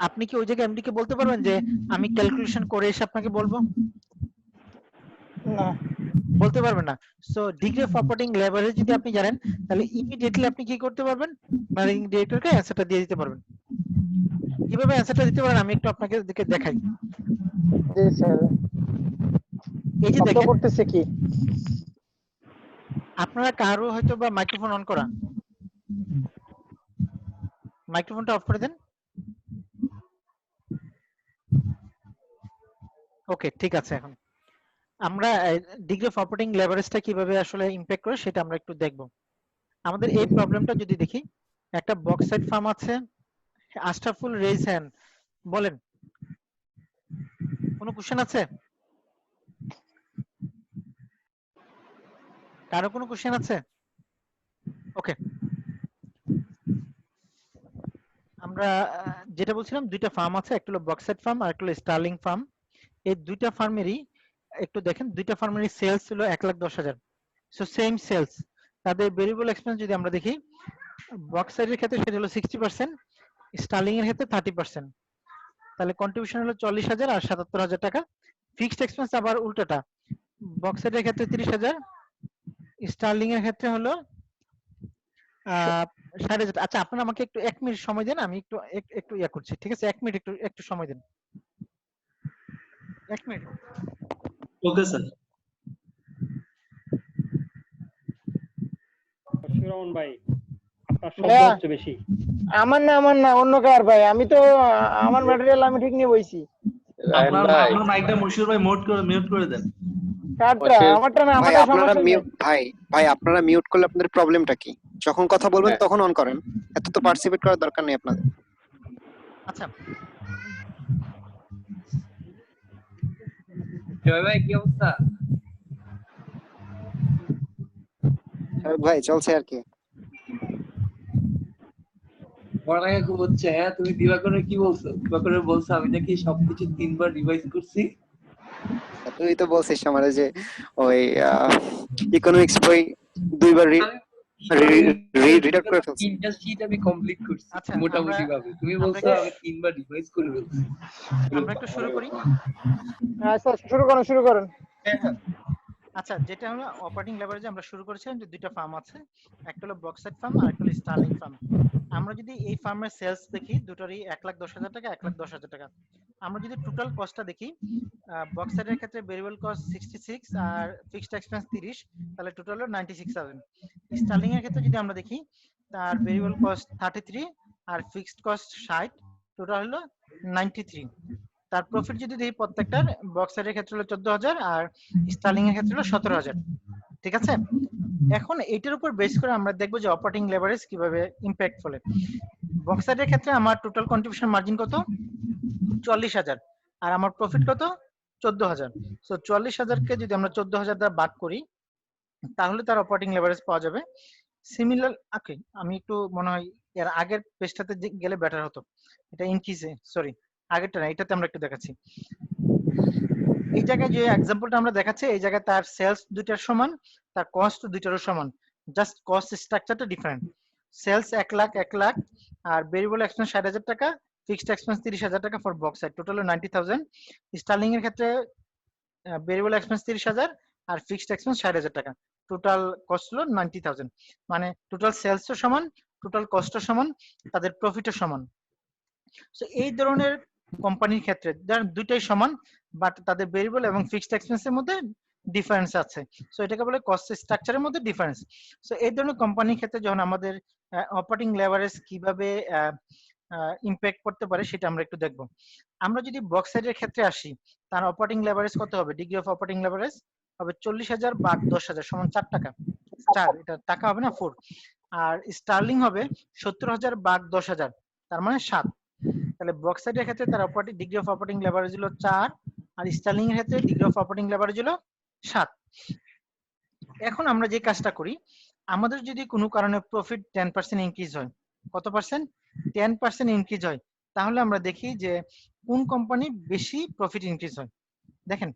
আপনি কি ওই জায়গায় এমডি কে বলতে পারবেন যে আমি ক্যালকুলেশন করে এসে আপনাকে বলবো? না, বলতে পারবেন না। So degree of operating leverage যদি আপনি জানেন তাহলে ইমিডিয়েটলি আপনি কি করতে পারবেন? ম্যানেজিং ডিরেক্টরকে অ্যান্সারটা দিয়ে দিতে পারবেন। কিভাবে অ্যান্সারটা দিতে পারেন আমি একটু আপনাকে দেখাই। জি স্যার। এই যে শব্দ দেখেন করতেছে কি? আপনারা কারো হয়তো বা মাইক্রোফোন অন করা, মাইক্রোফোনটা অফ করে দেন। ওকে, ঠিক আছে। এখন আমরা ডিগ্রি অফ অপারেটিং লেভারেজটা কিভাবে আসলে ইমপ্যাক্ট করে সেটা আমরা একটু দেখব। আমাদের এই প্রবলেমটা যদি দেখি, একটা বক্সাইট ফার্ম আছে, আশরাফুল রেজ হ্যান্ড, বলেন কোনো কোশ্চেন আছে? কারো কোনো কোশ্চেন আছে? ওকে, আমরা যেটা বলছিলাম দুইটা ফার্ম আছে, একটা হলো বক্সাইট ফার্ম আর একটা হলো স্টার্লিং ফার্ম। এই দুইটা ফার্মেরই একটু দেখেন, দুইটা ফার্মেরই সেলস হলো 1,10,000। সো সেম সেলস, তাদের ভেরিয়েবল এক্সপেন্স যদি আমরা দেখি, বক্সাইটের ক্ষেত্রে সেটা হলো 60%, স্টার্লিং এর ক্ষেত্রে 30%। তাহলে কন্ট্রিবিউশন হলো 40,000 আর 77,000 টাকা। ফিক্সড এক্সপেন্স আবার উল্টোটা, বক্সাইটের ক্ষেত্রে 30,000, স্টার্লিং এর ক্ষেত্রে হলো 60,000। আচ্ছা আপনারা আমাকে একটু 1 মিনিট সময় দেন, আমি একটু একটু ইয়া করছি, ঠিক আছে? 1 মিনিট একটু সময় দেন, 1 মিনিট। Okay sir. শিরোমন ভাই, আপনার শব্দ ভাইয়া, হচ্ছে বেশি। আমার না অন্য কার ভাই, আমি তো আমার ম্যাটেরিয়াল আমি ঠিক নিয়ে বইছি। আপনার মাইকটা মশিউর ভাই মিউট করে দেন। কারটা আমারটা না, ভাই আমারটা আপনারা সমস্যা নেই। মিউট ভাই আপনারা মিউট করলে আপনাদের প্রবলেমটা কি? যখন কথা বলবেন তখন অন করেন, এত তো পার্টিসিপেট করার দরকার নেই আপনাদের। আচ্ছা ভাই কি অবস্থা? ভাই চলছে আর কি। পড়ালেখা খুব হচ্ছে। হ্যাঁ, তুমি দিবাকরের কি বলছো? দিবাকরের বলছো আমি নাকি সবকিছু 3 বার রিভাইজ করছি। তুই তো বলছিস আমারে যে ওই ইকোনমিক্স বই 2 বার রিড করে ফেলছি। 3টা শীট আমি কমপ্লিট করছি আচ্ছা, মোটামুটি ভাবে। তুমি বলছো আমরা আমি 3 বার রিভাইজ করে ফেলছি। আমরা একটু শুরু করি। আচ্ছা শুরু করেন। আচ্ছা, যেটা হলো অপারেটিং লেভারেজে আমরা শুরু করেছিলাম যে দুইটা ফার্ম আছে, একটা হলো বক্সাইট ফার্ম আর একটা হলো স্টার্লিং ফার্ম। আমরা যদি এই ফার্মের সেলস দেখি, দুটোরই 1,10,000 টাকা, 1,10,000 টাকা। আমরা যদি টোটাল কস্টটা দেখি, বক্সাইটের ক্ষেত্রে ভেরিয়েবল কস্ট 66 আর ফিক্সড এক্সপেন্স 30, তাহলে টোটাল হলো 96,000। স্টার্লিং এর ক্ষেত্রে যদি আমরা দেখি, তার ভেরিয়েবল কস্ট 33 আর ফিক্সড কস্ট 60, টোটাল হলো 93। তার প্রফিট যদি দেখি প্রত্যেকটার, বক্সারের ক্ষেত্রে হলো 14,000 আর স্টার্লিং এর ক্ষেত্রে হলো 17,000। ঠিক আছে? এখন এটার উপর বেস করে আমরা দেখবো যে অপারেটিং লেভারেজ কিভাবে ইম্প্যাক্ট ফলে। বক্সাইটের ক্ষেত্রে আমার টোটাল কন্ট্রিবিউশন মার্জিন কত? 40,000, আর আমার প্রফিট কত? 14,000। সো 40,000-কে যদি আমরা 14,000 দ্বারা ভাগ করি তাহলে তার অপারেটিং লেভারেজ পাওয়া যাবে। সিমিলার, ওকে, আমি একটু মনে হয় এর আগের পেজটাতে গেলে বেটার হতো। এটা ইনক্রিজে, সরি আগেরটা না, এটাতে আমরা একটু দেখাচ্ছি। এই জায়গায় যে এক্সাম্পলটা আমরা দেখাচ্ছি, এই জায়গায় তার সেলস দুইটার সমান, তার কস্ট দুইটারও সমান, জাস্ট কস্ট স্ট্রাকচারটা ডিফারেন্ট। সেলস 1 লাখ আর ভেরিয়েবল এক্সপেন্স 60,000 টাকা, ফিক্সড এক্সপেন্স 30,000 টাকা ফর বক্সাইট, টোটাল 90,000। স্টার্লিং এর ক্ষেত্রে ভেরিয়েবল এক্সপেন্স 30,000 আর ফিক্সড এক্সপেন্স 60,000 টাকা, টোটাল কস্ট হলো 90,000। মানে টোটাল সেলসও সমান, টোটাল কস্টও সমান, তাদের প্রফিটও সমান। সো এই ধরনের কোম্পানির ক্ষেত্রে যার দুইটাই সমান বাট তাদের ভেরিয়েবল এবং ফিক্সড এক্সপেন্সের মধ্যে ডিফারেন্স আছে, সো এটাকে বলে কস্ট স্ট্রাকচারের মধ্যে ডিফারেন্স। সো এই ধরনের কোম্পানির ক্ষেত্রে যখন আমাদের অপারেটিং লেভারেজ কিভাবে ইম্প্যাক্ট করতে পারে সেটা আমরা একটু দেখব। আমরা যদি বক্সাইটের ক্ষেত্রে আসি, তার অপারেটিং লেভারেজ কত হবে? ডিগ্রি অফ অপারেটিং লেভারেজ হবে 40,000 ভাগ 10,000 সমান 4 টাকা। 4, এটা টাকা হবে না, 4। আর স্টার্লিং হবে 70,000 ভাগ 10,000, তার মানে 7। তাহলে বক্সাইটের ক্ষেত্রে তার operating degree of operating leverage হলো 4, আর স্টার্লিং এর ক্ষেত্রে ডিগ্রি অফ অপারেটিং লেভারেজ হলো 7। এখন আমরা যে কাজটা করি, আমাদের যদি কোনো কারণে প্রফিট 10% ইনক্রিজ হয়, কত পার্সেন্ট? 10% ইনক্রিজ হয়, তাহলে আমরা দেখি যে কোন কোম্পানি বেশি প্রফিট ইনক্রিজ হয়। দেখেন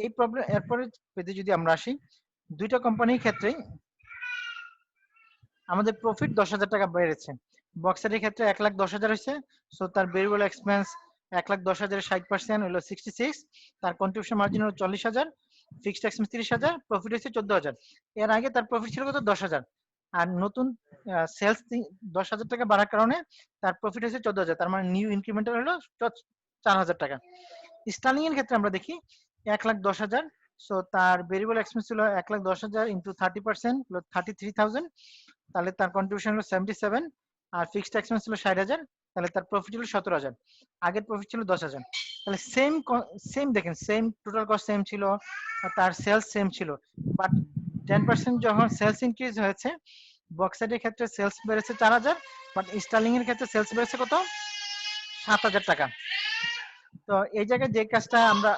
এই প্রবলেম, এরপরে পেতে যদি আমরা আসি, দুইটা কোম্পানির ক্ষেত্রে আমাদের প্রফিট 10,000 টাকা বেড়েছে। বক্সারের ক্ষেত্রে 1,10,000 হয়েছে, সো তার ভেরিয়েবল এক্সপেন্স 1,10,000 60% হলো 66, তার কন্ট্রিবিউশন মার্জিন হলো 40,000, ফিক্সড এক্সপেন্স 30,000, প্রফিট হয়েছে 14,000। এর আগে তার প্রফিট ছিল কত? 10,000। আর নতুন সেলস 10,000 টাকা বাড়ার কারণে তার প্রফিট হয়েছে 14,000, তার মানে নিউ ইনক্রিমেন্টাল হলো 4,000 টাকা। স্টার্লিং এর ক্ষেত্রে আমরা দেখি 1,10,000, সো তার ভেরিয়েবল এক্সপেন্স ছিল 1,10,000 ইন্টু 30% হলো 33,000, তাহলে তার কন্ট্রিবিউশন হলো 77, আর ফিক্সড এক্সপেন্স ছিল 60,000, তাহলে তার প্রফিট হলো 17,000। আগের প্রফিট ছিল 10,000। তাহলে সেম দেখেন, সেম টোটাল কস্ট সেম ছিল, তার সেলস সেম ছিল, বাট 10% যখন সেলস ইনক্রিজ হয়েছে, বক্সাইটের ক্ষেত্রে সেলস বেড়েছে 4,000, বাট স্টার্লিং এর ক্ষেত্রে সেলস বেড়েছে কত? 7,000 টাকা। তো এই জায়গায় যে কাজটা আমরা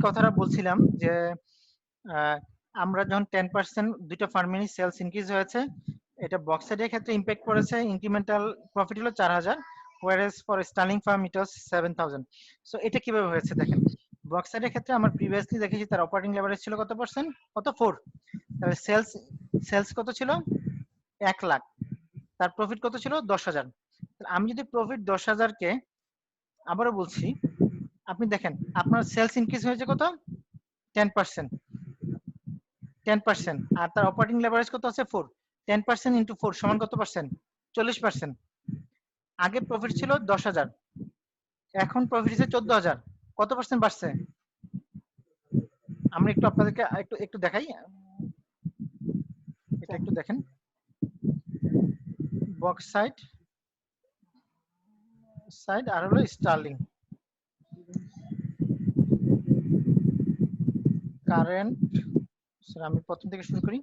কথাটা বলছিলাম যে আমরা যখন 10% দুইটা ফার্মেরই সেলস ইনক্রিজ হয়েছে, এটা বক্সাইটের ক্ষেত্রে ইম্প্যাক্ট করেছে, ইনক্রিমেন্টাল প্রফিট হলো 4,000, whereas for sterling firm it was 7,000। So এটা কিভাবে হয়েছে দেখেন, বক্সাইটের ক্ষেত্রে আমরা প্রিভিয়াসলি দেখেছি তার অপারেটিং লেভারেজ ছিল কত পার্সেন্ট? কত? 4। তাহলে সেলস কত ছিল? 1 লাখ, তার প্রফিট কত ছিল? 10,000। আমি যদি প্রফিট 10,000-কে আবারও বলছি, আপনি দেখেন আপনার সেলস ইনক্রিজ হয়েছে কত? 10%, আর তার অপারেটিং লেভারেজ কত আছে? 4। 10% ইন্টু 4 সমান কত পার্সেন্ট? 40%। আগে প্রফিট ছিল 10,000, এখন প্রফিট হচ্ছে 14,000, কত পার্সেন্ট বাড়ছে? আমরা একটু আপনাদেরকে একটু দেখাই, এটা একটু দেখেন। বক্সাইট আর হলো স্টার্লিং, কারেন্ট, আমি প্রথম থেকে শুরু করি।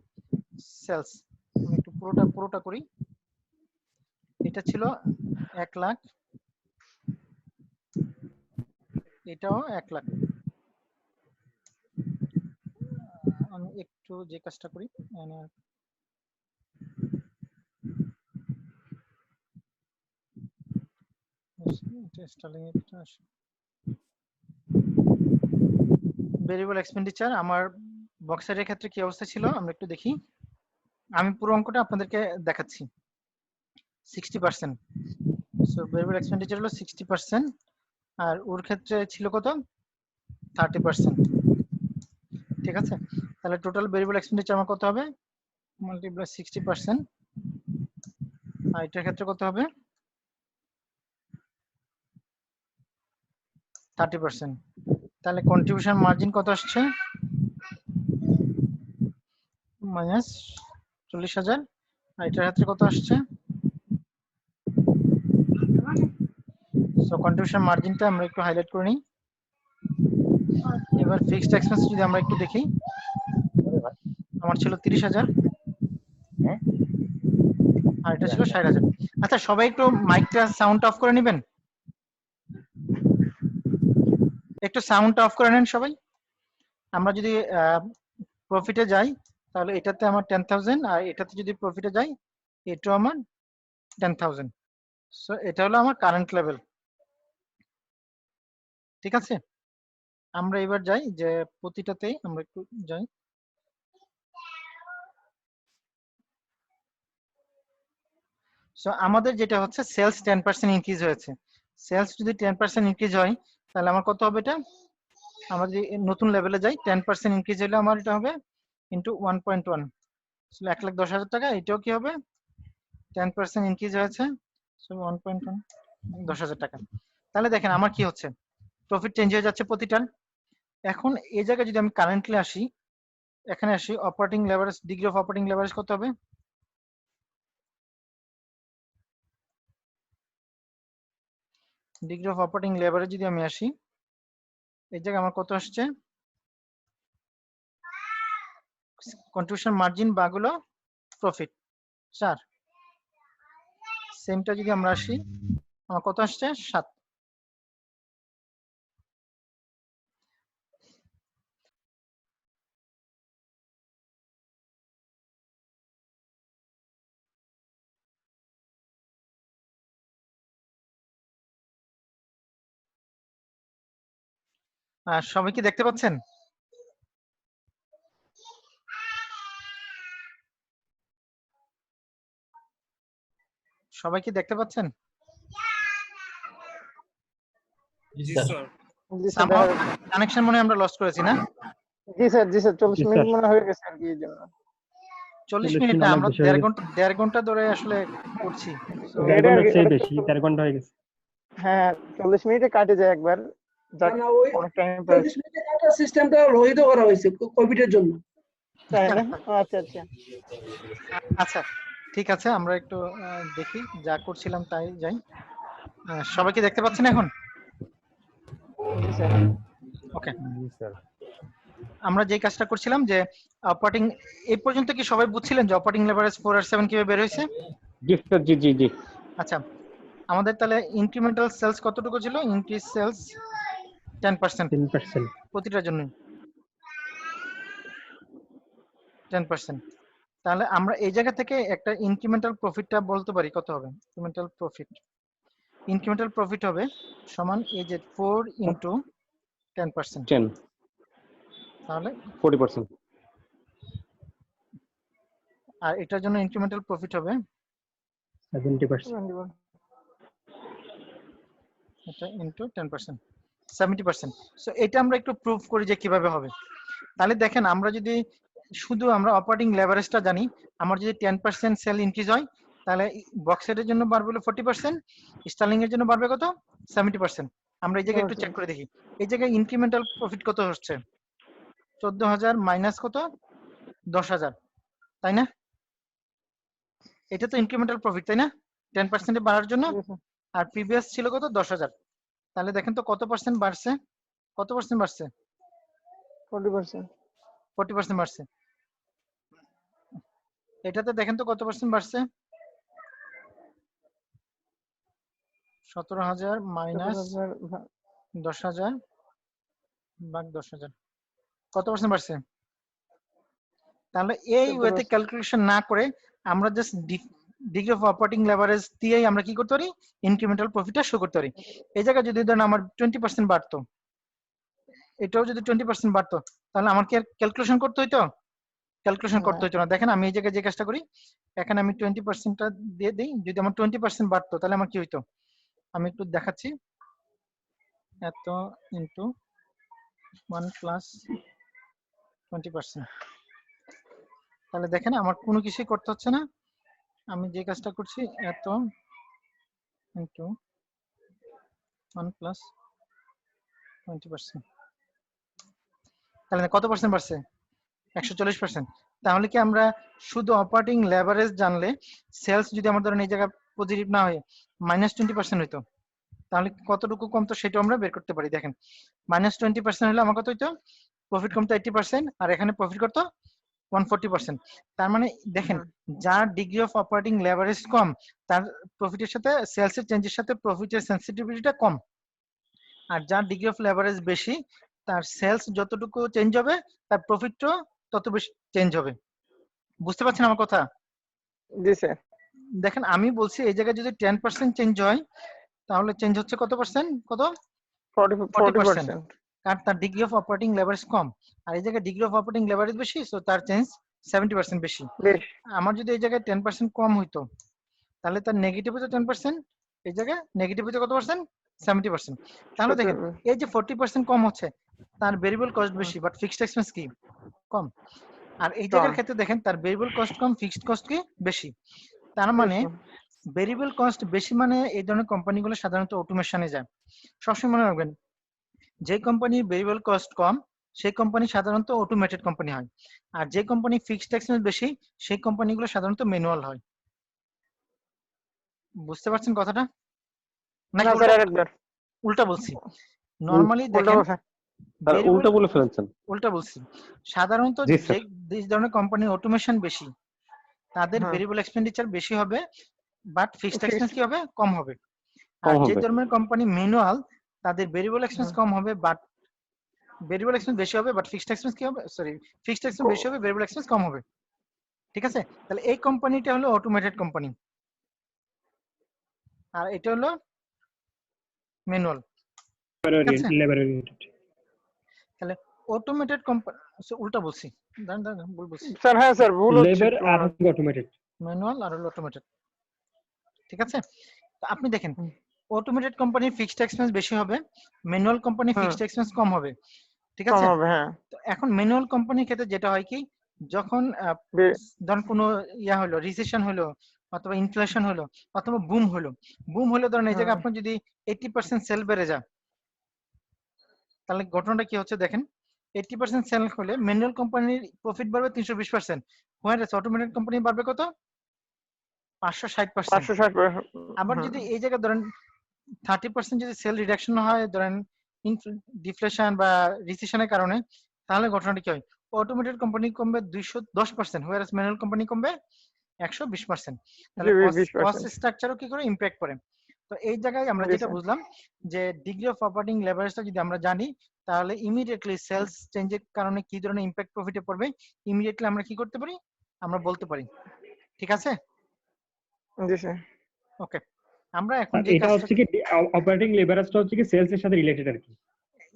সেলস আমি একটু পুরোটা করি। এটা ছিল 1 লাখ, এটাও 1 লাখ। আমি একটু যে কাজটা করি, ভেরিয়েবল এক্সপেন্ডিচার আমার বক্সারের ক্ষেত্রে কি অবস্থা ছিল আমরা একটু দেখি। আমি পুরো অঙ্কটা আপনাদেরকে দেখাচ্ছি। 60%, সো ভেরিয়েবল এক্সপেন্ডিচার হলো 60%, আর ওর ক্ষেত্রে ছিল কত? 30%। ঠিক আছে, তাহলে টোটাল ভেরিয়েবল এক্সপেন্ডিচার আমার কত হবে? মাল্টিপ্লাই 60% আর এটার ক্ষেত্রে কত হবে 30%। তাহলে কন্ট্রিবিউশন মার্জিন কত আসছে মাইনাস 40,000। আর এটার ক্ষেত্রে কত আসছে? সো কন্ট্রিবিউশন মার্জিনটা আমরা একটু হাইলাইট করে নিই। এবার ফিক্সড এক্সপেন্স যদি আমরা একটু দেখি, আমার ছিল 30,000 আর এটা ছিল 60,000। আচ্ছা সবাই একটু মাইকটা সাউন্ড অফ করে নেবেন, একটু সাউন্ডটা অফ করে নেন সবাই। আমরা যদি প্রফিটে যাই তাহলে এটাতে আমার 10,000 আর এটাতে যদি প্রফিটে যাই এটাও আমার 10,000। সো এটা হলো আমার কারেন্ট লেভেল, ঠিক আছে। আমরা এবার যাই যে প্রতিটাতেই আমরা একটু যাই। সো আমাদের যেটা হচ্ছে সেলস 10% ইনক্রিজ হয়েছে। সেলস যদি 10% ইনক্রিজ হয় তাহলে আমার কত হবে? এটা আমরা যদি নতুন লেভেলে যাই 10% ইনক্রিজ হলে আমার এটা হবে ইনটু 1.1, 1,10,000 টাকা। এটাও কি হবে 10% ইনক্রিজ হয়েছে, সো 1.1 10,000 টাকা। তাহলে দেখেন আমার কি হচ্ছে, প্রফিট চেঞ্জ হয়ে যাচ্ছে প্রতিটার। এখন এই জায়গায় যদি আমি কারেন্টলি আসি, এখানে আসি operating leverage, degree of operating leverage কত হবে? ডিগ্রি অফ অপারেটিং লেভারেজ যদি আমি আসি, এই জায়গায় আমার কত আসছে? কন্ট্রিবিউশন মার্জিন বাগুলো প্রফিট 4। সেমটা যদি আমরা আসি, আমার কত আসছে? 7। সবাই কি দেখতে পাচ্ছেন? সবাই কি দেখতে পাচ্ছেন? জি স্যার। জি স্যার, কানেকশন মনে হয় আমরা লস করেছি না? জি স্যার, জি স্যার, 40 জি মিনিট স্যার। মনে হয়ে গেছে আর কি এই জন্য। 40 40 মিনিট মিনিট না, অনেক আমরা বেশি হয়ে গেছে। 1.5 ঘন্টা ধরে আসলে করছি। So, 1.5 এটা আর ঘন্টার কি, চেয়ে বেশি, 1.5 ঘন্টা হয়ে গেছে। হ্যাঁ 40 মিনিটে কাটে যায় একবার, যাক না, ওই অনেক টাইম 40 মিনিটে কাটার সিস্টেমটা রহিত করা হয়েছে কোভিডের জন্য। তাই না? আচ্ছা আচ্ছা। আচ্ছা ঠিক আছে, আমরা একটু দেখি, যা করছিলাম তাই যাই। সবাই কি দেখতে পাচ্ছেন এখন? জি স্যার। ওকে, আমরা যে কাজটা করছিলাম যে অপারেটিং, এই পর্যন্ত কি সবাই বুঝছিলেন যে অপারেটিং লেভারেজ 4 আর 7 কিভাবে বের হয়েছে? জি স্যার, জি জি জি। আচ্ছা, আমাদের তাহলে ইনক্রিমেন্টাল সেলস কতটুকু ছিল? Increase sales 10% 10%। প্রতিটার জন্য 10%। তাহলে আমরা এই জায়গা থেকে একটা ইনক্রিমেন্টাল প্রফিটটা বলতে পারি কত হবে? ইনক্রিমেন্টাল প্রফিট হবে সমান এই যে 4 ইনটু 10%, 10 তাহলে 40%। আর এটার জন্য ইনক্রিমেন্টাল প্রফিট হবে 70%। এটা ইনটু 10%, 70%। সো এটা আমরা একটু প্রুফ করি যে কিভাবে হবে। তাহলে দেখেন, আমরা যদি শুধু আমরা অপারেটিং লেভারেজটা জানি, আমার যদি 10% সেল ইনক্রিজ হয় তাহলে বক্সেটের জন্য বাড়বে হলো 40%, স্টার্লিং এর জন্য বাড়বে কত? 70%। আমরা এই জায়গায় একটু চেক করে দেখি, এই জায়গায় ইনক্রিমেন্টাল প্রফিট কত হচ্ছে? 14,000 মাইনাস কত? 10,000, তাই না? এটা তো ইনক্রিমেন্টাল প্রফিট, তাই না? 10% বাড়ার জন্য। আর প্রিভিয়াস ছিল কত? 10,000। তাহলে দেখেন তো কত পার্সেন্ট বাড়ছে? কত পার্সেন্ট বাড়ছে? 40%। 40% বাড়ছে। এটাতে দেখেন তো কত পার্সেন্ট বাড়ছে? 17,000 মাইনাস 10,000 ভাগ 10,000, কত পার্সেন্ট বাড়ছে? তাহলে এই ওয়েতে ক্যালকুলেশন না করে আমরা just degree of operating leverage দিয়েই আমরা কি করতে পারি? ইনক্রিমেন্টাল প্রফিটটা শো করতে পারি। এই জায়গায় যদি ধরেন আমার 20% বাড়তো, এটাও যদি 20% বাড়তো, তাহলে আমার কি আর ক্যালকুলেশন করতে হইতো? ক্যালকুলেশন করতে হইতো না। দেখেন আমি এই জায়গায় যে কাজটা করি, এখানে আমি 20%টা দিয়ে দিই। যদি আমার 20% বাড়তো তাহলে আমার কি হইতো? আমি একটু দেখাচ্ছি। এত ইনটু 1 প্লাস 20%, তাহলে দেখেন আমার কোনো কিছুই করতে হচ্ছে না, আমি যে কাজটা করছি এত ইনটু 1 প্লাস 20%, তাহলে কত পার্সেন্ট বাড়ছে? 140%। তাহলে কি আমরা শুধু অপারেটিং লেভারেজ জানলে সেলস যদি আমার ধরেন এই জায়গায় পজিটিভ না হয় -20% হইতো, তাহলে কতটুকু কমতো সেটা আমরা বের করতে পারি। দেখেন -20% হলে আমার কত হইতো? প্রফিট কমতো 80%, আর এখানে প্রফিট করতো 140%। তার মানে দেখেন যার ডিগ্রি অফ অপারেটিং লেভারেজ কম তার প্রফিটের সাথে সেলসের চেঞ্জের সাথে প্রফিটের সেন্সিটিভিটিটা কম, আর যার ডিগ্রি অফ লেভারেজ বেশি তার সেলস যতটুকু চেঞ্জ হবে তার প্রফিটও তত বেশি চেঞ্জ হবে। বুঝতে পারছেন আমার কথা? জি স্যার। দেখেন আমি বলছি এই জায়গায় যদি 10% চেঞ্জ হয় তাহলে চেঞ্জ হচ্ছে কত পার্সেন্ট? কত? 40%, কারণ তার ডিগ্রি অফ অপারেটিং লেভারেজ কম, আর এই জায়গায় ডিগ্রি অফ অপারেটিং লেভারেজ বেশি, সো তার চেঞ্জ 70% বেশি। আমার যদি এই জায়গায় 10% কম হইতো তাহলে তার নেগেটিভ হতো 10%, এই জায়গায় নেগেটিভ হতো কত পার্সেন্ট? 70%। তাহলে দেখেন এই যে 40% কম হচ্ছে তার ভেরিয়েবল কস্ট বেশি বাট ফিক্সড এক্সপেন্স কি কম, আর এই জায়গার ক্ষেত্রে দেখেন তার ভেরিয়েবল কস্ট কম ফিক্সড কস্ট কি বেশি। তার মানে ভেরিয়েবল কস্ট বেশি মানে এই ধরনের কোম্পানিগুলো সাধারণত অটোমেশনে যায়। সবসময় মনে রাখবেন যে কোম্পানির ভেরিয়েবল কস্ট কম সেই কোম্পানি সাধারণত অটোমেটেড কোম্পানি হয়, আর যে কোম্পানি ফিক্সড এক্সপেন্স বেশি সেই কোম্পানিগুলো সাধারণত ম্যানুয়াল হয়। বুঝতে পারছেন কথাটা? নাকি উল্টা বলছি? নরমালি দেখেন উল্টা বলে ফেলেছেন। উল্টা বলছি। সাধারণত যে ধরনের কোম্পানি অটোমেশন বেশি তাদের ভেরিয়েবল এক্সপেন্ডিচার বেশি হবে বাট ফিক্সড এক্সপেন্স কি হবে? কম হবে। আর যে ধরনের কোম্পানি ম্যানুয়াল তাদের ভেরিয়েবল এক্সপেন্স কম হবে বাট ভেরিয়েবল এক্সপেন্স বেশি হবে বাট ফিক্সড এক্সপেন্স কি হবে? সরি, ফিক্সড এক্সপেন্স বেশি হবে, ভেরিয়েবল এক্সপেন্স কম হবে। ঠিক আছে? তাহলে এই কোম্পানিটা হলো অটোমেটেড কোম্পানি আর এটা হলো ম্যানুয়াল। তাহলে অটোমেটেড কোম্পানি উল্টা বলছি, দাঁড়ান ভুল বলছি স্যার। হ্যাঁ স্যার ভুল হচ্ছে, লেবার আর অটোমেটেড, ম্যানুয়াল আর হলো অটোমেটেড। ঠিক আছে? তো আপনি দেখেন অটোমেটেড কোম্পানির ফিক্সড এক্সপেন্স বেশি হবে, ম্যানুয়াল কোম্পানি ফিক্সড এক্সপেন্স কম হবে। ঠিক আছে? তো এখন ম্যানুয়াল কোম্পানির ক্ষেত্রে যেটা হয় কি যখন ধরুন কোনো ইয়া হলো রিসেশন হলো অথবা ইনফ্লেশন হলো অথবা বুম হলো ধরুন এই জায়গায় আপনার যদি 80% সেল বেড়ে যায় তাহলে ঘটনাটা কি হচ্ছে দেখেন 80% সেল হলে ম্যানুয়াল কোম্পানির প্রফিট বাড়বে 320%, হোয়ারএস অটোমেটেড কোম্পানি বাড়বে কত? 560%। আবার যদি এই জায়গায় ধরেন 30% যদি সেল রিডাকশন হয় ধরেন ডিফ্লেশন বা রিসেশনের কারণে তাহলে ঘটনাটা কি হয়? অটোমেটেড কোম্পানি কমবে 210%, হোয়ারএস ম্যানুয়াল কোম্পানি কমবে 120%। তাহলে কস্ট স্ট্রাকচারও কি করে ইমপ্যাক্ট করে। তো এই জায়গায় আমরা যেটা বুঝলাম যে ডিগ্রি অফ অপারেটিং লেভারেজটা যদি আমরা জানি তাহলে ইমিডিয়েটলি সেলস চেঞ্জের কারণে কি ধরনের ইমপ্যাক্ট প্রফিটে পড়বে ইমিডিয়েটলি আমরা কি করতে পারি? আমরা বলতে পারি। ঠিক আছে? জি স্যার। ওকে, আমরা এখন যে এটা হচ্ছে কি অপারেটিং লেভারেজটা হচ্ছে কি সেলস এর সাথে রিলেটেড আর কি।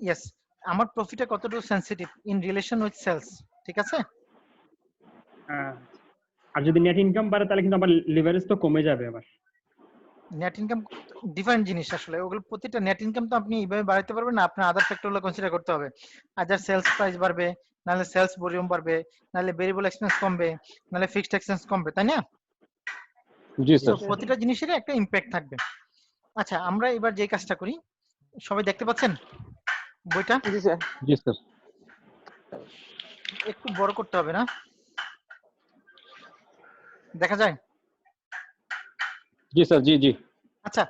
ইয়েস, আমার প্রফিটটা কতটুকু sensitive in relation with sales. ঠিক আছে? আর যদি নেট ইনকাম বাড়ে তাহলে কিন্তু আবার লেভারেজ তো কমে যাবে। আবার নেট ইনকাম ডিফারেন্ট জিনিস আসলে, ওগুলো প্রতিটা নেট ইনকাম তো আপনি এইভাবে বাড়াতে পারবেন না, আপনার আদার ফ্যাক্টরগুলো কনসিডার করতে হবে। আদার সেলস প্রাইস বাড়বে, নাহলে সেলস ভলিউম বাড়বে, নাহলে ভেরিয়েবল এক্সপেন্স কমবে, নাহলে ফিক্সড এক্সপেন্স কমবে, তাই না? জি স্যার। প্রতিটা জিনিসেরই একটা ইমপ্যাক্ট থাকবে। আচ্ছা, আমরা এবার যে কাজটা করি, সবাই দেখতে পাচ্ছেন বইটা? জি স্যার। জি স্যার। একটু বড় করতে হবে না? দেখা যায়? জি স্যার। জি জি। আচ্ছা,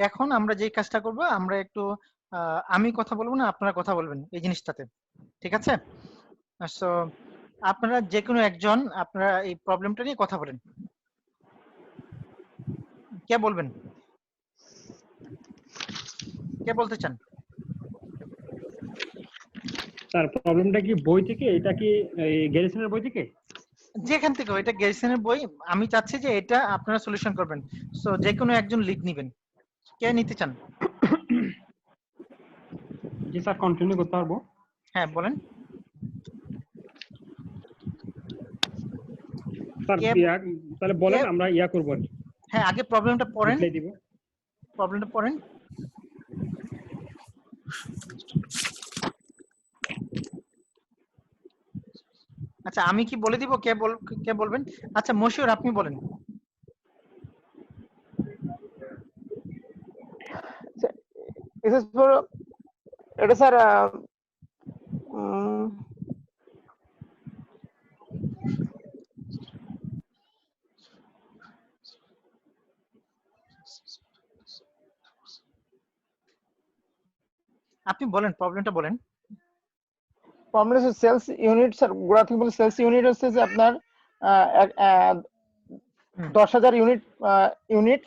এখন আমরা যে কাজটা করব আমরা একটু আমি কথা বলবো না, আপনারা কথা বলবেন এই জিনিসটাতে। ঠিক আছে? সো আপনারা যে কোনো একজন আপনারা এই প্রবলেমটা নিয়ে কথা বলেন। কে বলবেন? কে বলতে চান? স্যার প্রবলেমটা কি বই থেকে? এটা কি গ্যারিসনের বই থেকে? যেখান থেকে এটা গ্যারিসনের বই, আমি চাচ্ছি যে এটা আপনারা সলিউশন করবেন। সো যে কোনো একজন লিড নেবেন। কে নিতে চান? জি স্যার, কন্টিনিউ করতে পারবো। হ্যাঁ বলেন। স্যার তাহলে বলেন, আমরা ইয়া করব আর কি। হ্যাঁ, আগে প্রবলেমটা পড়েন। রিপ্লাই দিব। প্রবলেমটা পড়েন। আচ্ছা, আমি কি বলে দিব? কে বলবেন? আচ্ছা মশিউর, আপনি বলেন। this is for এটা স্যার আপনি বলেন প্রবলেমটা বলেন। প্রবলেম হচ্ছে সেলস ইউনিট স্যার, গোড়া থেকে বলে সেলস ইউনিট হচ্ছে যে আপনার 10,000 ইউনিট।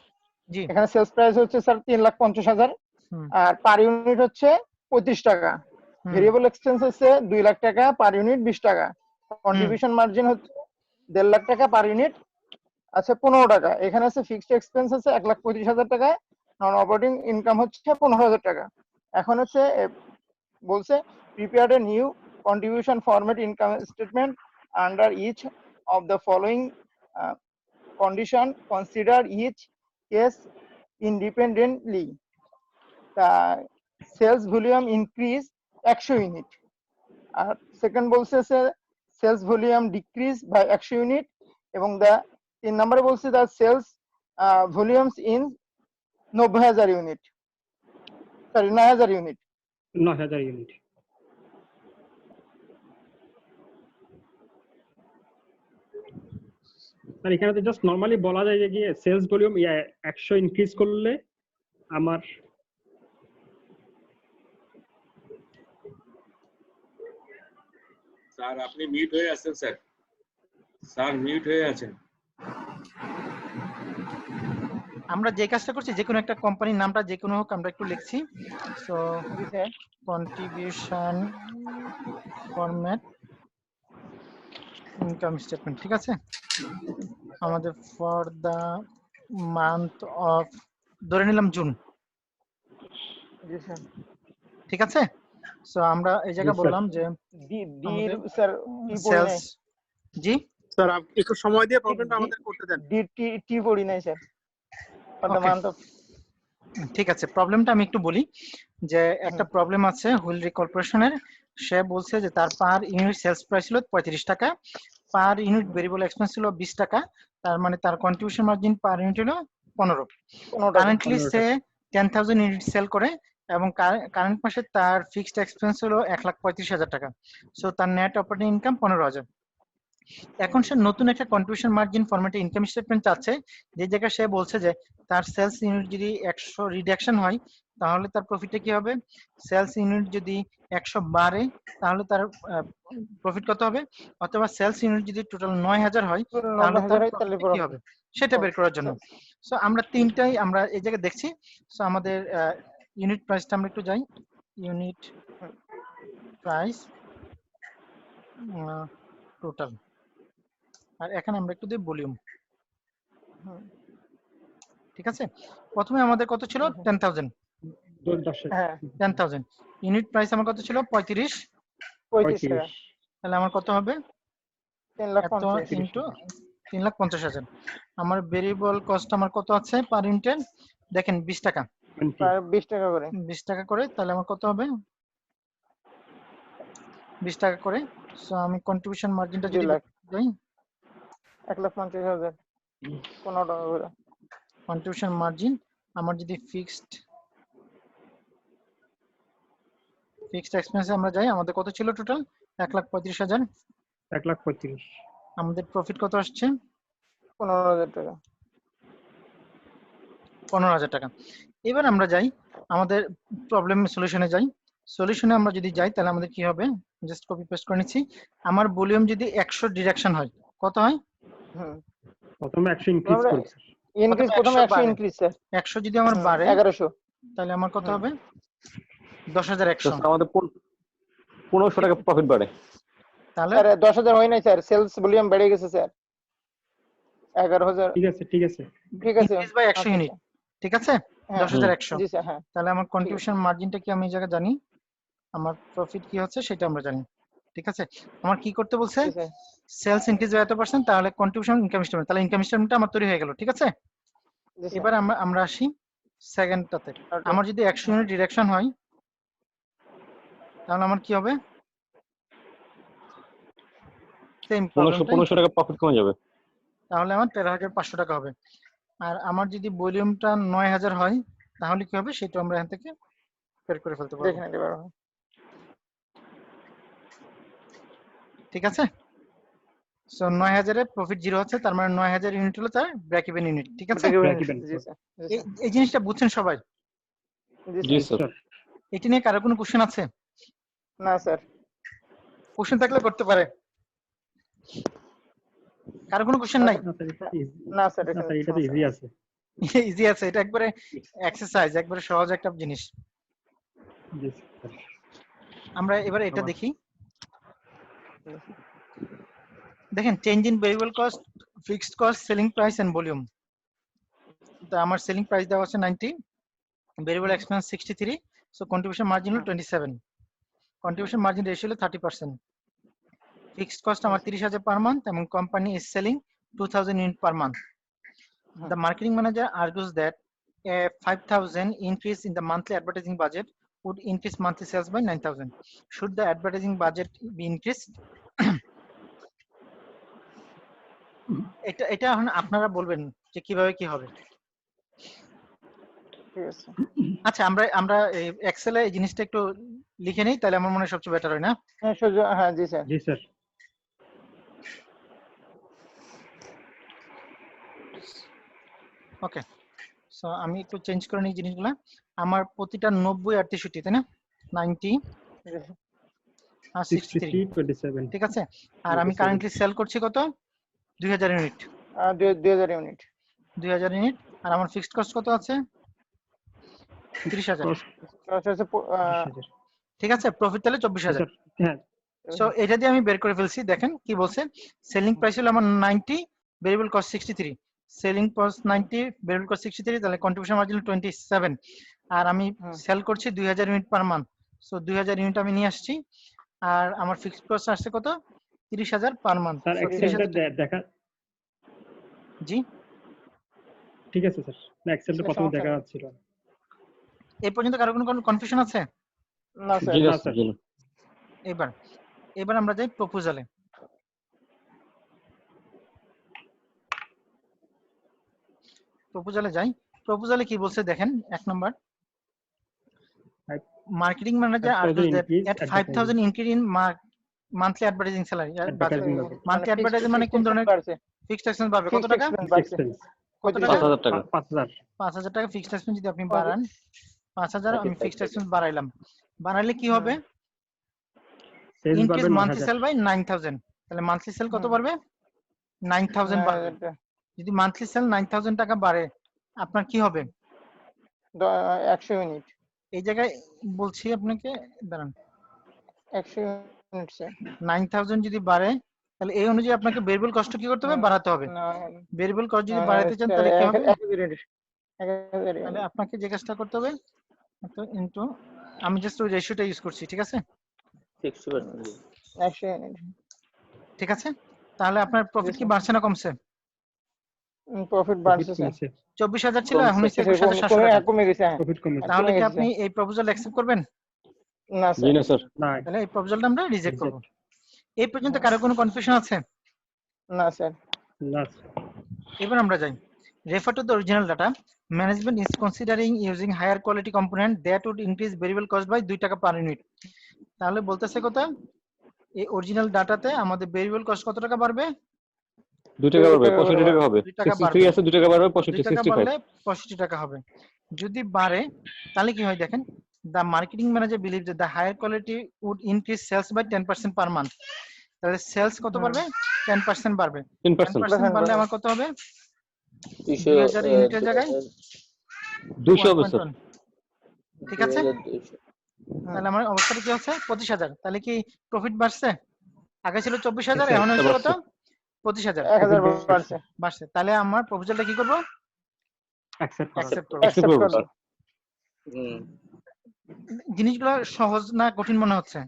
জি এখানে সেলস প্রাইস হচ্ছে স্যার 3,50,000 হুম, আর পার ইউনিট হচ্ছে 35 টাকা। হুম, ভেরিয়েবল এক্সপেন্স হচ্ছে 2 লাখ টাকা, পার ইউনিট 20 টাকা। কন্ট্রিবিউশন মার্জিন হচ্ছে 1.5 লাখ টাকা, পার ইউনিট আচ্ছা 15 টাকা। এখানে আছে ফিক্সড এক্সপেন্স হচ্ছে 1,35,000 টাকা, নন অপারেটিং ইনকাম হচ্ছে 15,000 টাকা। এখন হচ্ছে বলছে prepared a new contribution format income statement under each of the following condition, consider each case independently. Sales volume increase 100 unit. আর সেকেন্ড বলছে sales volume decrease by 100 unit, এবং 3 নম্বরে বলছে the sales volumes in 90,000 unit, sorry 9,000 unit. 9,000 unit. আর এখানে তো just normally বলা যায় যে গিয়ে সেলস ভলিউম 100 ইনক্রিজ করলে আমার স্যার আপনি মিউট হয়ে আছেন স্যার, স্যার মিউট হয়ে আছেন। আমরা যে কাজটা করছি যে কোনো একটা কোম্পানির নামটা যে কোনো হোক আমরা একটু লিখছি। So contribution format income statement, ঠিক আছে। আমাদের ফর দা মান্থ অফ ধরে নিলাম জুন, জি স্যার। ঠিক আছে। সো আমরা এই জায়গায় বললাম যে স্যার সেলস, জি স্যার একটু সময় দিয়ে প্রবলেমটা আমাদের করতে দেন। টি পড়ি নাই sir, for the month of. ঠিক আছে, প্রবলেমটা আমি একটু বলি যে একটা প্রবলেম আছে হুইলরি কর্পোরেশনের। সে বলছে যে তার পার ইউনিট সেলস প্রাইস ছিল 35 টাকা, পার ইউনিট ভেরিয়েবল এক্সপেন্স ছিল 20 টাকা, তার মানে তার কন্ট্রিবিউশন মার্জিন পার ইউনিট হলো 15। কারেন্টলি সে 10,000 ইউনিট সেল করে এবং কারেন্ট মাসে তার ফিক্সড এক্সপেন্স হলো 1,35,000 টাকা। সো তার নেট অপারেটিং ইনকাম 15,000। এখন সে নতুন একটা কন্ট্রিবিউশন মার্জিন ফরম্যাটে ইনকাম স্টেটমেন্ট চাচ্ছে, যে জায়গায় সে বলছে যে তার সেলস ইউনিট যদি 100 রিডাকশন হয় তাহলে তার প্রফিটে কি হবে, সেলস ইউনিট যদি 100 বাড়ে তাহলে তার প্রফিট কত হবে, অথবা সেলস ইউনিট যদি টোটাল 9,000 হয় তাহলে তার প্রফিট কি হবে সেটা বের করার জন্য। সো আমরা তিনটাই আমরা এই জায়গায় দেখছি। সো আমাদের ইউনিট প্রাইসটা আমরা একটু যাই, ইউনিট প্রাইস টোটাল, আর এখানে আমরা একটু দিই ভলিউম, ঠিক আছে। প্রথমে আমাদের কত ছিল 10,000, হ্যাঁ 10,000 ইউনিট প্রাইস আমার কত ছিল 35 টাকা, তাহলে আমার কত হবে 3,50,000 ইনটু 3,50,000। আমার ভেরিয়েবল কস্ট আমার কত আছে পার ইউনিটের দেখেন 20 টাকা, 20 টাকা করে, 20 টাকা করে, তাহলে আমার কত হবে 20 টাকা করে। সো আমি কন্ট্রিবিউশন মার্জিনটা যদি যাই 1,50,000 15 টাকা করে। কন্ট্রিবিউশন মার্জিন আমার যদি ফিক্সড এক্সপেন্সে আমরা যাই, আমাদের কত ছিল টোটাল 1,35,000। 1,35,000 আমাদের প্রফিট কত আসছে 15,000 টাকা, 15,000 টাকা। এবার আমরা যাই আমাদের প্রবলেম সলিউশনে যাই। সলিউশনে আমরা যদি যাই তাহলে আমাদের কি হবে, জাস্ট কপি পেস্ট করে নিচ্ছি। আমার ভলিউম যদি 100 ডিডাকশন হয় কত হয়, প্রথমে 100 ইনক্রিজ করছে, ইনক্রিজ প্রথমে 100 ইনক্রিজ স্যার, 100 যদি আমার বাড়ে 1100, তাহলে আমার কত হবে 10,100। আমাদের 1500 টাকা প্রফিট বাড়ে, তাহলে স্যার 10,000 হয় নাই স্যার, সেলস ভলিউম বেড়ে গেছে স্যার 11,000। ঠিক আছে ঠিক আছে ঠিক আছে ইনক্রিজ বাই 100 ইউনিট, ঠিক আছে 10,100। জি স্যার, হ্যাঁ। তাহলে আমার কন্ট্রিবিউশন মার্জিনটা কি আমি এই জায়গায় জানি, আমার প্রফিট কি হচ্ছে সেটা আমরা জানি, ঠিক আছে। আমার কি করতে বলছে, সেলস ইনক্রিজ বাই এত পার্সেন্ট, তাহলে কন্ট্রিবিউশন ইনকাম স্টেটমেন্ট, তাহলে ইনকাম স্টেটমেন্টটা আমার তৈরি হয়ে গেল, ঠিক আছে। এবার আমরা আসি সেকেন্ডটাতে। আমার যদি 100 ইউনিট ডিডাকশন হয় তাহলে আমার কি হবে, সেম 1500 টাকা প্রফিট কমে যাবে, তাহলে আমার 13,500 টাকা হবে। আর আমার যদি ভলিউমটা 9,000 হয় তাহলে কি হবে সেটা আমরা এখান থেকে বের করে ফেলতে পারবো। দেখে নিতে পারবো। ঠিক আছে, সো 9000 এ প্রফিট 0 হচ্ছে, তার মানে 9000 ইউনিট হলো তার ব্রেক ইভেন ইউনিট। ঠিক আছে, জি স্যার। এই জিনিসটা বুঝছেন সবাই? জি স্যার। এটা নিয়ে কারো কোনো কোশ্চেন আছে? না স্যার। কোশ্চেন থাকলে করতে পারে। কারো কোনো কোশ্চেন নাই? না স্যার, এটা তো ইজি আছে। ইজি আছে, এটা একবারে এক্সারসাইজ, একবারে সহজ একটা জিনিস। জি স্যার। আমরা এবার এটা দেখি। দেখেন, change in variable cost, fixed cost, selling price and volume. তো আমার সেলিং প্রাইস দেওয়া আছে 90, variable expense 63, so contribution margin হলো 27, কন্ট্রিবিউশন মার্জিন রেশিও হলো 30%। ফিক্সড কস্ট আমার 30,000 পার মান্থ এবং company is selling 2000 unit per month. The marketing manager argues that a 5,000 increase in the monthly advertising budget would increase monthly sales by 9,000. Should the advertising budget be increased? এটা এখন আপনারা বলবেন যে কিভাবে কি হবে। ঠিক আছে। আচ্ছা, আমরা এক্সেলে এই জিনিসটা একটু লিখে নেই, তাহলে আমার মনে হয় সবচেয়ে বেটার হয় না? হ্যাঁ জি স্যার। জি স্যার। ওকে, সো আমি একটু চেঞ্জ করে নিই জিনিসগুলো। আমার প্রতিটা 90 আর 63, তাই না? 90 আর 63, 27। ঠিক আছে। আর আমি কারেন্টলি সেল করছি কত? 2000 ইউনিট। 2000 ইউনিট। 2000 ইউনিট। আর আমার ফিক্সড কস্ট কত আছে? 30,000। ঠিক আছে, প্রফিট তাহলে 24,000। হ্যাঁ, সো এটা দিয়ে আমি বের করে ফেলছি। দেখেন কি বলছে, সেলিং প্রাইস হলো আমার 90, variable cost 63, selling cost 90, variable cost 63, তাহলে কন্ট্রিবিউশন মার্জিন 27, আর আমি সেল করছি 2000 unit per month. So 2000 unit আমি নিয়ে আসছি, আর আমার ফিক্সড কস্ট আসছে কত? 30,000 পার মান্থ। স্যার এক্সেলটা দেখা। জি ঠিক আছে স্যার, না এক্সেলটা প্রথমে দেখা যাচ্ছিল। এই পর্যন্ত কারো কোনো কনফিউশন আছে? না স্যার। জি স্যার। এবার আমরা যাই প্রপোজালে। প্রপোজালে যাই। প্রপোজালে কি বলছে দেখেন, 1 number, marketing manager argues that at 5,000 increase in monthly advertising salary, monthly advertising মানে কোন ধরনের? ফিক্সড এক্সপেন্স বাড়বে কত টাকা? কত টাকা? 5,000 টাকা। 5,000 টাকা ফিক্সড এক্সপেন্স যদি আপনি বাড়ান, 5,000 আমি ফিক্সড এক্সপেন্স বাড়াইলাম, বাড়াইলে কি হবে? ইনক্রিজ মান্থলি সেল বাই 9,000, তাহলে মান্থলি সেল কত বাড়বে? 9,000 বাড়বে। যদি মান্থলি সেল 9,000 টাকা বাড়ে, আপনার কি হবে? 100 ইউনিট। এই জায়গায় বলছি আপনাকে, দাঁড়ান, 100 ইউনিট স্যার। 9,000 যদি বাড়ে, তাহলে এই অনুযায়ী আপনাকে ভেরিয়েবল কস্ট কি করতে হবে? বাড়াতে হবে। ভেরিয়েবল কস্ট যদি বাড়াতে চান তাহলে কি হবে? তাহলে আপনাকে যে কাজটা করতে হবে, তো ইনটু, আমি জাস্ট ওই রেশিওটা ইউজ করছি, ঠিক আছে? 60%। ঠিক আছে, তাহলে আপনার প্রফিট কি বাড়ছে না কমছে? প্রফিট বাড়ছে স্যার। 24,000 ছিল, এখন হচ্ছে 21,700 টাকা। কমে গেছে। প্রফিট কমেছে। তাহলে কি আপনি এই প্রপোজাল অ্যাকসেপ্ট করবেন? না জি না স্যার। স্যার। তাহলে এই প্রপোজালটা আমরা রিজেক্ট করব। এই পর্যন্ত কারো কোনো কনফিউশন আছে? না স্যার। না। এবার আমরা যাই, refer to the original data. Management is considering using higher quality component that would increase variable cost by 2 টাকা per unit. তাহলে বলতেছে কত? এই অরিজিনাল ডাটাতে আমাদের ভেরিয়েবল কস্ট কত টাকা বাড়বে? 2 টাকা বাড়বে, 65 টাকা হবে। 63 আছে, 2 টাকা বাড়বে, 65 65 65 টাকা হবে। যদি বাড়ে তাহলে কি হয় দেখেন, the marketing manager believes that the higher quality would increase sales by 10% per month. তাহলে সেলস কত বাড়বে? 10% বাড়বে। 10% বাড়লে আমার কত হবে? 2000 ইউনিটের জায়গায় 200 হবে স্যার। ঠিক আছে, তাহলে আমার অবস্থাটা কি হচ্ছে? 25,000। তাহলে কি প্রফিট বাড়ছে? আগে ছিল 24,000, এখন হচ্ছে কত? 25,000। 1000 বাড়ছে। তাহলে আমার প্রপোজালটা কি করব? অ্যাকসেপ্ট করব। জিনিসগুলো সহজ না কঠিন মনে হচ্ছে?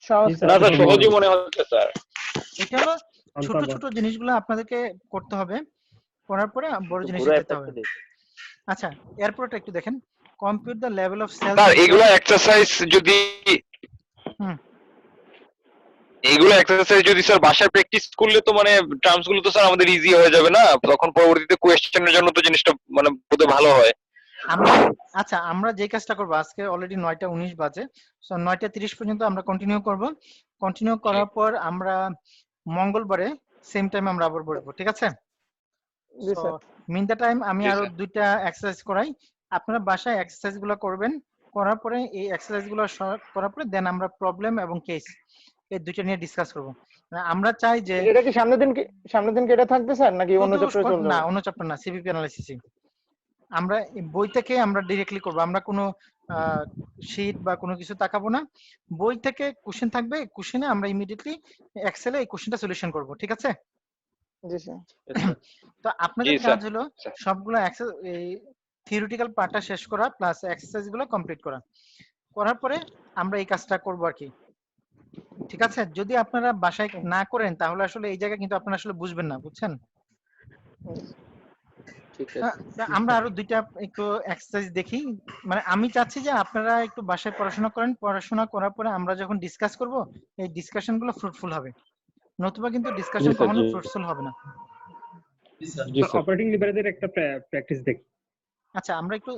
সহজ না স্যার, সহজই মনে হচ্ছে স্যার। এটা হলো ছোট ছোট জিনিসগুলো আপনাদেরকে করতে হবে, করার পরে বড় জিনিস করতে হবে। আচ্ছা, এরপরটা একটু দেখেন, compute the level of sales. Sir এগুলো এক্সারসাইজ যদি স্যার বাসায় প্র্যাকটিস করলে তো মানে টার্মস গুলো তো স্যার আমাদের ইজি হয়ে যাবে না, তখন পরবর্তীতে কোয়েশ্চেনের জন্য তো জিনিসটা মানে বোধহয় ভালো হয়। আমরা আচ্ছা আমরা যে কাজটা করব আজকে অলরেডি 9:19 বাজে, সো 9:30 পর্যন্ত আমরা কন্টিনিউ করব। কন্টিনিউ করার পর আমরা মঙ্গলবারে সেম টাইম আমরা আবার বসবো, ঠিক আছে? জি so sir. Mean the time আমি জি আরো স্যার। 2টা এক্সারসাইজ করাই, আপনারা বাসায় এক্সারসাইজ গুলো করবেন। করার পরে এই এক্সারসাইজ গুলো করার পরে দেন আমরা প্রবলেম এবং কেস এই দুইটা নিয়ে ডিসকাস করব। আমরা চাই যে এটা কি সামনের দিন কি এটা থাকবে স্যার, নাকি অন্য চ্যাপ্টারে চলে না যাবে? অন্য চ্যাপ্টার না, সিভিপি অ্যানালাইসিস আমরা বই থেকে আমরা ডিরেক্টলি করব। আমরা কোনো শীট বা কোনো কিছু তাকাবো না, বই থেকে কোশ্চেন থাকবে, কোশ্চেনে আমরা ইমিডিয়েটলি এক্সেলে এই কোশ্চেনটা সলিউশন করব, ঠিক আছে? জি স্যার। তো আপনাদের কাজ হলো সবগুলো এই থিওরিটিক্যাল পার্টটা শেষ করা প্লাস এক্সারসাইজ গুলো কমপ্লিট করা। করার পরে আমরা এই কাজটা করব আর কি, ঠিক আছে? যদি আপনারা বাসায় না করেন তাহলে আসলে এই জায়গা কিন্তু আপনারা আসলে বুঝবেন না, বুঝছেন? ঠিক আছে। আমরা আরো 2টা একটু এক্সারসাইজ দেখি, মানে আমি চাচ্ছি যে আপনারা একটু বাসায় পড়াশোনা করেন, পড়াশোনা করার পরে আমরা যখন ডিসকাস করব এই ডিসকাশন গুলো ফ্রুটফুল হবে, নতুবা কিন্তু ডিসকাশন কখনো ফ্রুটফুল হবে না। অপারেটিং লিভারেজের একটা প্র্যাকটিস দেখি। আচ্ছা আমরা একটু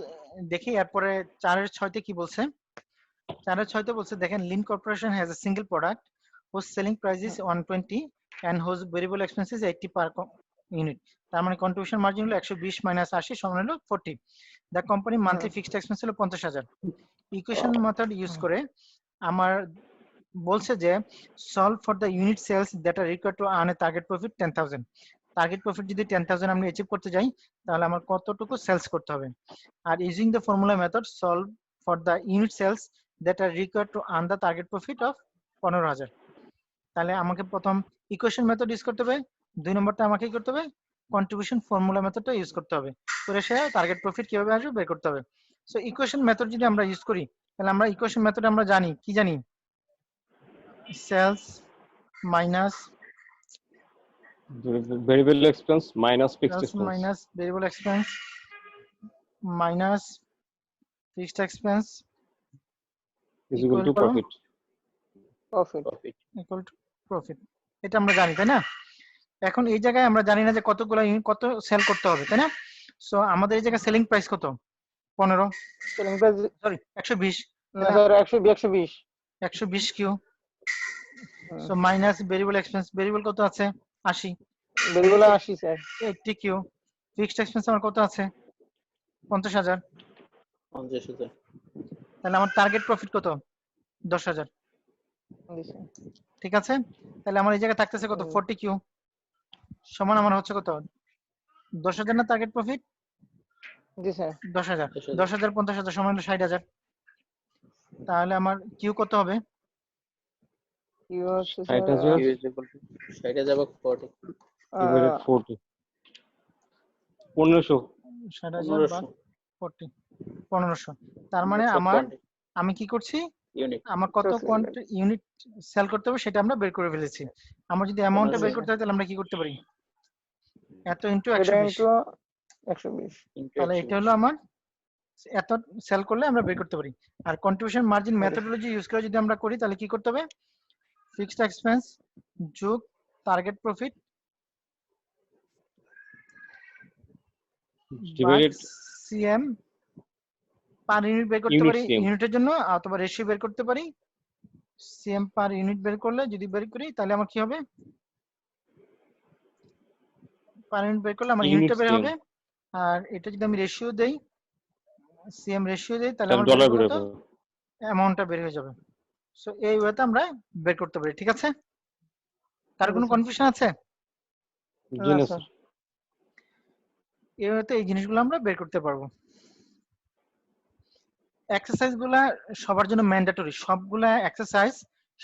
দেখি এরপরে 4-6 কি বলছে। 4-6 বলছে দেখেন, Lin corporation has a single product whose selling price is 120 and whose variable expense is 80 per unit। তার মানে কন্ট্রিবিউশন মার্জিন হলো 120 মাইনাস 80 সমান হলো 40। The company monthly fixed expense হলো 50,000। ইকুয়েশন মেথড ইউজ করে আমার বলছে যে solve for the unit sales that are required to earn a target profit 10,000। Target profit যদি 10,000 আমি অ্যাচিভ করতে যাই তাহলে আমার কতটুকু সেলস করতে হবে। আর using the formula method solve for the unit sales that are required to earn the target profit of 15,000। তাহলে আমাকে প্রথম ইকুয়েশন মেথড ইউজ করতে হবে, 2 নম্বরটা আমাকে কি করতে হবে, কন্ট্রিবিউশন ফর্মুলা মেথডটা ইউজ করতে হবে, করে সে টার্গেট প্রফিট কিভাবে আসবে বের করতে হবে। সো ইকুয়েশন মেথড যদি আমরা ইউজ করি তাহলে আমরা ইকুয়েশন মেথডে আমরা জানি কি জানি, sales minus variable expense minus fixed expense minus variable expense minus fixed expense is equal to profit. Equal to profit, এটা আমরা জানি তাই না? এখন এই জায়গায় আমরা জানি না যে কতগুলো ইউনিট কত সেল করতে হবে, তাই না? সো আমাদের এই জায়গায় সেলিং প্রাইস কত, 15, সেলিং প্রাইস সরি 120, না sir 120 120 Q. So minus variable expense, variable কত আছে 80, variable 80 sir. 80 Q. Fixed expense আমার কত আছে 50,000। 50,000। তাহলে আমার টার্গেট প্রফিট কত 10,000, ঠিক আছে? তাহলে আমার এই জায়গায় থাকতেছে কত 40 কিউ সমান আমার হচ্ছে কত 10,000 না টার্গেট প্রফিট? জি স্যার 10,000। 10,000 50,000 সমান হলো 60,000। তাহলে আমার কিউ কত হবে? কিউ হচ্ছে 60,000 60,000 বা 40 40 1500 60,000 বা 40 1500। তার মানে আমি কি করছি, আমার কত কোয়ান্টিটি ইউনিট সেল করতে হবে সেটা আমরা বের করে ফেলেছি। আমরা যদি অ্যামাউন্টটা বের করতে হয় তাহলে আমরা কি করতে পারি, এত ইনটু 120। তাহলে এটা হলো আমার এত সেল করলে আমরা বের করতে পারি। আর কন্ট্রিবিউশন মার্জিন মেথডোলজি ইউজ করে যদি আমরা করি তাহলে কি করতে হবে, ফিক্সড এক্সপেন্স যোগ target profit divided CM per unit বের করতে পারি ইউনিটের জন্য, অথবা রেশিও বের করতে পারি। সিএম পার ইউনিট বের করলে যদি বের করি তাহলে আমার কি হবে, পার ইউনিট বের করলে আমার ইউনিটটা বের হবে। আর এটা যদি আমি রেশিও দেই, সিএম রেশিও দেই, তাহলে আমার ডলার বের হবে, অ্যামাউন্টটা বের হয়ে যাবে। সো এই ওয়েতে আমরা বের করতে পারি, ঠিক আছে? কার কোনো কনফিউশন আছে? জি না স্যার। এই ওয়েতে এই জিনিসগুলো আমরা বের করতে পারবো। এক্সারসাইজ গুলা সবার জন্য ম্যান্ডেটরি, সবগুলা এক্সারসাইজ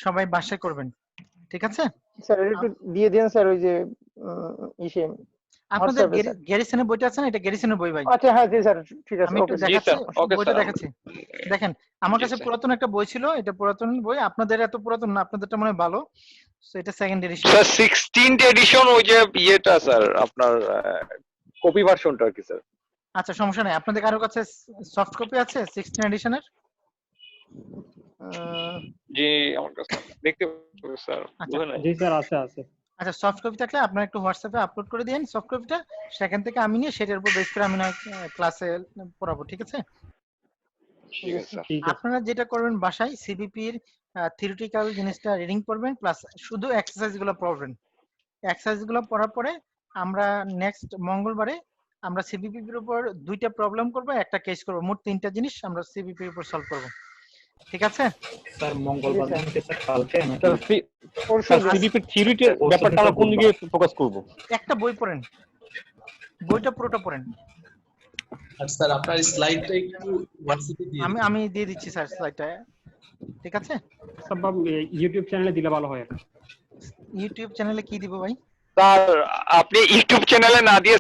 সবাই বাসায় করবেন, ঠিক আছে? স্যার একটু দিয়ে দেন স্যার, ওই যে ইসে আপনাদের গ্যারিসনের বইটা আছে না, এটা গ্যারিসনের বই ভাই। আচ্ছা হ্যাঁ জি স্যার ঠিক আছে, আমি একটু দেখাচ্ছি, বইটা দেখাচ্ছি। দেখেন আমার কাছে পুরাতন একটা বই ছিল, এটা পুরাতন বই, আপনাদের এত পুরাতন না, আপনাদেরটা মনে হয় ভালো। সো এটা second addition sir 16th addition, ওই যে ইয়েটা স্যার আপনার কপি ভার্সনটা আর কি স্যার। আচ্ছা সমস্যা নাই, আপনাদের কারোর কাছে সফট কপি আছে 16 এডিশনের? জি আমার কাছে দেখতে পাবো স্যার। জি স্যার আছে আছে। আচ্ছা সফট কপি থাকলে আপনার একটু হোয়াটসঅ্যাপে আপলোড করে দিন সফট কপিটা, সেখান থেকে আমি নিয়ে সেটার উপর বেস করে আমি না ক্লাসে পড়াবো, ঠিক আছে? ঠিক আছে স্যার। আপনারা যেটা করবেন বাসায় সিবিপি এর থিওরিটিক্যাল জিনিসটা রিডিং করবেন প্লাস শুধু এক্সারসাইজ গুলো পড়বেন। এক্সারসাইজ গুলো পড়ার পরে আমরা নেক্সট মঙ্গলবারে আমরা সিবিপি এর উপর 2টা প্রবলেম করব, একটা কেস করব, মোট 3টা জিনিস আমরা সিবিপি এর উপর সলভ করব, ঠিক আছে? স্যার মঙ্গলবার থেকে স্যার কালকে নাকি স্যার সিবিপি থিওরিটির ব্যাপারটা আমরা কোন দিকে ফোকাস করব? একটা বই পড়েন, বইটা পুরোটা পড়েন। আর স্যার আপনার স্লাইডটা একটু হোয়াটসঅ্যাপে দিয়ে আমি দিয়ে দিচ্ছি স্যার স্লাইডটা, ঠিক আছে? সম্ভব ইউটিউব চ্যানেলে দিলে ভালো হয়। ইউটিউব চ্যানেলে কি দিব ভাই? স্যার আপনি ইউটিউব চ্যানেলে না দিয়ে